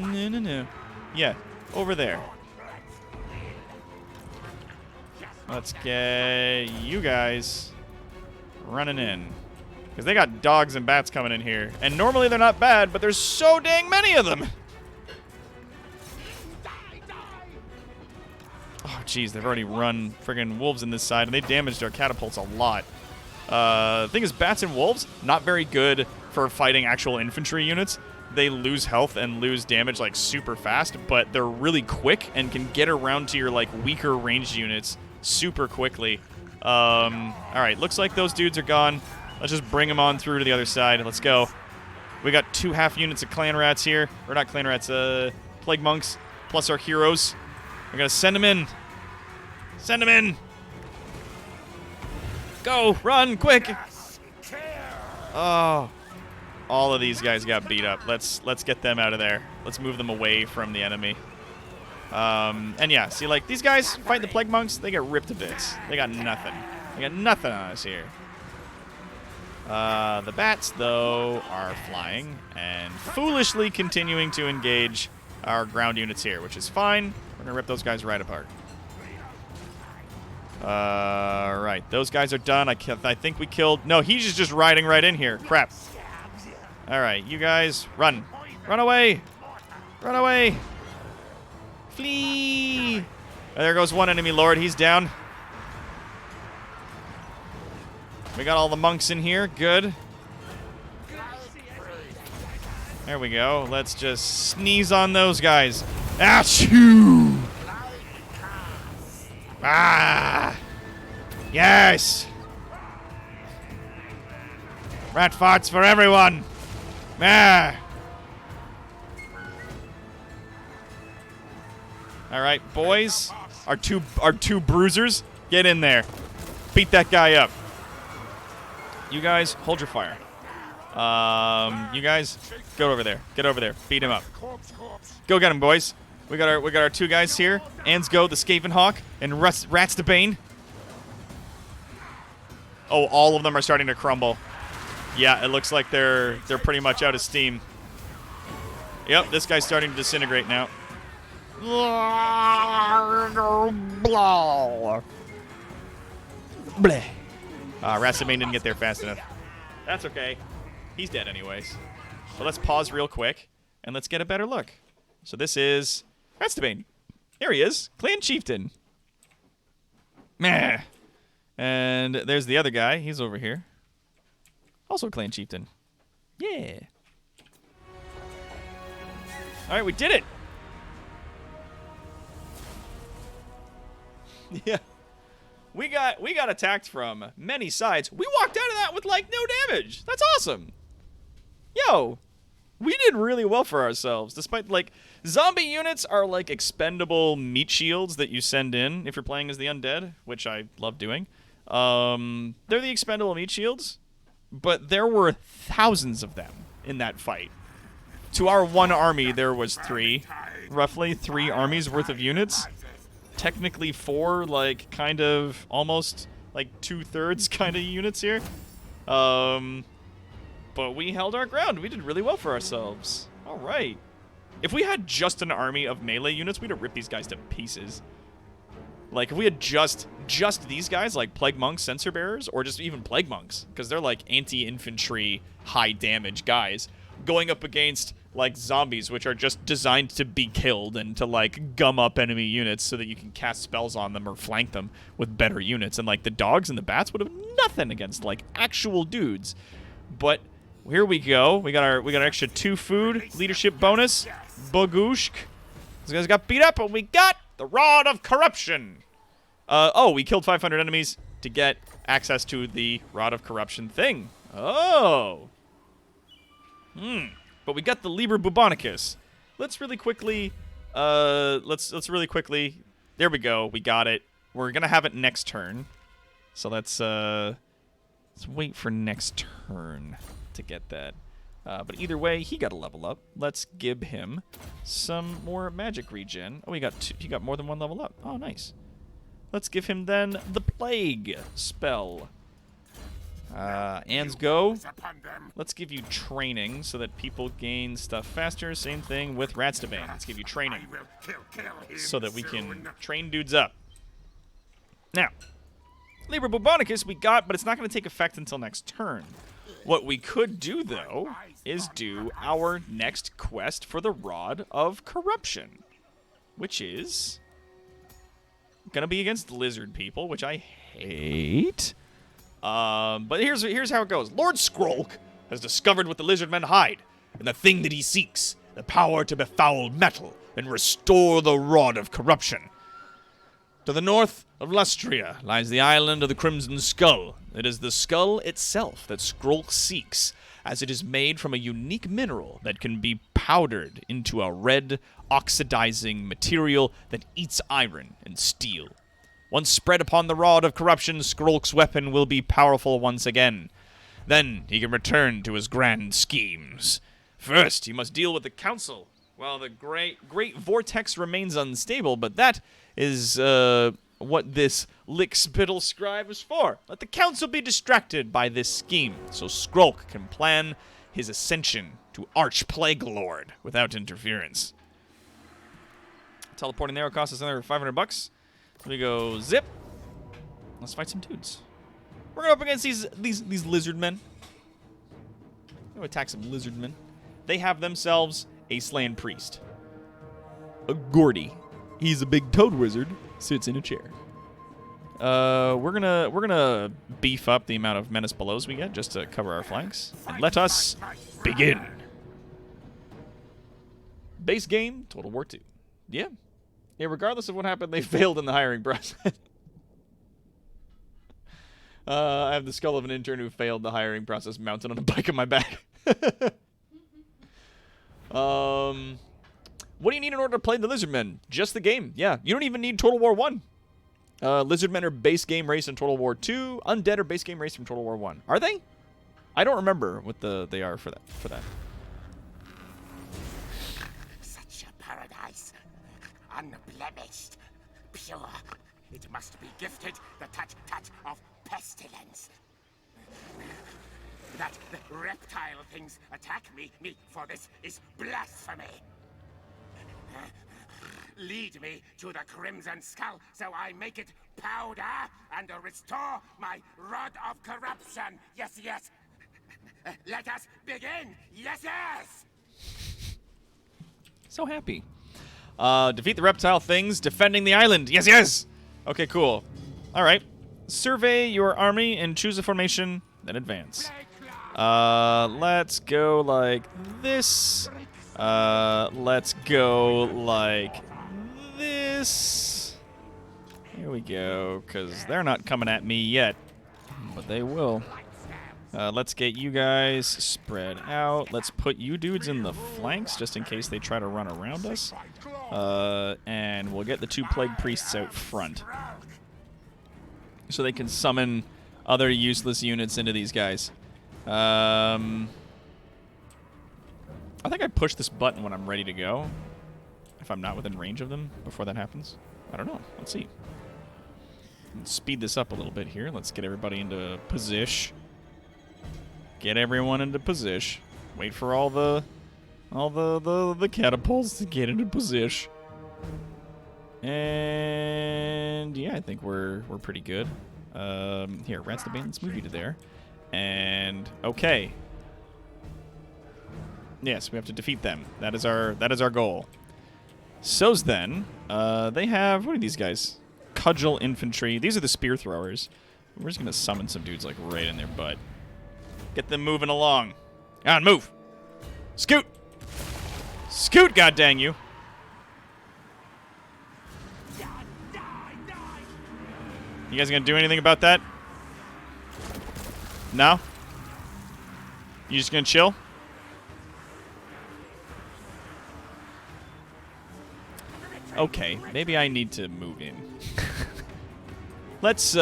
No, no, no. Yeah, over there. Let's get you guys running in. Because they got dogs and bats coming in here. And normally they're not bad, but there's so dang many of them. Oh, jeez, they've already run friggin' wolves in this side, and they damaged our catapults a lot. The thing is, bats and wolves, not very good for fighting actual infantry units. They lose health and lose damage, like, super fast, but they're really quick and can get around to your, like, weaker ranged units super quickly. Alright, looks like those dudes are gone. Let's just bring them on through to the other side. Let's go. We got 2 half units of clan rats here. Or not clan rats, plague monks, plus our heroes. We're gonna send them in. Send them in. Go, run, quick. Oh, all of these guys got beat up. Let's get them out of there. Let's move them away from the enemy. And yeah, see, like, these guys fighting the plague monks, they get ripped to bits. They got nothing. They got nothing on us here. The bats, though, are flying and foolishly continuing to engage our ground units here, which is fine. We're gonna rip those guys right apart. Right, those guys are done. I think we killed... No, he's just riding right in here. Crap. All right, you guys, run. Run away. Run away. Flee. There goes one enemy lord. He's down. We got all the monks in here. Good. There we go. Let's just sneeze on those guys. Achoo! Ah! Yes! Rat farts for everyone! Ah! Alright, boys. Our two bruisers, get in there. Beat that guy up. You guys, hold your fire. You guys, go over there. Get over there. Beat him up. Go get him, boys. We got our 2 guys here. Ansgo, the Skaven Hawk, and Rats the Bane. Oh, all of them are starting to crumble. Yeah, it looks like they're pretty much out of steam. Yep, this guy's starting to disintegrate now. Bleh. Rats the Bane didn't get there fast enough. That's okay. He's dead anyways. But let's pause real quick, and let's get a better look. So this is Rats the Bane. Here he is, Clan Chieftain. Meh. And there's the other guy. He's over here. Also Clan Chieftain. Yeah. All right, we did it. Yeah. We got attacked from many sides. We walked out of that with, like, no damage. That's awesome. Yo. We did really well for ourselves, despite, like, zombie units are, like, expendable meat shields that you send in if you're playing as the undead, which I love doing. They're the expendable meat shields, but there were thousands of them in that fight. To our one army, there was 3, roughly 3 armies worth of units. Technically 4, like, kind of, almost, like, 2/3 kind of units here. But we held our ground. We did really well for ourselves. All right. If we had just an army of melee units, we'd have ripped these guys to pieces. Like, if we had just these guys, like Plague Monks, Sensor Bearers, or just even Plague Monks, because they're, like, anti-infantry, high-damage guys, going up against, like, zombies, which are just designed to be killed and to, like, gum up enemy units so that you can cast spells on them or flank them with better units. And, like, the dogs and the bats would have nothing against, like, actual dudes. But... here we go. We got our extra 2 food leadership bonus. Bogooshk. These guys got beat up, and we got the Rod of Corruption. Oh, we killed 500 enemies to get access to the Rod of Corruption thing. Oh. But we got the Liber Bubonicus. Let's really quickly let's really quickly There we go. We got it. We're going to have it next turn. So let's wait for next turn to get that. But either way, he got a level up. Let's give him some more magic regen. Oh, he got more than one level up. Oh, nice. Let's give him then the Plague spell. Ands go. Let's give you training so that people gain stuff faster. Same thing with Ratstaban. Let's give you training so that we can train dudes up. Now, Liber Bubonicus we got, but it's not going to take effect until next turn. What we could do, though, is do our next quest for the Rod of Corruption, which is going to be against lizard people, which I hate. But here's how it goes. Lord Skrolk has discovered what the lizard men hide, and the thing that he seeks, the power to befoul metal and restore the Rod of Corruption. To the north of Lustria lies the island of the Crimson Skull. It is the skull itself that Skrolk seeks, as it is made from a unique mineral that can be powdered into a red, oxidizing material that eats iron and steel. Once spread upon the Rod of Corruption, Skrolk's weapon will be powerful once again. Then he can return to his grand schemes. First, he must deal with the Council. While the great vortex remains unstable, but that is what this lick-spittle scribe is for. Let the council be distracted by this scheme, so Skrolk can plan his ascension to Arch-Plague Lord without interference. Teleporting there will cost us another $500. We go zip. Let's fight some dudes. We're going up against these lizard men. We're going to attack some lizard men. They have themselves a Slain Priest. A Gordy. He's a big toad wizard, sits in a chair. We're gonna beef up the amount of Menace Belows we get just to cover our flanks. And let us begin. Base game, Total War II. Yeah. Yeah, regardless of what happened, they failed in the hiring process. I have the skull of an intern who failed the hiring process mounted on a bike on my back. What do you need in order to play the Lizardmen? Just the game. Yeah, you don't even need Total War 1. Lizardmen are base game race in Total War 2. Undead are base game race from Total War 1. Are they? I don't remember what they are for that. Such a paradise. Unblemished. Pure. It must be gifted the touch of pestilence. That the reptile things attack me for this is blasphemy. Lead me to the Crimson Skull so I make it powder and restore my Rod of Corruption. Yes, yes. Let us begin. Yes, yes. So happy. Defeat the reptile things, defending the island. Yes, yes. Okay, cool. All right. Survey your army and choose a formation, then advance. Let's go like this. Let's go like this. Here we go, because they're not coming at me yet, but they will. Let's get you guys spread out. Let's put you dudes in the flanks, just in case they try to run around us. And we'll get the 2 Plague Priests out front, so they can summon other useless units into these guys. I think I push this button when I'm ready to go, if I'm not within range of them before that happens. I don't know. Let's see. Let's speed this up a little bit here. Let's get everybody into position. Get everyone into position. Wait for all the catapults to get into position. And yeah, I think we're pretty good. Here, Rats the Band, let's move you to there. And okay. Yes, we have to defeat them. That is our goal. So's then, they have, what are these guys? Cudgel infantry. These are the spear throwers. We're just gonna summon some dudes like right in their butt. Get them moving along. On, move. Scoot. Scoot, god dang you. You guys gonna do anything about that? No? You just gonna chill? Okay, maybe I need to move in. Let's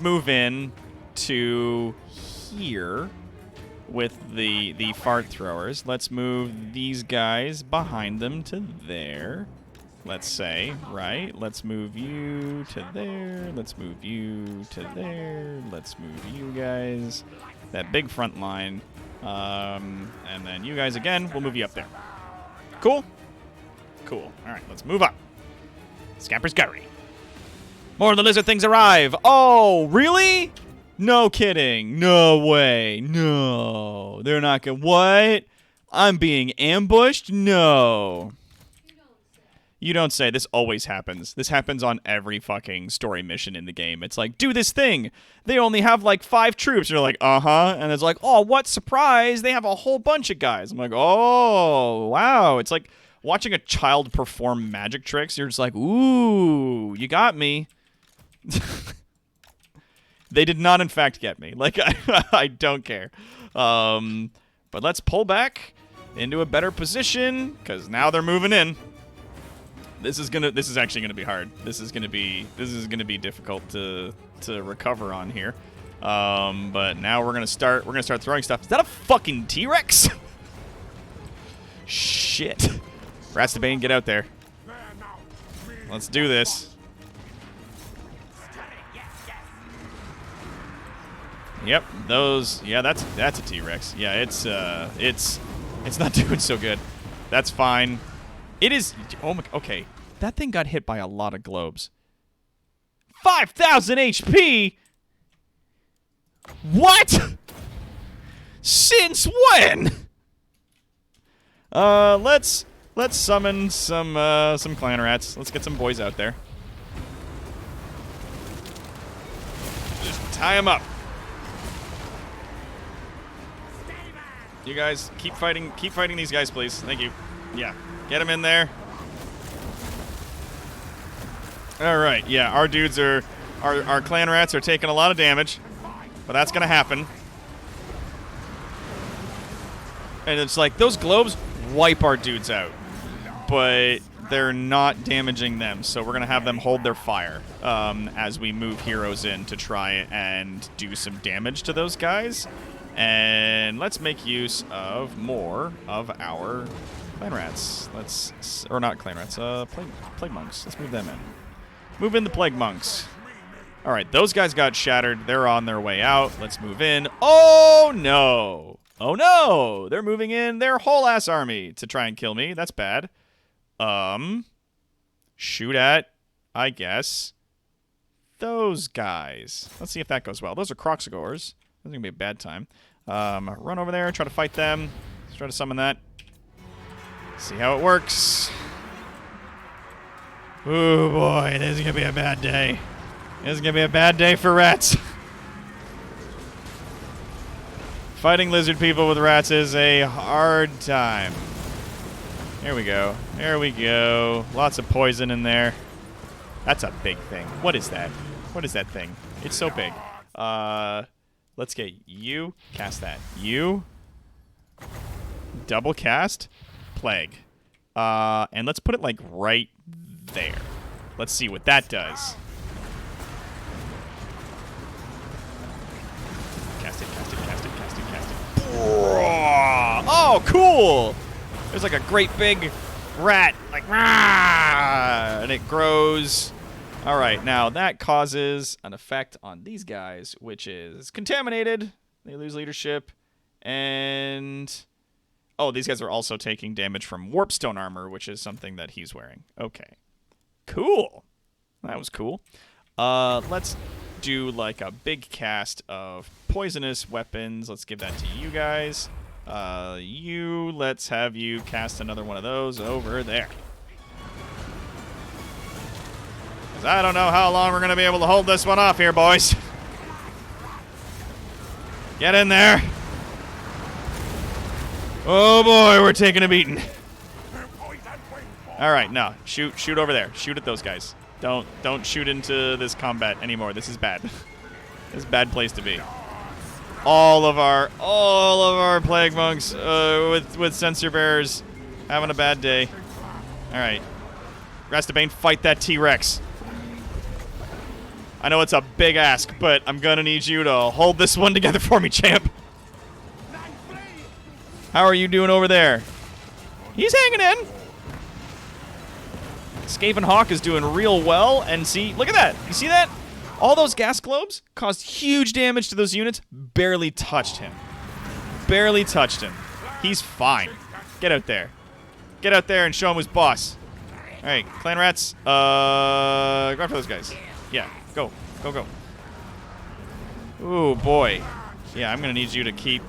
move in to here with the fart throwers. Let's move these guys behind them to there. Let's say, right? Let's move you to there. Let's move you to there. Let's move you guys. That big front line. And then you guys again. We'll move you up there. Cool? Cool. All right, let's move up. Scamper's Guttery. More of the lizard things arrive. Oh, really? No kidding. No way. No. They're not going to... What? I'm being ambushed? No. You don't say. This always happens. This happens on every fucking story mission in the game. It's like, do this thing. They only have like 5 troops. You're like, uh-huh. And it's like, oh, what surprise. They have a whole bunch of guys. I'm like, oh, wow. It's like watching a child perform magic tricks. You're just like, ooh, you got me. They did not, in fact, get me. Like, I don't care. But let's pull back into a better position, because now they're moving in. This is actually gonna be hard. This is gonna be difficult to recover on here. But now we're gonna start throwing stuff. Is that a fucking T-Rex? Shit. Rastabane, get out there. Let's do this. Yep, those. Yeah, that's a T-Rex. Yeah, it's not doing so good. That's fine. It is. Oh my. Okay, that thing got hit by a lot of globes. 5,000 HP. What? Since when? Let's summon some clan rats. Let's get some boys out there. Just tie them up. You guys keep fighting these guys, please. Thank you. Yeah, get them in there. All right, yeah, our dudes our clan rats are taking a lot of damage, but that's gonna happen. And it's like those globes wipe our dudes out, but they're not damaging them, so we're gonna have them hold their fire as we move heroes in to try and do some damage to those guys. And let's make use of more of our clan rats. Or not clan rats, plague monks. Let's move them in. Move in the plague monks. All right, those guys got shattered. They're on their way out. Let's move in. Oh, no. Oh, no. They're moving in their whole ass army to try and kill me. That's bad. Shoot at, I guess, those guys. Let's see if that goes well. Those are Croxagores. This is going to be a bad time. Run over there, try to fight them. Let's try to summon that. See how it works. Oh boy, this is going to be a bad day. This is going to be a bad day for rats. Fighting lizard people with rats is a hard time. Here we go. There we go. Lots of poison in there. That's a big thing. What is that? What is that thing? It's so big. Let's get you. Cast that. You. Double cast. Plague. And let's put it like right there. Let's see what that does. Cast it, cast it, cast it, cast it, cast it. Oh, cool! There's like a great big rat. Like, rah! And it grows. All right, now that causes an effect on these guys, which is contaminated. They lose leadership. And... oh, these guys are also taking damage from warpstone armor, which is something that he's wearing. Okay. Cool. That was cool. Let's do like a big cast of poisonous weapons. Let's give that to you guys. Let's have you cast another one of those over there. I don't know how long we're going to be able to hold this one off here, boys. Get in there. Oh, boy, we're taking a beating. All right, no. Shoot over there. Shoot at those guys. Don't shoot into this combat anymore. This is bad. This is a bad place to be. All of our plague monks with sensor bearers having a bad day. All right. Rastabane, fight that T-Rex. I know it's a big ask, but I'm gonna need you to hold this one together for me, champ. How are you doing over there? He's hanging in. Skaven Hawk is doing real well, and see, look at that. You see that? All those gas globes caused huge damage to those units. Barely touched him. Barely touched him. He's fine. Get out there. Get out there and show him who's boss. All right, clan rats. Go after those guys. Yeah, go. Go, go. Ooh, boy. Yeah, I'm going to need you to keep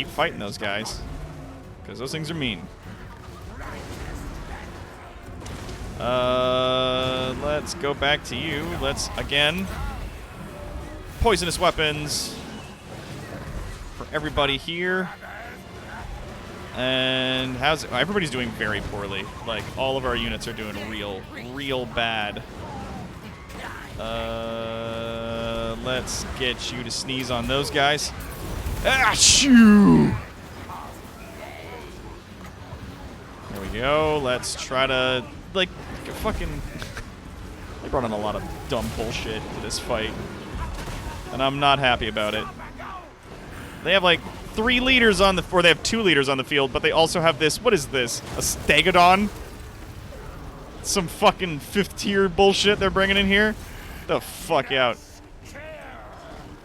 fighting those guys. Because those things are mean. Let's go back to you. Let's, again, poisonous weapons for everybody here. And how's it? Everybody's doing very poorly. Like, all of our units are doing real bad. Let's get you to sneeze on those guys. Ah, shoo! There we go. Let's try to, like, fucking... They brought in a lot of dumb bullshit to this fight. And I'm not happy about it. They have, like, 3 leaders on the... Or they have 2 leaders on the field, but they also have this... What is this? A Stegodon? Some fucking 5th tier bullshit they're bringing in here? The fuck out.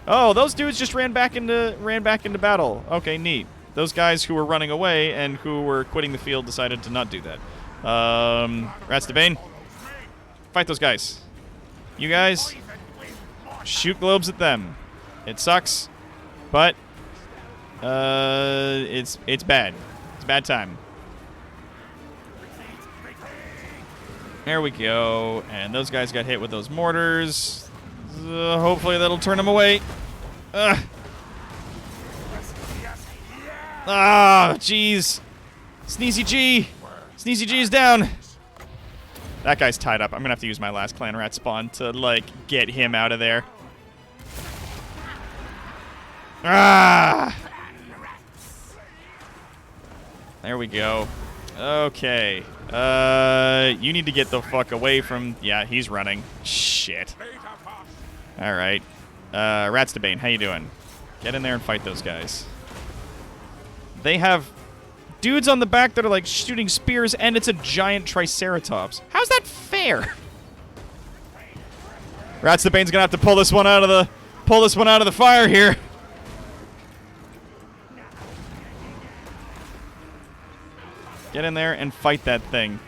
Oh, those dudes just ran back into battle. Okay, neat. Those guys who were running away and who were quitting the field decided to not do that. Rastabane, fight those guys. You guys, shoot globes at them. It sucks, but it's bad. It's a bad time. There we go. And those guys got hit with those mortars. Hopefully that'll turn them away. Ah, jeez. Sneezy G. Sneezy G is down. That guy's tied up. I'm going to have to use my last clan rat spawn to, like, get him out of there. Ah! There we go. Okay. You need to get the fuck away from... Yeah, he's running. Shit. Alright. Rastabane, how you doing? Get in there and fight those guys. They have dudes on the back that are, like, shooting spears, and it's a giant Triceratops. How's that fair? Rastabane's gonna have to pull this one out of the fire here. Get in there and fight that thing.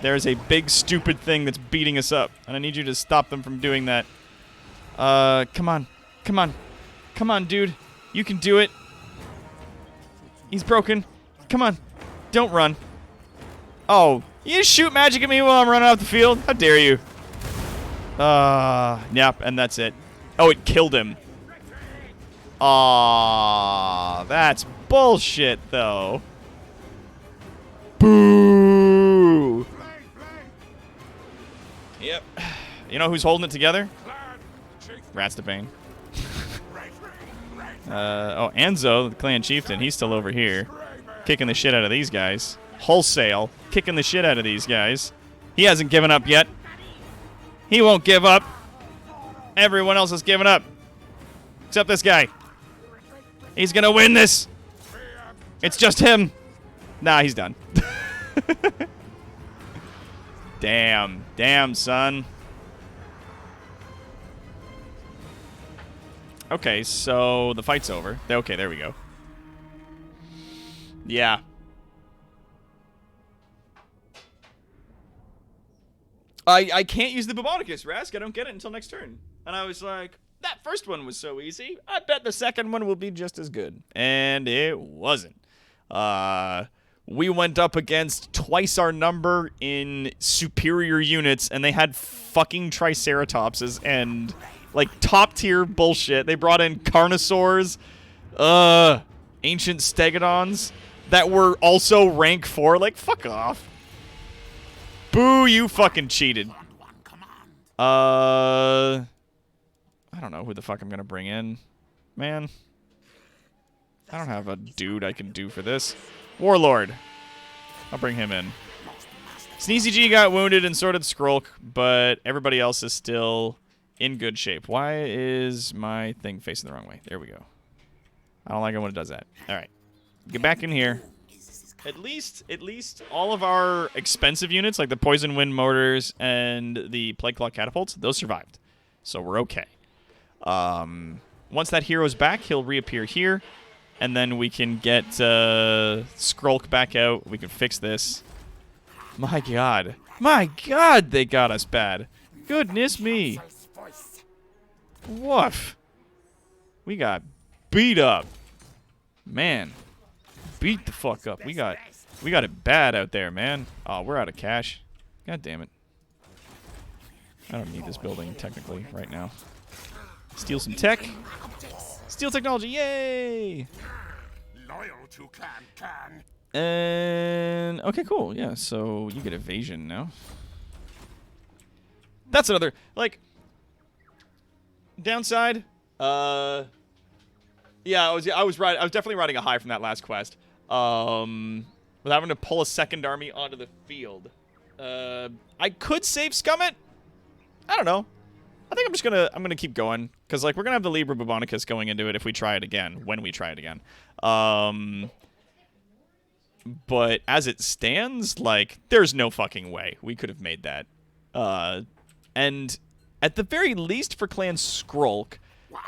There's a big, stupid thing that's beating us up, and I need you to stop them from doing that. Come on. Come on. Come on, dude. You can do it. He's broken. Come on. Don't run. Oh, you shoot magic at me while I'm running off the field? How dare you? Yep, and that's it. Oh, it killed him. That's bullshit, though. Boo! Yep. You know who's holding it together? Rastabane. Oh, Anzo, the clan chieftain, he's still over here. Kicking the shit out of these guys. Wholesale. Kicking the shit out of these guys. He hasn't given up yet. He won't give up. Everyone else has given up. Except this guy. He's gonna win this. It's just him. Nah, he's done. Damn. Damn, son. Okay, so the fight's over. Okay, there we go. Yeah. I can't use the Babonicus, Rask. I don't get it until next turn. And I was like, that first one was so easy. I bet the second one will be just as good. And it wasn't. We went up against twice our number in superior units, and they had fucking Triceratopses and... like, top-tier bullshit. They brought in Carnosaurs, ancient Stegodons that were also rank 4. Like, fuck off. Boo, you fucking cheated. I don't know who the fuck I'm gonna bring in. Man. I don't have a dude I can do for this. Warlord. I'll bring him in. Sneezy G got wounded and so did Skrulk, but everybody else is still in good shape. Why is my thing facing the wrong way? There we go. I don't like it when it does that. All right. Get back in here. At least all of our expensive units, like the Poison Wind Mortars and the Plague Claw Catapults, those survived. So we're okay. Once that hero's back, he'll reappear here. And then we can get Skrulk back out. We can fix this. My God. My God, they got us bad. Goodness me. Woof. We got beat up. Man. Beat the fuck up. We got it bad out there, man. Oh, we're out of cash. God damn it. I don't need this building, technically, right now. Steal some tech. Steal technology, yay! Loyal to Clan. And okay, cool. Yeah, so you get evasion now. That's another like downside. Yeah, I was definitely riding a high from that last quest. With having to pull a second army onto the field. I could save Scummit. I don't know. I think I'm gonna keep going because like we're gonna have the Libra Bubonicus going into it if we try it again, when we try it again. But as it stands, like there's no fucking way we could have made that. And at the very least for Clan Skrulk,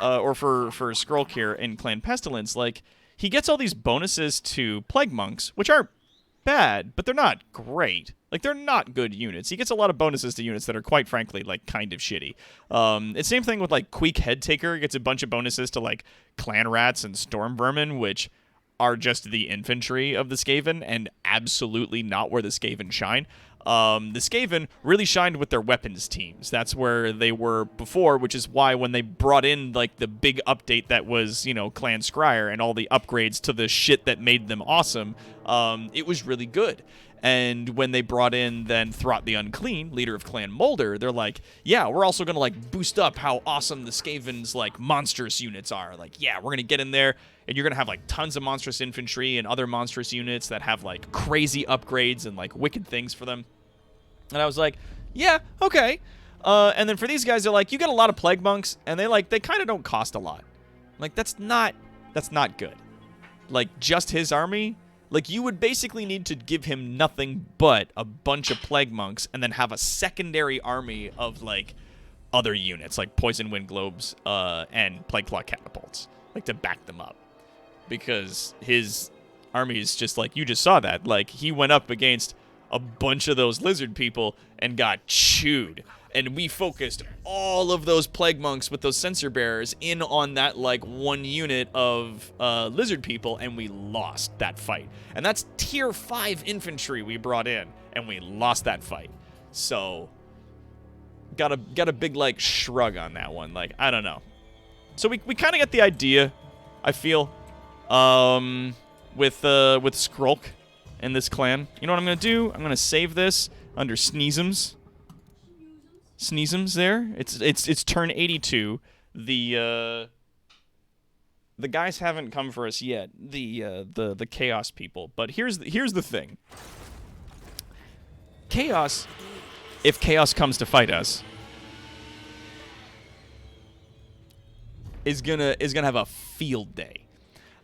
or for Skrulk here in Clan Pestilence, like he gets all these bonuses to Plague Monks, which aren't bad, but they're not great. Like, they're not good units. He gets a lot of bonuses to units that are, quite frankly, like, kind of shitty. It's same thing with, like, Queek Head Taker. He gets a bunch of bonuses to, like, Clan Rats and Storm Vermin, which are just the infantry of the Skaven, and absolutely not where the Skaven shine. The Skaven really shined with their weapons teams. That's where they were before, which is why when they brought in, like, the big update that was, you know, Clan Scryer and all the upgrades to the shit that made them awesome, it was really good. And when they brought in then Throt the Unclean, leader of Clan Molder, they're like, yeah, we're also going to, like, boost up how awesome the Skaven's, like, monstrous units are. Like, yeah, we're going to get in there, and you're going to have, like, tons of monstrous infantry and other monstrous units that have, like, crazy upgrades and, like, wicked things for them. And I was like, yeah, okay. And then for these guys, they're like, you get a lot of Plague Monks, and they kind of don't cost a lot. Like, that's not good. Like, just his army... Like, you would basically need to give him nothing but a bunch of Plague Monks and then have a secondary army of, like, other units, like Poison Wind Globes and Plague Claw Catapults, like, to back them up. Because his army is just, like, you just saw that. Like, he went up against a bunch of those lizard people and got chewed. And we focused all of those Plague Monks with those Censer Bearers in on that, like, one unit of lizard people, and we lost that fight. And that's tier 5 infantry we brought in, and we lost that fight. So, got a big, like, shrug on that one. Like, I don't know. So we kind of get the idea, I feel, with Skrulk in this clan. You know what I'm going to do? I'm going to save this under Sneezums. Sneezums there. It's turn 82. The guys haven't come for us yet. The Chaos people. But here's the thing. Chaos, if Chaos comes to fight us, is gonna have a field day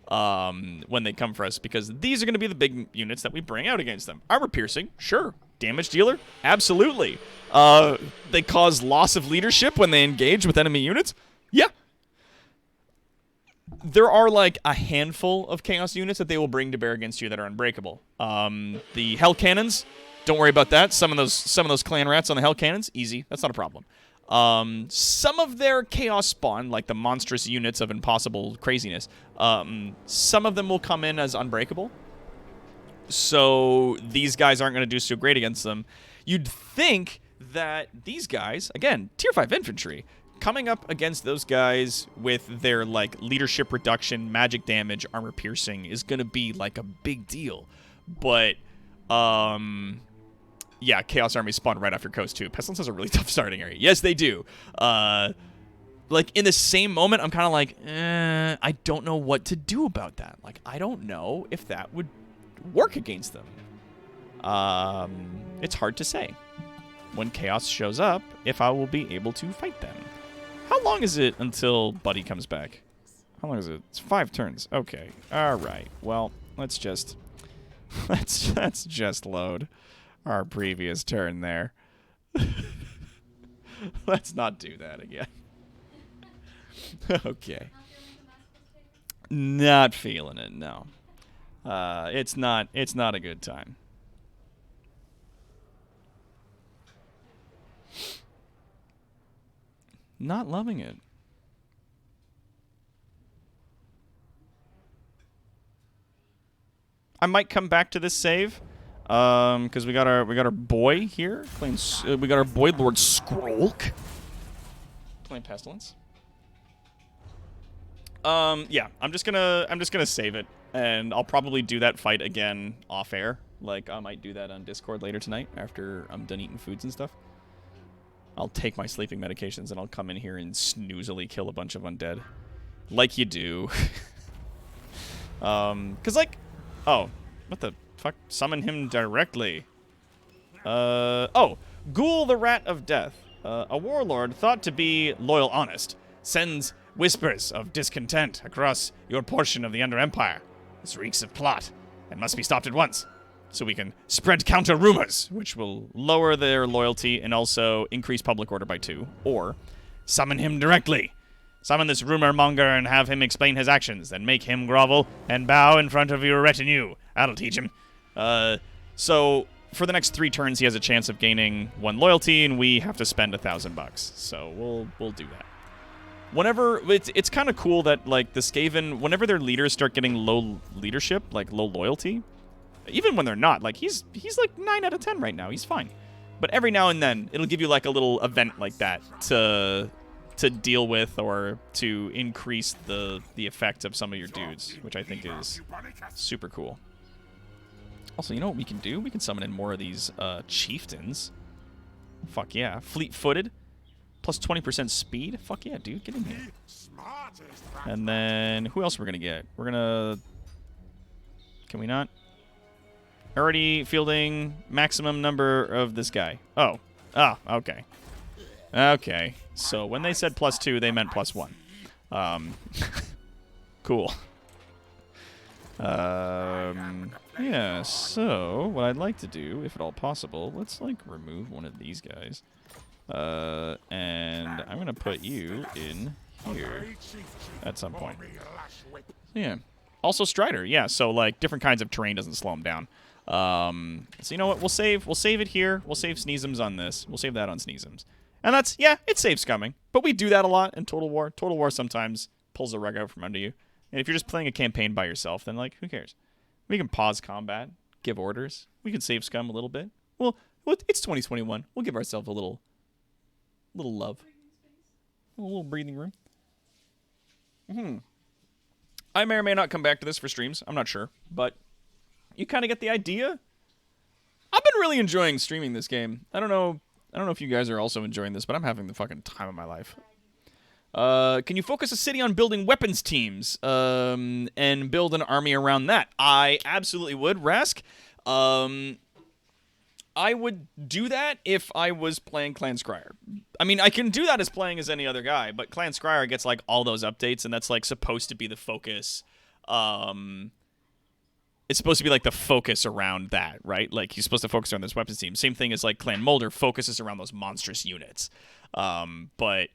when they come for us, because these are gonna be the big units that we bring out against them. Armor piercing, sure. Damage dealer? Absolutely. They cause loss of leadership when they engage with enemy units? Yeah. There are, like, a handful of Chaos units that they will bring to bear against you that are unbreakable. The Hell Cannons, don't worry about that. Some of those Clan Rats on the Hell Cannons, easy. That's not a problem. Some of their Chaos spawn, like the monstrous units of impossible craziness, some of them will come in as unbreakable. So these guys aren't going to do so great against them. You'd think that these guys, again, tier 5 infantry, coming up against those guys with their, like, leadership reduction, magic damage, armor piercing is going to be, like, a big deal. But, yeah, Chaos armies spawn right off your coast, too. Pestilence has a really tough starting area. Yes, they do. Like, in the same moment, I'm kind of like, I don't know what to do about that. Like, I don't know if that would work against them. It's hard to say when chaos shows up if I will be able to fight them. How long is it until Buddy comes back? How long is it? It's 5 turns. Okay. All right. Well, let's just let's just load our previous turn there. Let's not do that again. Okay. Not feeling it, no. It's not a good time. Not loving it. I might come back to this save, because we got our boy here playing. We got our boy Lord Skrolk playing Pestilence. Yeah, I'm just gonna save it, and I'll probably do that fight again off air. Like I might do that on Discord later tonight after I'm done eating foods and stuff. I'll take my sleeping medications and I'll come in here and snoozily kill a bunch of undead, like you do. 'Cause like, oh, what the fuck? Summon him directly. Oh, Ghoul the Rat of Death. A warlord thought to be loyal honest sends whispers of discontent across your portion of the Under Empire. This reeks of plot and must be stopped at once, so we can spread counter rumors, which will lower their loyalty and also increase public order by 2. Or summon him directly. Summon this rumor monger and have him explain his actions, then make him grovel and bow in front of your retinue. That'll teach him. So for the next 3 turns, he has a chance of gaining 1 loyalty, and we have to spend $1,000. So we'll do that. Whenever it's kind of cool that like the Skaven, whenever their leaders start getting low leadership, like low loyalty, even when they're not, like he's like 9 out of 10 right now. He's fine. But every now and then it'll give you like a little event like that to deal with or to increase the effect of some of your dudes, which I think is super cool. Also, you know what we can do? We can summon in more of these chieftains. Fuck yeah. Fleet-footed. Plus 20% speed? Fuck yeah, dude. Get in here. And then, who else we're going to get? We're going to... Can we not? Already fielding maximum number of this guy. Oh. Oh, okay. Okay. So, when they said +2, they meant +1. Cool. Yeah, so, what I'd like to do, if at all possible, let's, like, remove one of these guys. And I'm going to put you in here at some point. Yeah. Also Strider, yeah, so, like, different kinds of terrain doesn't slow him down. So you know what, we'll save it here. We'll save Sneezums on this. We'll save that on Sneezums. And that's, yeah, it's save scumming. But we do that a lot in Total War. Total War sometimes pulls the rug out from under you. And if you're just playing a campaign by yourself, then, like, who cares? We can pause combat, give orders. We can save scum a little bit. Well, it's 2021. We'll give ourselves a little love. A little breathing room. I may or may not come back to this for streams. I'm not sure. But you kind of get the idea. I've been really enjoying streaming this game. I don't know if you guys are also enjoying this, but I'm having the fucking time of my life. Can you focus a city on building weapons teams and build an army around that? I absolutely would, Rask. I would do that if I was playing Clan Scryer. I mean, I can do that as playing as any other guy, but Clan Scryer gets, like, all those updates, and that's, like, supposed to be the focus. It's supposed to be, like, the focus around that, right? Like, he's supposed to focus on this weapons team. Same thing as, like, Clan Molder focuses around those monstrous units. But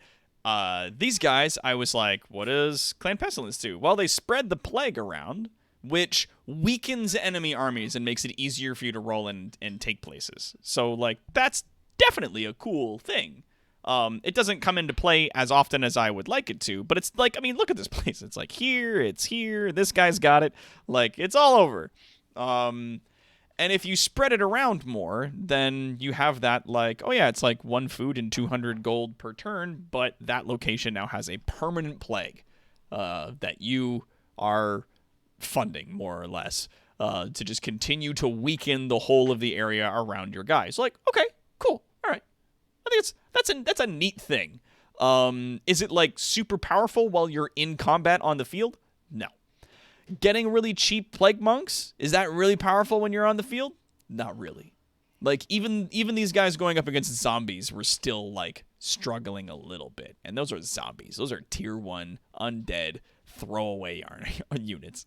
these guys, I was like, what does Clan Pestilence do? Well, they spread the plague around, which weakens enemy armies and makes it easier for you to roll and take places. So, like, that's definitely a cool thing. It doesn't come into play as often as I would like it to, but it's like, I mean, look at this place. It's like here, it's here, this guy's got it. Like, it's all over. And if you spread it around more, then you have that, like, oh yeah, it's like 1 food and 200 gold per turn, but that location now has a permanent plague that you are funding, more or less, to just continue to weaken the whole of the area around your guys. Like, okay, cool, all right. I think that's a neat thing. Is it, like, super powerful while you're in combat on the field? No. Getting really cheap plague monks, is that really powerful when you're on the field? not really. Like, even these guys going up against zombies were still, like, struggling a little bit. And those are zombies. Those are tier 1, undead, throwaway units.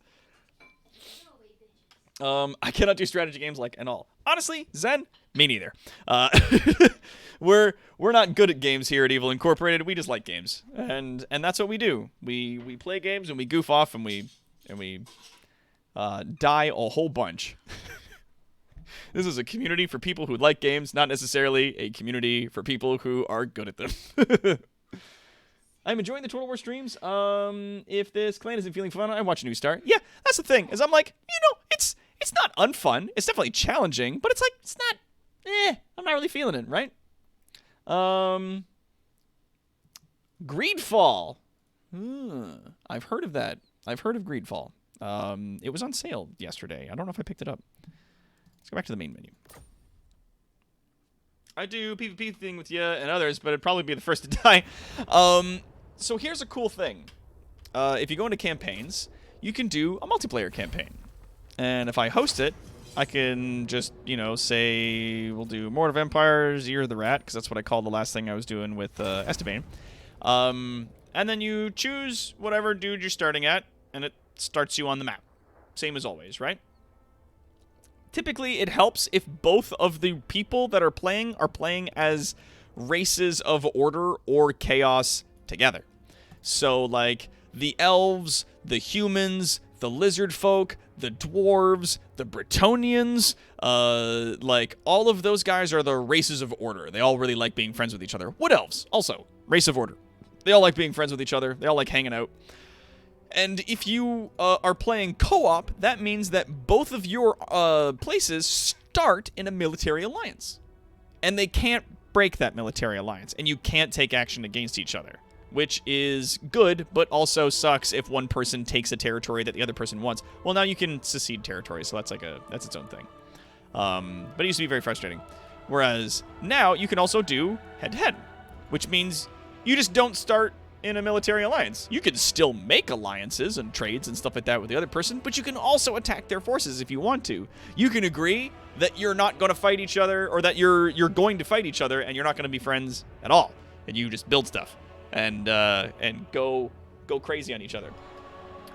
I cannot do strategy games like and all. Honestly, Zen, me neither. We're not good at games here at Evil Incorporated. We just like games, and that's what we do. We play games and we goof off and we die a whole bunch. This is a community for people who like games, not necessarily a community for people who are good at them. I'm enjoying the Total War streams. If this clan isn't feeling fun, I watch a new start. Yeah, that's the thing. Is I'm like, it's not unfun. It's definitely challenging, but it's like it's not. I'm not really feeling it, right? Greedfall. I've heard of that. I've heard of Greedfall. It was on sale yesterday. I don't know if I picked it up. Let's go back to the main menu. I do PvP thing with you and others, but it'd probably be the first to die. So here's a cool thing. If you go into campaigns, you can do a multiplayer campaign. And if I host it, I can just, say we'll do Mortar of Empires, Year of the Rat, because that's what I called the last thing I was doing with Esteban. And then you choose whatever dude you're starting at, and it starts you on the map. Same as always, right? Typically, it helps if both of the people that are playing as races of order or chaos together. So, like, the elves, the humans, the lizard folk, the dwarves, the Bretonnians, like, all of those guys are the races of order. They all really like being friends with each other. Wood elves, also, race of order. They all like being friends with each other. They all like hanging out. And if you are playing co-op, that means that both of your places start in a military alliance. And they can't break that military alliance. And you can't take action against each other. Which is good, but also sucks if one person takes a territory that the other person wants. Well, now you can secede territory, so that's its own thing. But it used to be very frustrating. Whereas now you can also do head-to-head. Which means you just don't start in a military alliance. You can still make alliances and trades and stuff like that with the other person, but you can also attack their forces if you want to. You can agree that you're not going to fight each other, or that you're going to fight each other and you're not going to be friends at all. And you just build stuff and go crazy on each other.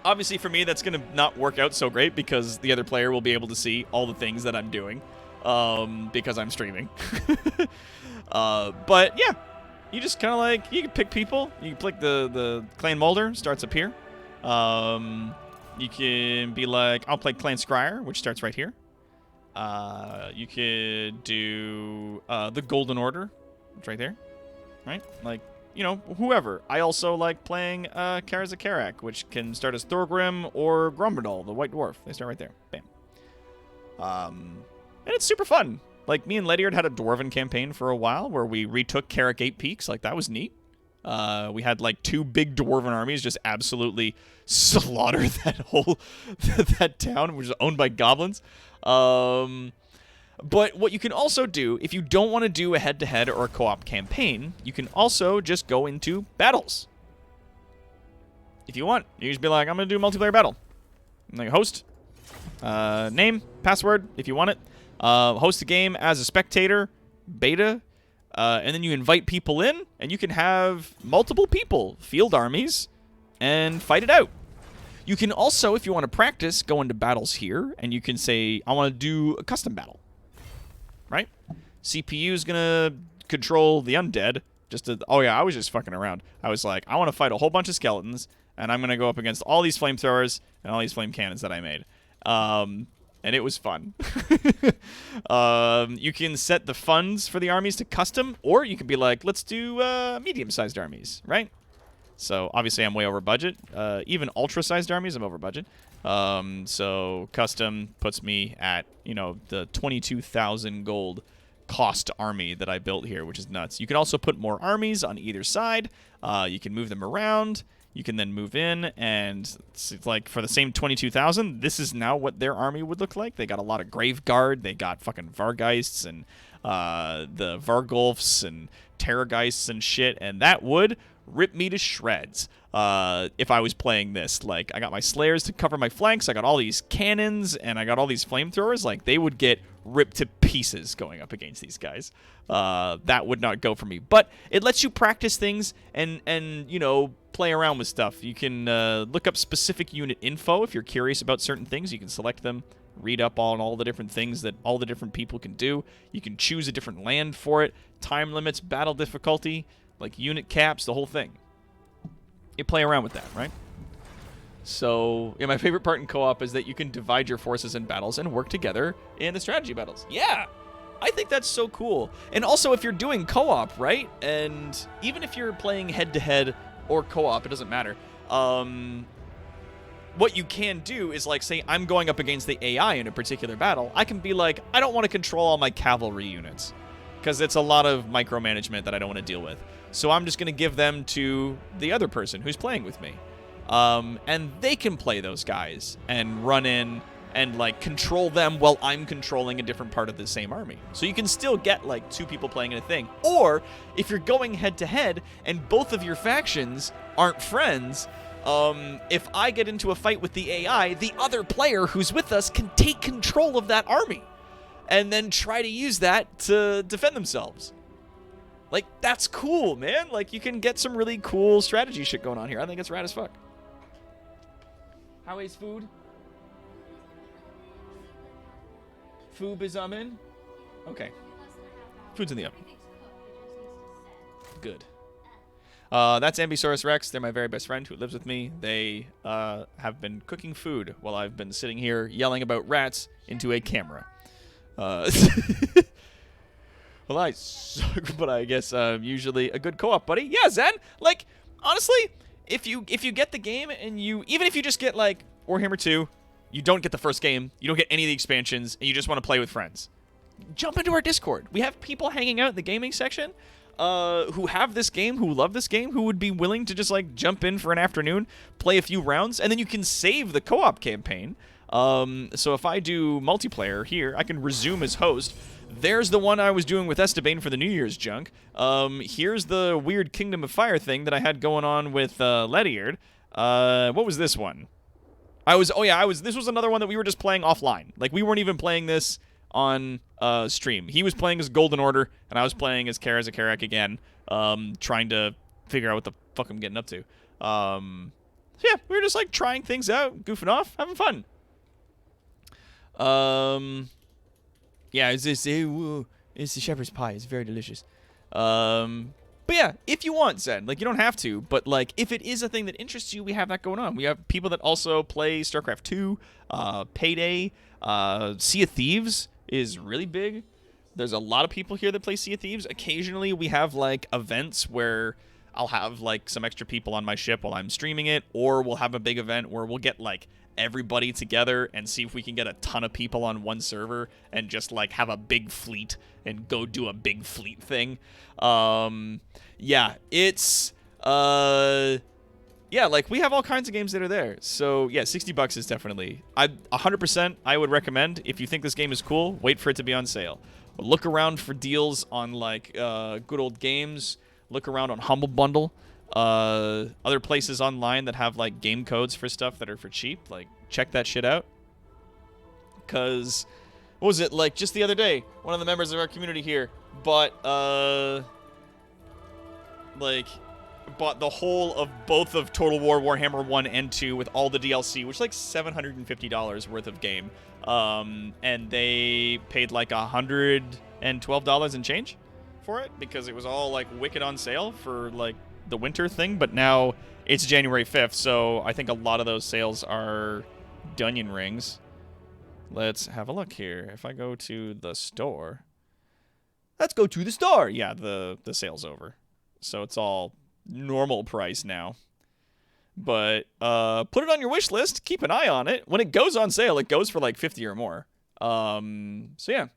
Obviously for me that's going to not work out so great because the other player will be able to see all the things that I'm doing because I'm streaming. But yeah. You just kind of like, you can pick people. You can pick the Clan Mulder, starts up here. You can be like, I'll play Clan Scryer, which starts right here. You could do the Golden Order, which right there. Right? Like, whoever. I also like playing Karazakarak, which can start as Thorgrim or Grumberdal, the White Dwarf. They start right there. Bam. And it's super fun. Like, me and Ledyard had a Dwarven campaign for a while where we retook Carrick 8 Peaks. Like, that was neat. We had, like, 2 big Dwarven armies just absolutely slaughter that town, which is owned by goblins. But what you can also do, if you don't want to do a head-to-head or a co-op campaign, you can also just go into battles. If you want. You just be like, I'm going to do a multiplayer battle. Like, host. Name. Password, if you want it. Host a game as a spectator, beta, and then you invite people in, and you can have multiple people, field armies, and fight it out. You can also, if you want to practice, go into battles here, and you can say, I want to do a custom battle. Right? CPU is going to control the undead. Oh yeah, I was just fucking around. I was like, I want to fight a whole bunch of skeletons, and I'm going to go up against all these flamethrowers and all these flame cannons that I made. And it was fun. You can set the funds for the armies to custom, or you can be like, let's do medium-sized armies, right? So, obviously, I'm way over budget. Even ultra-sized armies, I'm over budget. So, custom puts me at, the 22,000 gold cost army that I built here, which is nuts. You can also put more armies on either side. You can move them around. You can then move in, and it's like for the same 22,000, this is now what their army would look like. They got a lot of Grave Guard. They got fucking Vargeists and the Vargulfs and Terrorgeists and shit, and that would rip me to shreds if I was playing this. Like, I got my Slayers to cover my flanks. I got all these cannons, and I got all these flamethrowers. Like, they would get ripped to pieces going up against these guys. That would not go for me. But it lets you practice things and you know, play around with stuff. You can look up specific unit info if you're curious about certain things. You can select them, read up on all the different things that all the different people can do. You can choose a different land for it, time limits, battle difficulty, like unit caps, the whole thing. You play around with that, right? So, yeah, my favorite part in co-op is that you can divide your forces in battles and work together in the strategy battles. Yeah! I think that's so cool. And also, if you're doing co-op, right? And even if you're playing head-to-head or co-op, it doesn't matter. What you can do is, like, say I'm going up against the AI in a particular battle. I can be like, I don't want to control all my cavalry units, because it's a lot of micromanagement that I don't want to deal with. So I'm just going to give them to the other person who's playing with me. And they can play those guys and run in and, like, control them while I'm controlling a different part of the same army. So you can still get, like, 2 people playing in a thing. Or, if you're going head-to-head and both of your factions aren't friends, if I get into a fight with the AI, the other player who's with us can take control of that army and then try to use that to defend themselves. Like, that's cool, man. Like, you can get some really cool strategy shit going on here. I think it's rad as fuck. How is food? Food is in? Okay. Food's in the oven. Good. That's Ambisaurus Rex. They're my very best friend who lives with me. They have been cooking food while I've been sitting here yelling about rats into a camera. Well, I suck, but I guess I'm usually a good co-op buddy. Yeah, Zen. Like, honestly, if you get the game and even if you just get, like, Warhammer 2, you don't get the first game, you don't get any of the expansions, and you just want to play with friends, jump into our Discord. We have people hanging out in the gaming section who have this game, who love this game, who would be willing to just, like, jump in for an afternoon, play a few rounds, and then you can save the co-op campaign. So if I do multiplayer here, I can resume as host. There's the one I was doing with Esteban for the New Year's junk. Here's the weird Kingdom of Fire thing that I had going on with Ledyard. What was this one? This was another one that we were just playing offline. Like, we weren't even playing this on stream. He was playing as Golden Order, and I was playing as Kara Zakarek again, trying to figure out what the fuck I'm getting up to. So yeah, we were just, like, trying things out, goofing off, having fun. Yeah, it's the shepherd's pie. It's very delicious. But yeah, if you want, Zen, like, you don't have to, but, like, if it is a thing that interests you, we have that going on. We have people that also play StarCraft 2, Payday, Sea of Thieves is really big. There's a lot of people here that play Sea of Thieves. Occasionally, we have, like, events where I'll have, like, some extra people on my ship while I'm streaming it, or we'll have a big event where we'll get, like, everybody together and see if we can get a ton of people on one server and just, like, have a big fleet and go do a big fleet thing. Yeah, it's yeah, like, we have all kinds of games that are there. So yeah, $60 is definitely 100% I would recommend. If you think this game is cool, wait for it to be on sale. Look around for deals on, like, Good Old Games. Look around on Humble Bundle. Other places online that have, like, game codes for stuff that are for cheap. Like, check that shit out. Because, what was it, like, just the other day, one of the members of our community here bought the whole of both of Total War Warhammer 1 and 2 with all the DLC, which is like $750 worth of game. And they paid like $112 and change for it because it was all, like, wicked on sale for, like, the winter thing, but now it's January 5th, so I think a lot of those sales are Dunyan rings. Let's have a look here. If I go to the store, let's go to the store. Yeah, the sale's over, so it's all normal price now. But put it on your wish list. Keep an eye on it. When it goes on sale, it goes for like 50 or more. So yeah,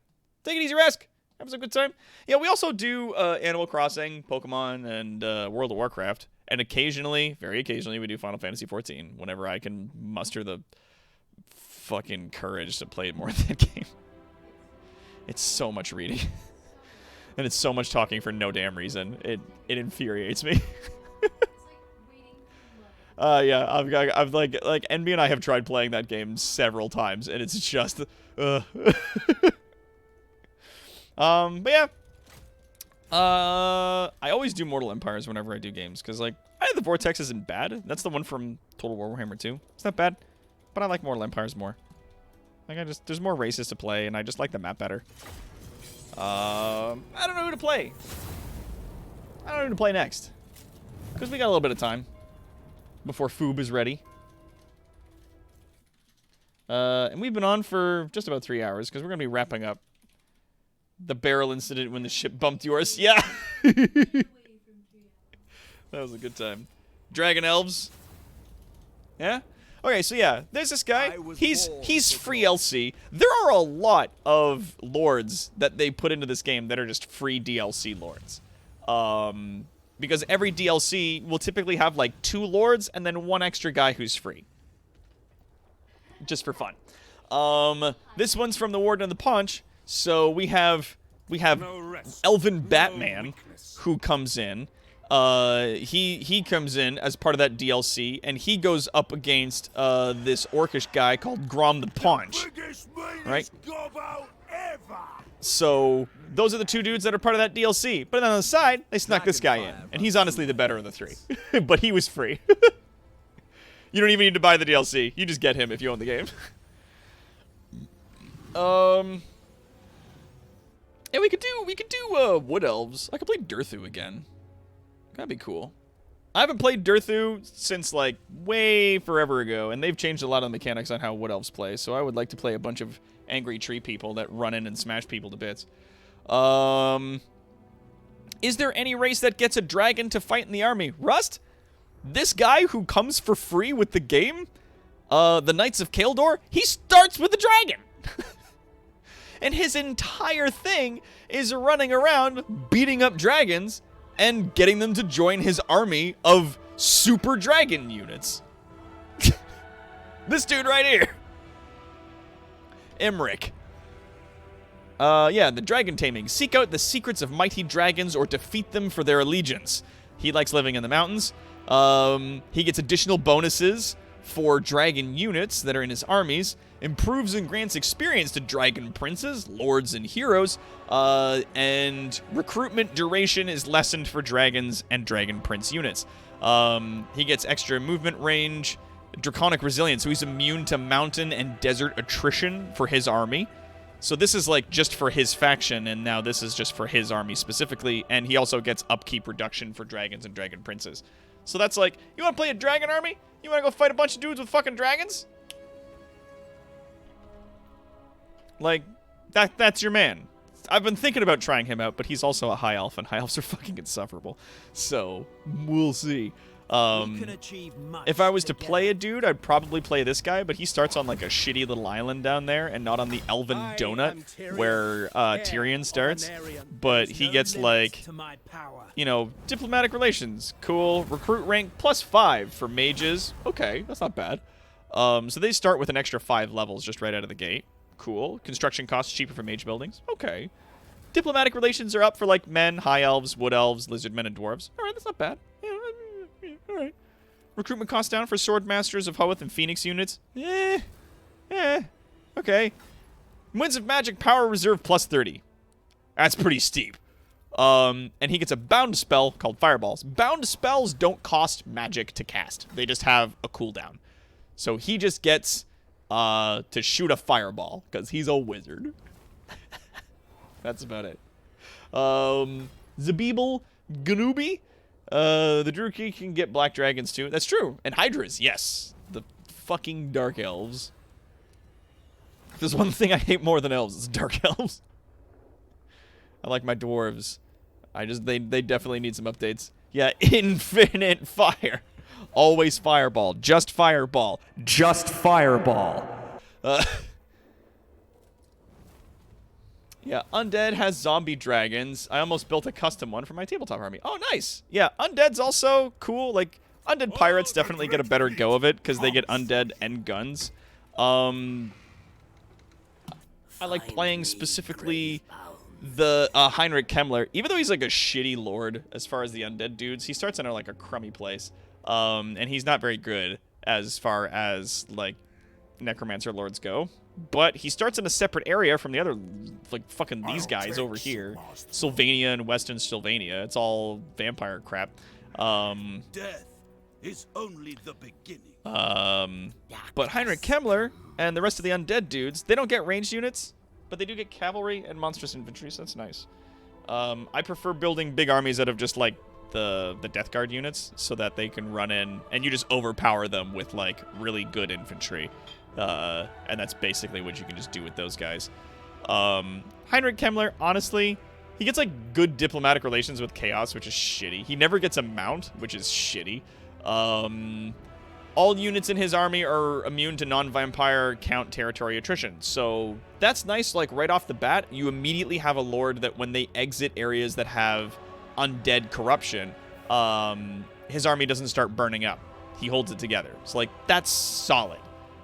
take it easy, Rask. Have some good time. Yeah, we also do Animal Crossing, Pokemon, and World of Warcraft. And occasionally, very occasionally, we do Final Fantasy XIV whenever I can muster the fucking courage to play more of that game. It's so much reading. And it's so much talking for no damn reason. It infuriates me. Yeah, I've like Envy and I have tried playing that game several times, and it's just But yeah. I always do Mortal Empires whenever I do games, because, like, the Vortex isn't bad. That's the one from Total War Warhammer 2. It's not bad, but I like Mortal Empires more. Like, there's more races to play, and I just like the map better. I don't know who to play. I don't know who to play next, because we got a little bit of time before Foob is ready. And we've been on for just about 3 hours, because we're going to be wrapping up the barrel incident when the ship bumped yours. Yeah. That was a good time. Dragon Elves. Yeah? Okay, so yeah, there's this guy. He's free LC. There are a lot of lords that they put into this game that are just free DLC lords. Because every DLC will typically have like 2 lords and then 1 extra guy who's free. Just for fun. This one's from the Warden of the Paunch. So we have Elven Batman, who comes in. He comes in as part of that DLC, and he goes up against this orcish guy called Grom the Paunch, right? So those are the 2 dudes that are part of that DLC. But then on the side, they snuck this guy in, and he's honestly the better of the 3. But he was free. You don't even need to buy the DLC. You just get him if you own the game. Yeah, we could do Wood Elves. I could play Durthu again. That'd be cool. I haven't played Durthu since, like, way forever ago, and they've changed a lot of the mechanics on how Wood Elves play, so I would like to play a bunch of angry tree people that run in and smash people to bits. Is there any race that gets a dragon to fight in the army? Rust? This guy who comes for free with the game, the Knights of Kaeldor, he starts with a dragon! And his entire thing is running around, beating up dragons, and getting them to join his army of super dragon units. This dude right here. Emmerich. Yeah, the dragon taming. Seek out the secrets of mighty dragons or defeat them for their allegiance. He likes living in the mountains. He gets additional bonuses for dragon units that are in his armies. Improves and grants experience to dragon princes, lords, and heroes, and recruitment duration is lessened for dragons and dragon prince units. He gets extra movement range, draconic resilience, so he's immune to mountain and desert attrition for his army. So this is like just for his faction, and now this is just for his army specifically, and he also gets upkeep reduction for dragons and dragon princes. So that's like, you want to play a dragon army? You want to go fight a bunch of dudes with fucking dragons? Like, that's your man. I've been thinking about trying him out, but he's also a high elf, and high elves are fucking insufferable. So, we'll see. If I was to play a dude, I'd probably play this guy, but he starts on like a shitty little island down there, and not on the Elven Donut, where Tyrion starts. But he gets like, you know, diplomatic relations. Cool. Recruit rank +5 for mages. Okay, that's not bad. So they start with an extra 5 levels just right out of the gate. Cool. Construction costs cheaper for mage buildings. Okay. Diplomatic relations are up for, like, men, high elves, wood elves, lizard men, and dwarves. Alright, that's not bad. Yeah, alright. Recruitment costs down for sword masters of Hoeth and Phoenix units. Okay. Winds of Magic Power Reserve +30. That's pretty steep. And he gets a bound spell called Fireballs. Bound spells don't cost magic to cast. They just have a cooldown. So he just gets to shoot a fireball, because he's a wizard. That's about it. Zabibel Ganubi. The Druki can get black dragons too. That's true. And Hydras, yes. The fucking dark elves. If there's one thing I hate more than elves, it's dark elves. I like my dwarves. They definitely need some updates. Yeah, infinite fire. Always fireball. Just fireball. Just fireball. Yeah, Undead has zombie dragons. I almost built a custom one for my tabletop army. Oh, nice. Yeah, Undead's also cool. Like, Undead pirates definitely get a better go of it because they get Undead and guns. I like playing specifically the Heinrich Kemmler. Even though he's like a shitty lord as far as the Undead dudes, he starts in like a crummy place. And he's not very good as far as, like, Necromancer lords go. but he starts in a separate area from the other, like, fucking these guys over here. Sylvania and Western Sylvania. It's all vampire crap. Death is only the beginning. But Heinrich Kemmler and the rest of the undead dudes, they don't get ranged units, but they do get cavalry and monstrous infantry, so that's nice. I prefer building big armies out of just, like, the Death Guard units so that they can run in, and you just overpower them with, like, really good infantry. And that's basically what you can just do with those guys. Heinrich Kemmler, honestly, he gets, like, good diplomatic relations with Chaos, which is shitty. He never gets a mount, which is shitty. All units in his army are immune to non-vampire count territory attrition. So that's nice, like, right off the bat. You immediately have a lord that when they exit areas that have undead corruption, his army doesn't start burning up. He holds it together. So, like, that's solid.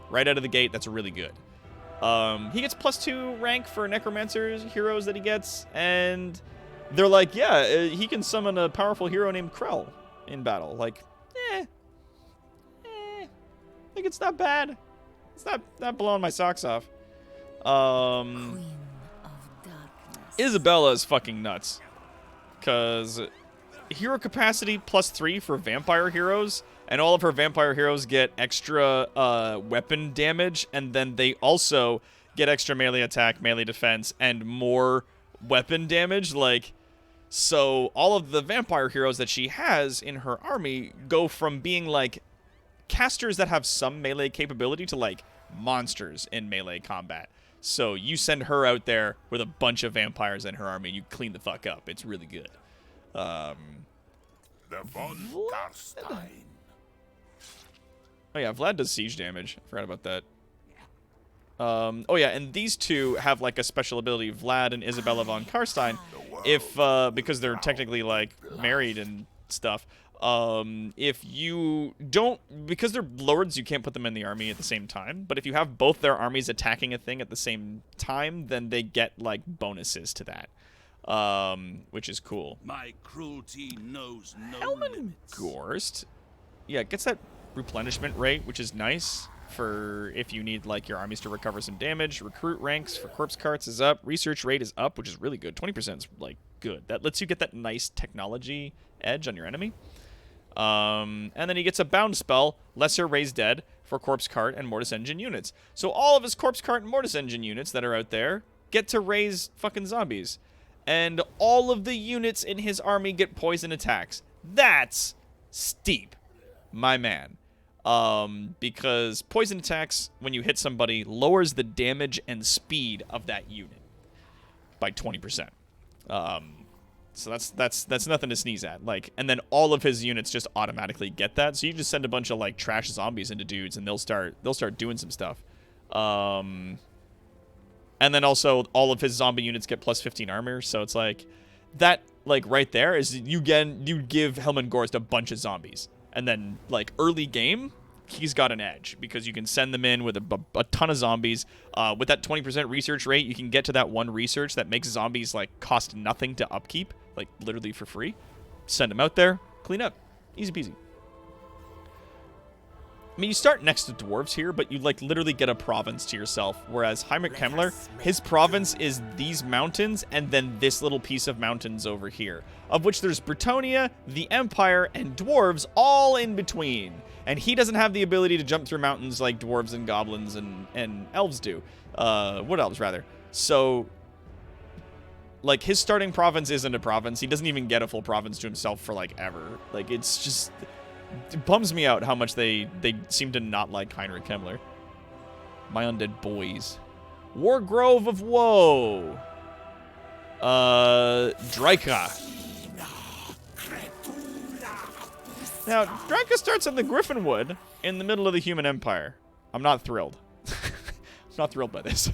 Right out of the gate, that's really good. He gets +2 rank for necromancers, heroes that he gets, and they're like, yeah, he can summon a powerful hero named Krell in battle. Like, I think it's not bad. It's not blowing my socks off. Isabella is fucking nuts. Because hero capacity +3 for vampire heroes, and all of her vampire heroes get extra weapon damage, and then they also get extra melee attack, melee defense, and more weapon damage. Like, so all of the vampire heroes that she has in her army go from being, like, casters that have some melee capability to, like, monsters in melee combat. So you send her out there with a bunch of vampires in her army, and you clean the fuck up. It's really good. The von Karstein. Oh yeah, Vlad does siege damage. I forgot about that. Oh yeah, and these two have, like, a special ability, Vlad and Isabella von Karstein, if, because they're technically, like, married and stuff. If you don't, because they're lords, you can't put them in the army at the same time, but if you have both their armies attacking a thing at the same time, then they get, like, bonuses to that, which is cool. My cruelty knows no Helman limits. Gorst, yeah, gets that replenishment rate, which is nice for if you need, like, your armies to recover some damage. Recruit ranks for corpse carts is up. Research rate is up, which is really good. 20% is, like, good. That lets you get that nice technology edge on your enemy. And then he gets a bound spell, Lesser Raise Dead, for Corpse Cart and Mortis Engine units. So all of his Corpse Cart and Mortis Engine units that are out there get to raise fucking zombies. And all of the units in his army get poison attacks. That's steep, my man. Because poison attacks, when you hit somebody, lowers the damage and speed of that unit by 20%. So that's nothing to sneeze at. Like, and then all of his units just automatically get that. So you just send a bunch of, like, trash zombies into dudes, and they'll start doing some stuff. And then also all of his zombie units get +15 armor. So it's like that, like, right there is you give Helman Gorst a bunch of zombies, and then, like, early game, he's got an edge because you can send them in with a ton of zombies. With that 20% research rate, you can get to that one research that makes zombies, like, cost nothing to upkeep, like, literally for free. Send them out there, clean up, easy peasy. I mean, you start next to dwarves here, but you, like, literally get a province to yourself, whereas Heinrich Kemmler, his province is these mountains and then this little piece of mountains over here, of which there's Bretonia, the Empire, and dwarves all in between. And he doesn't have the ability to jump through mountains like dwarves and goblins and elves do. Wood elves, rather. So, like, his starting province isn't a province. He doesn't even get a full province to himself for, like, ever. Like, it's just... It bums me out how much they seem to not like Heinrich Kemmler. My undead boys. Wargrove of Woe. Draika. Now, Draika starts in the Griffinwood in the middle of the Human Empire. I'm not thrilled. I'm not thrilled by this.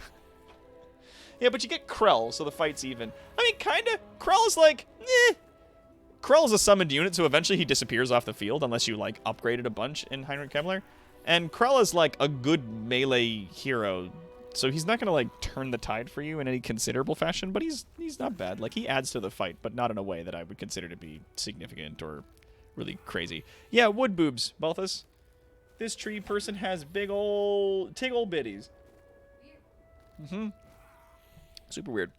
Yeah, but you get Krell, so the fight's even. I mean, kinda. Krell is like, Krell is a summoned unit, so eventually he disappears off the field unless you, like, upgraded a bunch in Heinrich Kemmler. And Krell is, like, a good melee hero, so he's not going to, like, turn the tide for you in any considerable fashion, but he's not bad. Like, he adds to the fight, but not in a way that I would consider to be significant or really crazy. Yeah, wood boobs, Balthus. This tree person has big ol' tig ol' bitties. Super weird.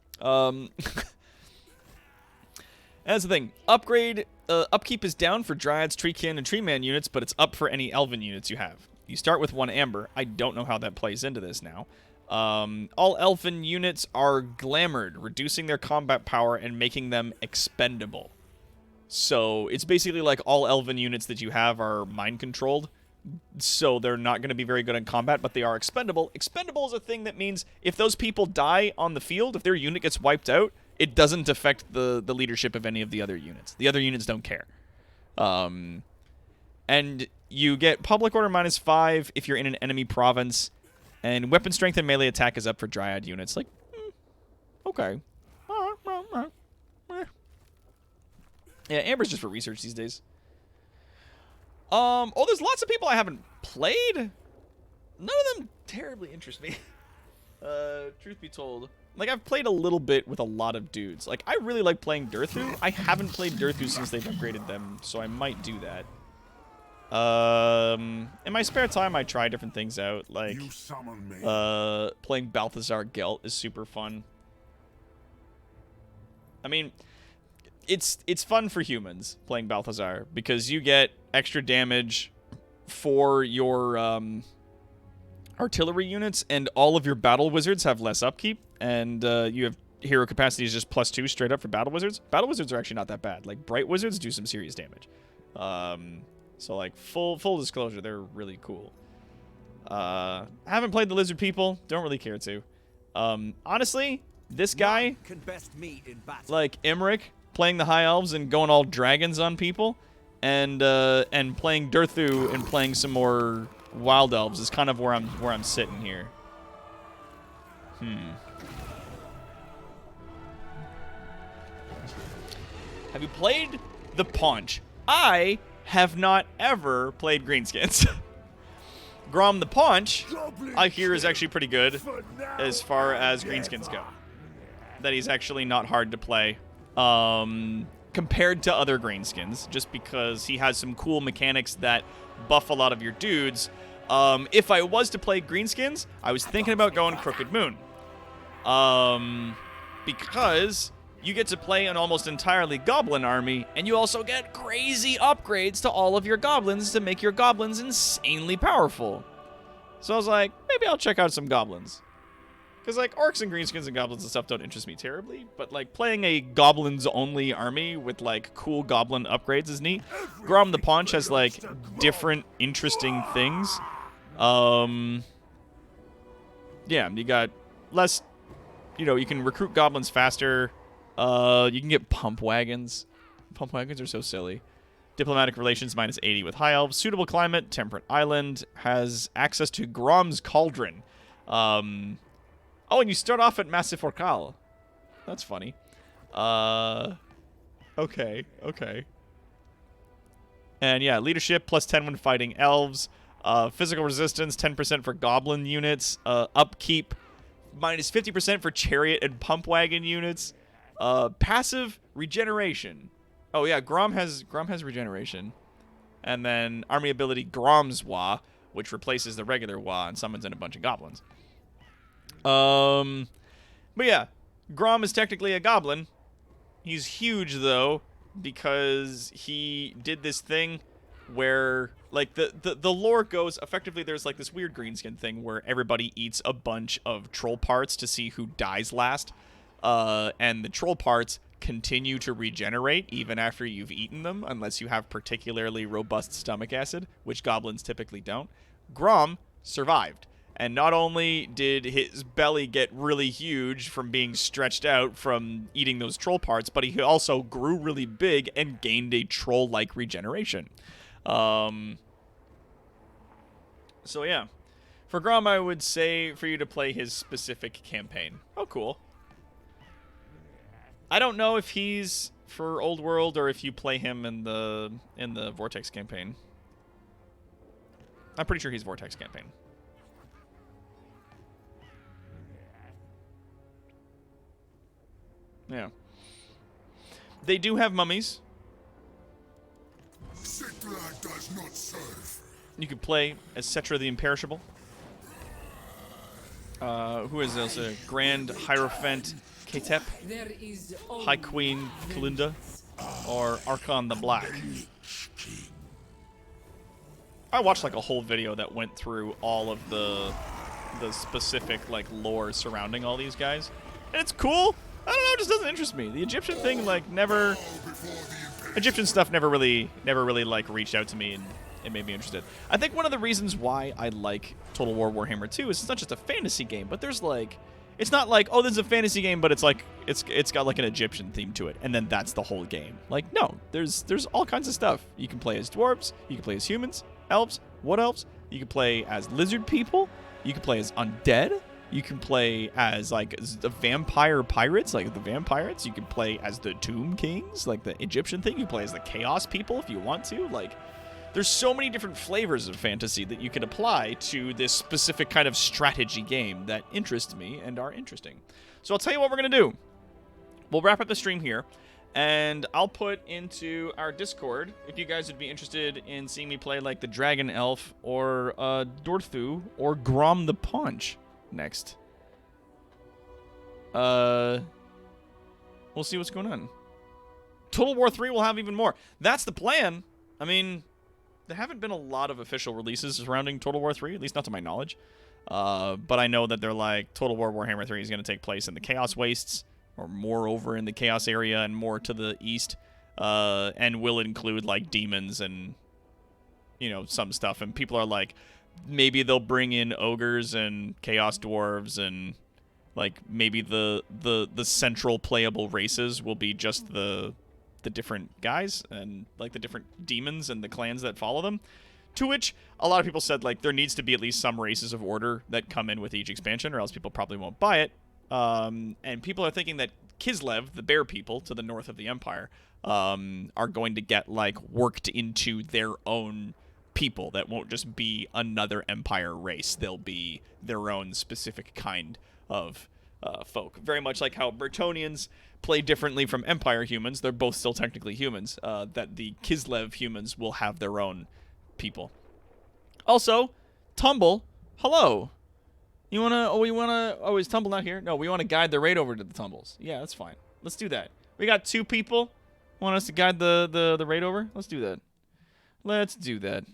That's the thing. Upkeep is down for Dryads, Treekin, and Treeman units, but it's up for any Elven units you have. You start with 1 Amber. I don't know how that plays into this now. All Elven units are glamored, reducing their combat power and making them expendable. So it's basically like all Elven units that you have are mind-controlled, so they're not going to be very good in combat, but they are expendable. Expendable is a thing that means if those people die on the field, if their unit gets wiped out, it doesn't affect the leadership of any of the other units. The other units don't care. And you get Public Order -5 if you're in an enemy province, and Weapon Strength and Melee Attack is up for Dryad units. Like, okay. Yeah, Amber's just for research these days. Oh, there's lots of people I haven't played. None of them terribly interest me. Truth be told. Like, I've played a little bit with a lot of dudes. Like, I really like playing Durthu. I haven't played Durthu since they've upgraded them, so I might do that. In my spare time, I try different things out. Like, playing Balthazar Gelt is super fun. I mean, it's fun for humans, playing Balthazar, because you get extra damage for your, artillery units, and all of your battle wizards have less upkeep, and you have hero capacity is just +2 straight up for battle wizards. Battle wizards are actually not that bad. Like, bright wizards do some serious damage. So like full disclosure, they're really cool. I haven't played the lizard people, don't really care to. Honestly, this guy Can best meet in battle. like Emmerich playing the high elves and going all dragons on people, and playing Durthu and playing some more wild elves is kind of where I'm sitting here. Have you played the Paunch? I have not ever played Greenskins. Grom the Paunch, I hear, is actually pretty good as far as Greenskins go. That he's actually not hard to play compared to other Greenskins, just because he has some cool mechanics that buff a lot of your dudes. If I was to play Greenskins, I was thinking about going Crooked Moon. Because you get to play an almost entirely goblin army, and you also get crazy upgrades to all of your goblins to make your goblins insanely powerful. So I was like, maybe I'll check out some goblins. Because, like, orcs and greenskins and goblins and stuff don't interest me terribly, but, like, playing a goblins-only army with, like, cool goblin upgrades is neat. Grom the Paunch has, like, different interesting things. Yeah, you got less, you know, you can recruit goblins faster. You can get pump wagons. Pump wagons are so silly. Diplomatic relations -80 with high elves. Suitable climate. Temperate island. Has access to Grom's Cauldron. Oh, and you start off at Massif Orcal. That's funny. Okay. And yeah, leadership +10 when fighting elves. Physical resistance 10% for goblin units. Upkeep -50% for chariot and pump wagon units. Passive regeneration. Oh yeah, Grom has regeneration. And then army ability Grom's Wa, which replaces the regular Wa and summons in a bunch of goblins. But yeah, Grom is technically a goblin. He's huge though, because he did this thing where, like, the lore goes, effectively there's like this weird greenskin thing where everybody eats a bunch of troll parts to see who dies last. And the troll parts continue to regenerate even after you've eaten them, unless you have particularly robust stomach acid, which goblins typically don't. Grom survived. And not only did his belly get really huge from being stretched out from eating those troll parts, but he also grew really big and gained a troll-like regeneration. So yeah. For Grom, I would say for you to play his specific campaign. Oh, cool. I don't know if he's for Old World or if you play him in the Vortex campaign. I'm pretty sure he's Vortex campaign. Yeah. They do have mummies. Sitla does not serve. You could play as Cetra the Imperishable. Who is this? Grand Hierophant Ketep, High Queen Kalinda, or Archon the Black. I watched like a whole video that went through all of the specific like lore surrounding all these guys, and it's cool. I don't know, it just doesn't interest me. The Egyptian thing, like, Egyptian stuff never really like reached out to me, and it made me interested. I think one of the reasons why I like Total War Warhammer 2 is it's not just a fantasy game, but there's like, it's not like, oh, this is a fantasy game, but it's like, it's got like an Egyptian theme to it, and then that's the whole game. Like, no, there's all kinds of stuff. You can play as dwarves, you can play as humans, elves, wood elves, you can play as lizard people, you can play as undead, you can play as, like, the vampire pirates, like the vampires. You can play as the Tomb Kings, like the Egyptian thing. You can play as the Chaos people if you want to. Like, there's so many different flavors of fantasy that you can apply to this specific kind of strategy game that interest me and are interesting. So I'll tell you what we're going to do. We'll wrap up the stream here, and I'll put into our Discord if you guys would be interested in seeing me play, like, the Dragon Elf or Dorthu or Grom the Paunch next. We'll see what's going on. Total War 3 will have even more. That's the plan. I mean, there haven't been a lot of official releases surrounding Total War 3, at least not to my knowledge. But I know that they're like, Total War Warhammer 3 is going to take place in the Chaos Wastes, or more over in the Chaos area and more to the east, and will include, like, demons and, you know, some stuff. And people are like, maybe they'll bring in ogres and chaos dwarves, and like maybe the central playable races will be just the different guys and like the different demons and the clans that follow them. To which a lot of people said, like, there needs to be at least some races of order that come in with each expansion, or else people probably won't buy it. And people are thinking that Kislev, the bear people to the north of the Empire, are going to get, like, worked into their own people that won't just be another Empire race. They'll be their own specific kind of folk. Very much like how Bretonnians play differently from Empire humans. They're both still technically humans. That the Kislev humans will have their own people. Also, Tumble, hello. You wanna? Oh, we wanna. Oh, is Tumble not here? No, we want to guide the raid over to the Tumbles. Yeah, that's fine. Let's do that. We got 2 people want us to guide the raid over. Let's do that. Let's do that.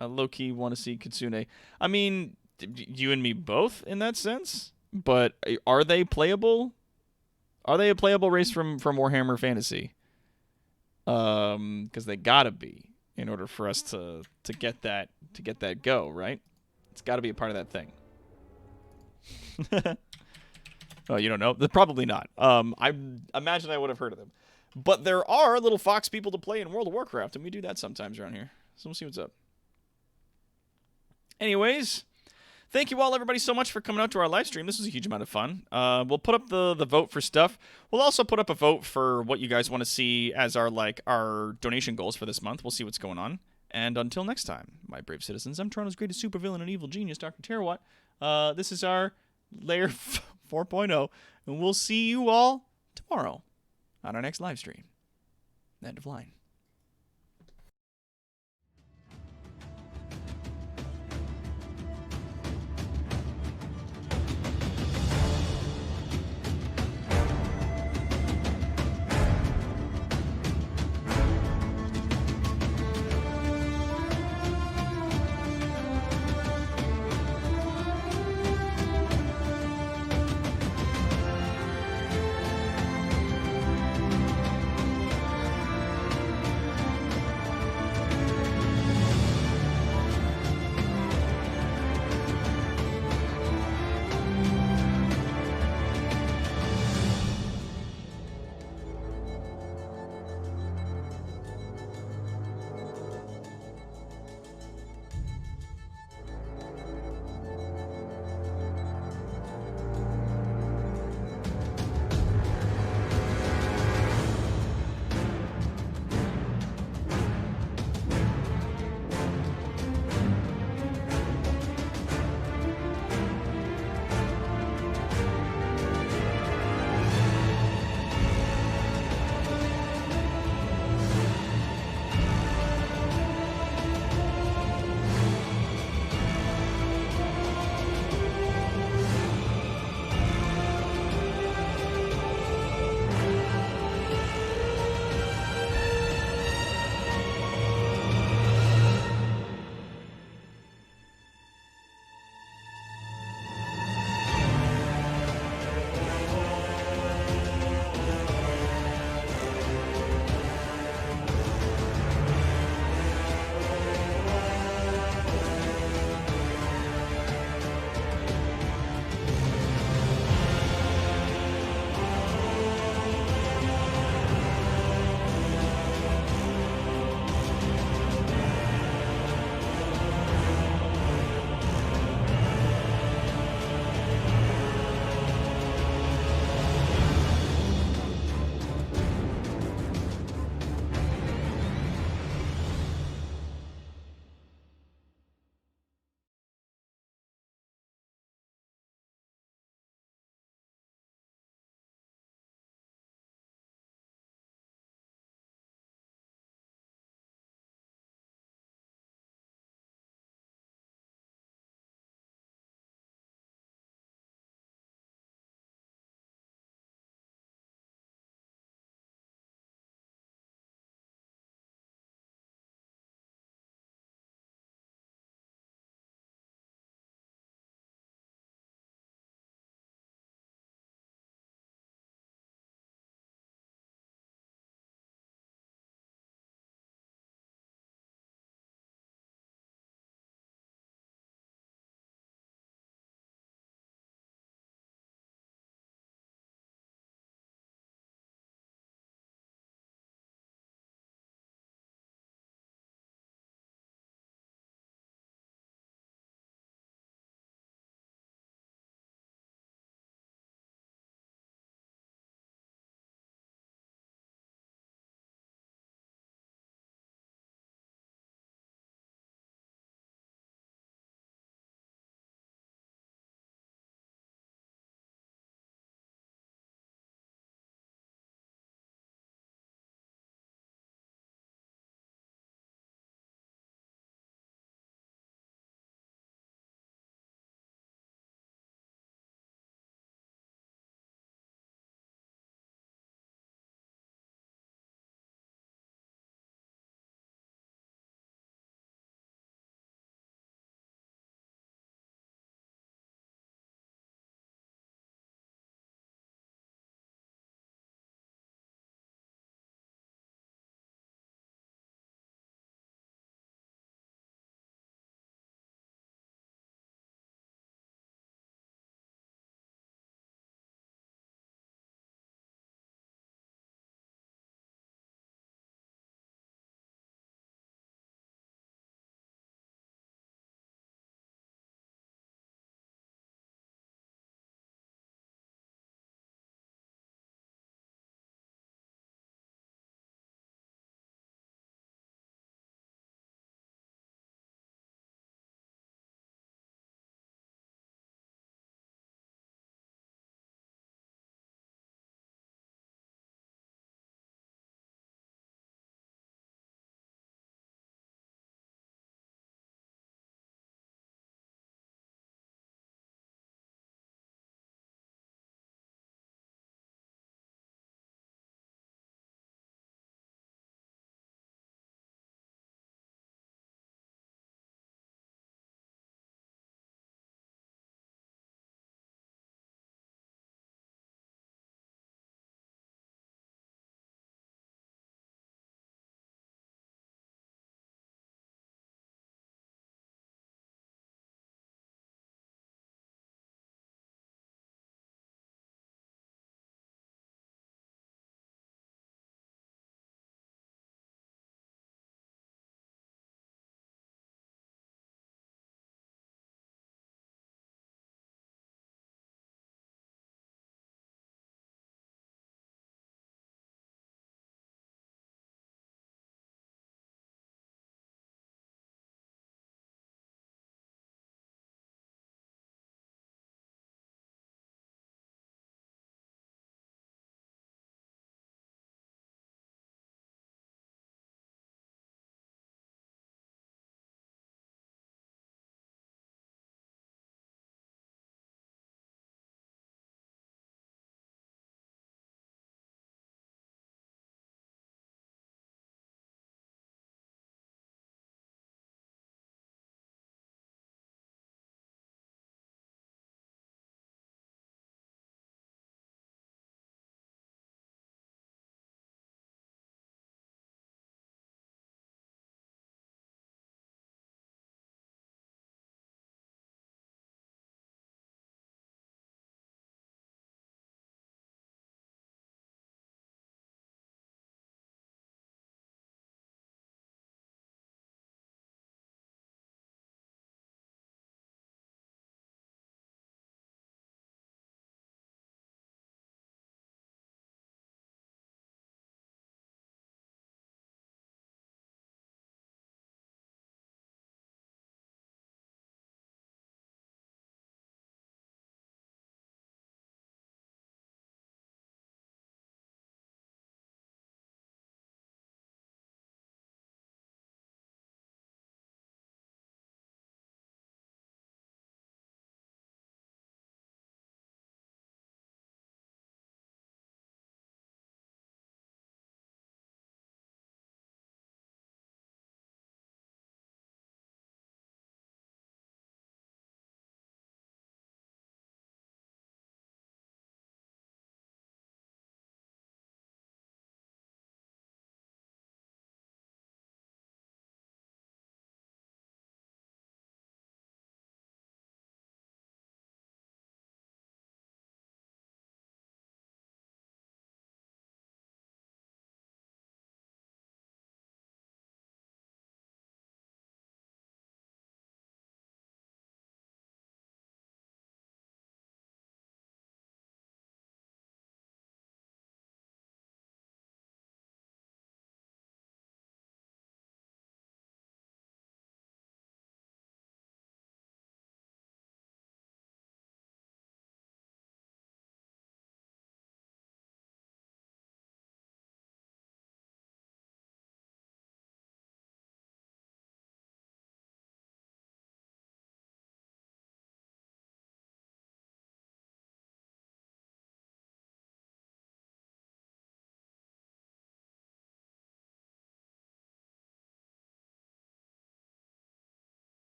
Low-key want to see Kitsune. I mean, you and me both in that sense, but are they playable? Are they a playable race from Warhammer Fantasy? Because they gotta be in order for us to get that go, right? It's got to be a part of that thing. Oh, you don't know? Probably not. I imagine I would have heard of them. But there are little fox people to play in World of Warcraft, and we do that sometimes around here. So we'll see what's up. Anyways, thank you all, everybody, so much for coming out to our live stream. This was a huge amount of fun. We'll put up the vote for stuff. We'll also put up a vote for what you guys want to see as our donation goals for this month. We'll see what's going on. And until next time, my brave citizens, I'm Toronto's greatest supervillain and evil genius, Dr. Terawat. This is our Layer 4.0, and we'll see you all tomorrow on our next live stream. End of line.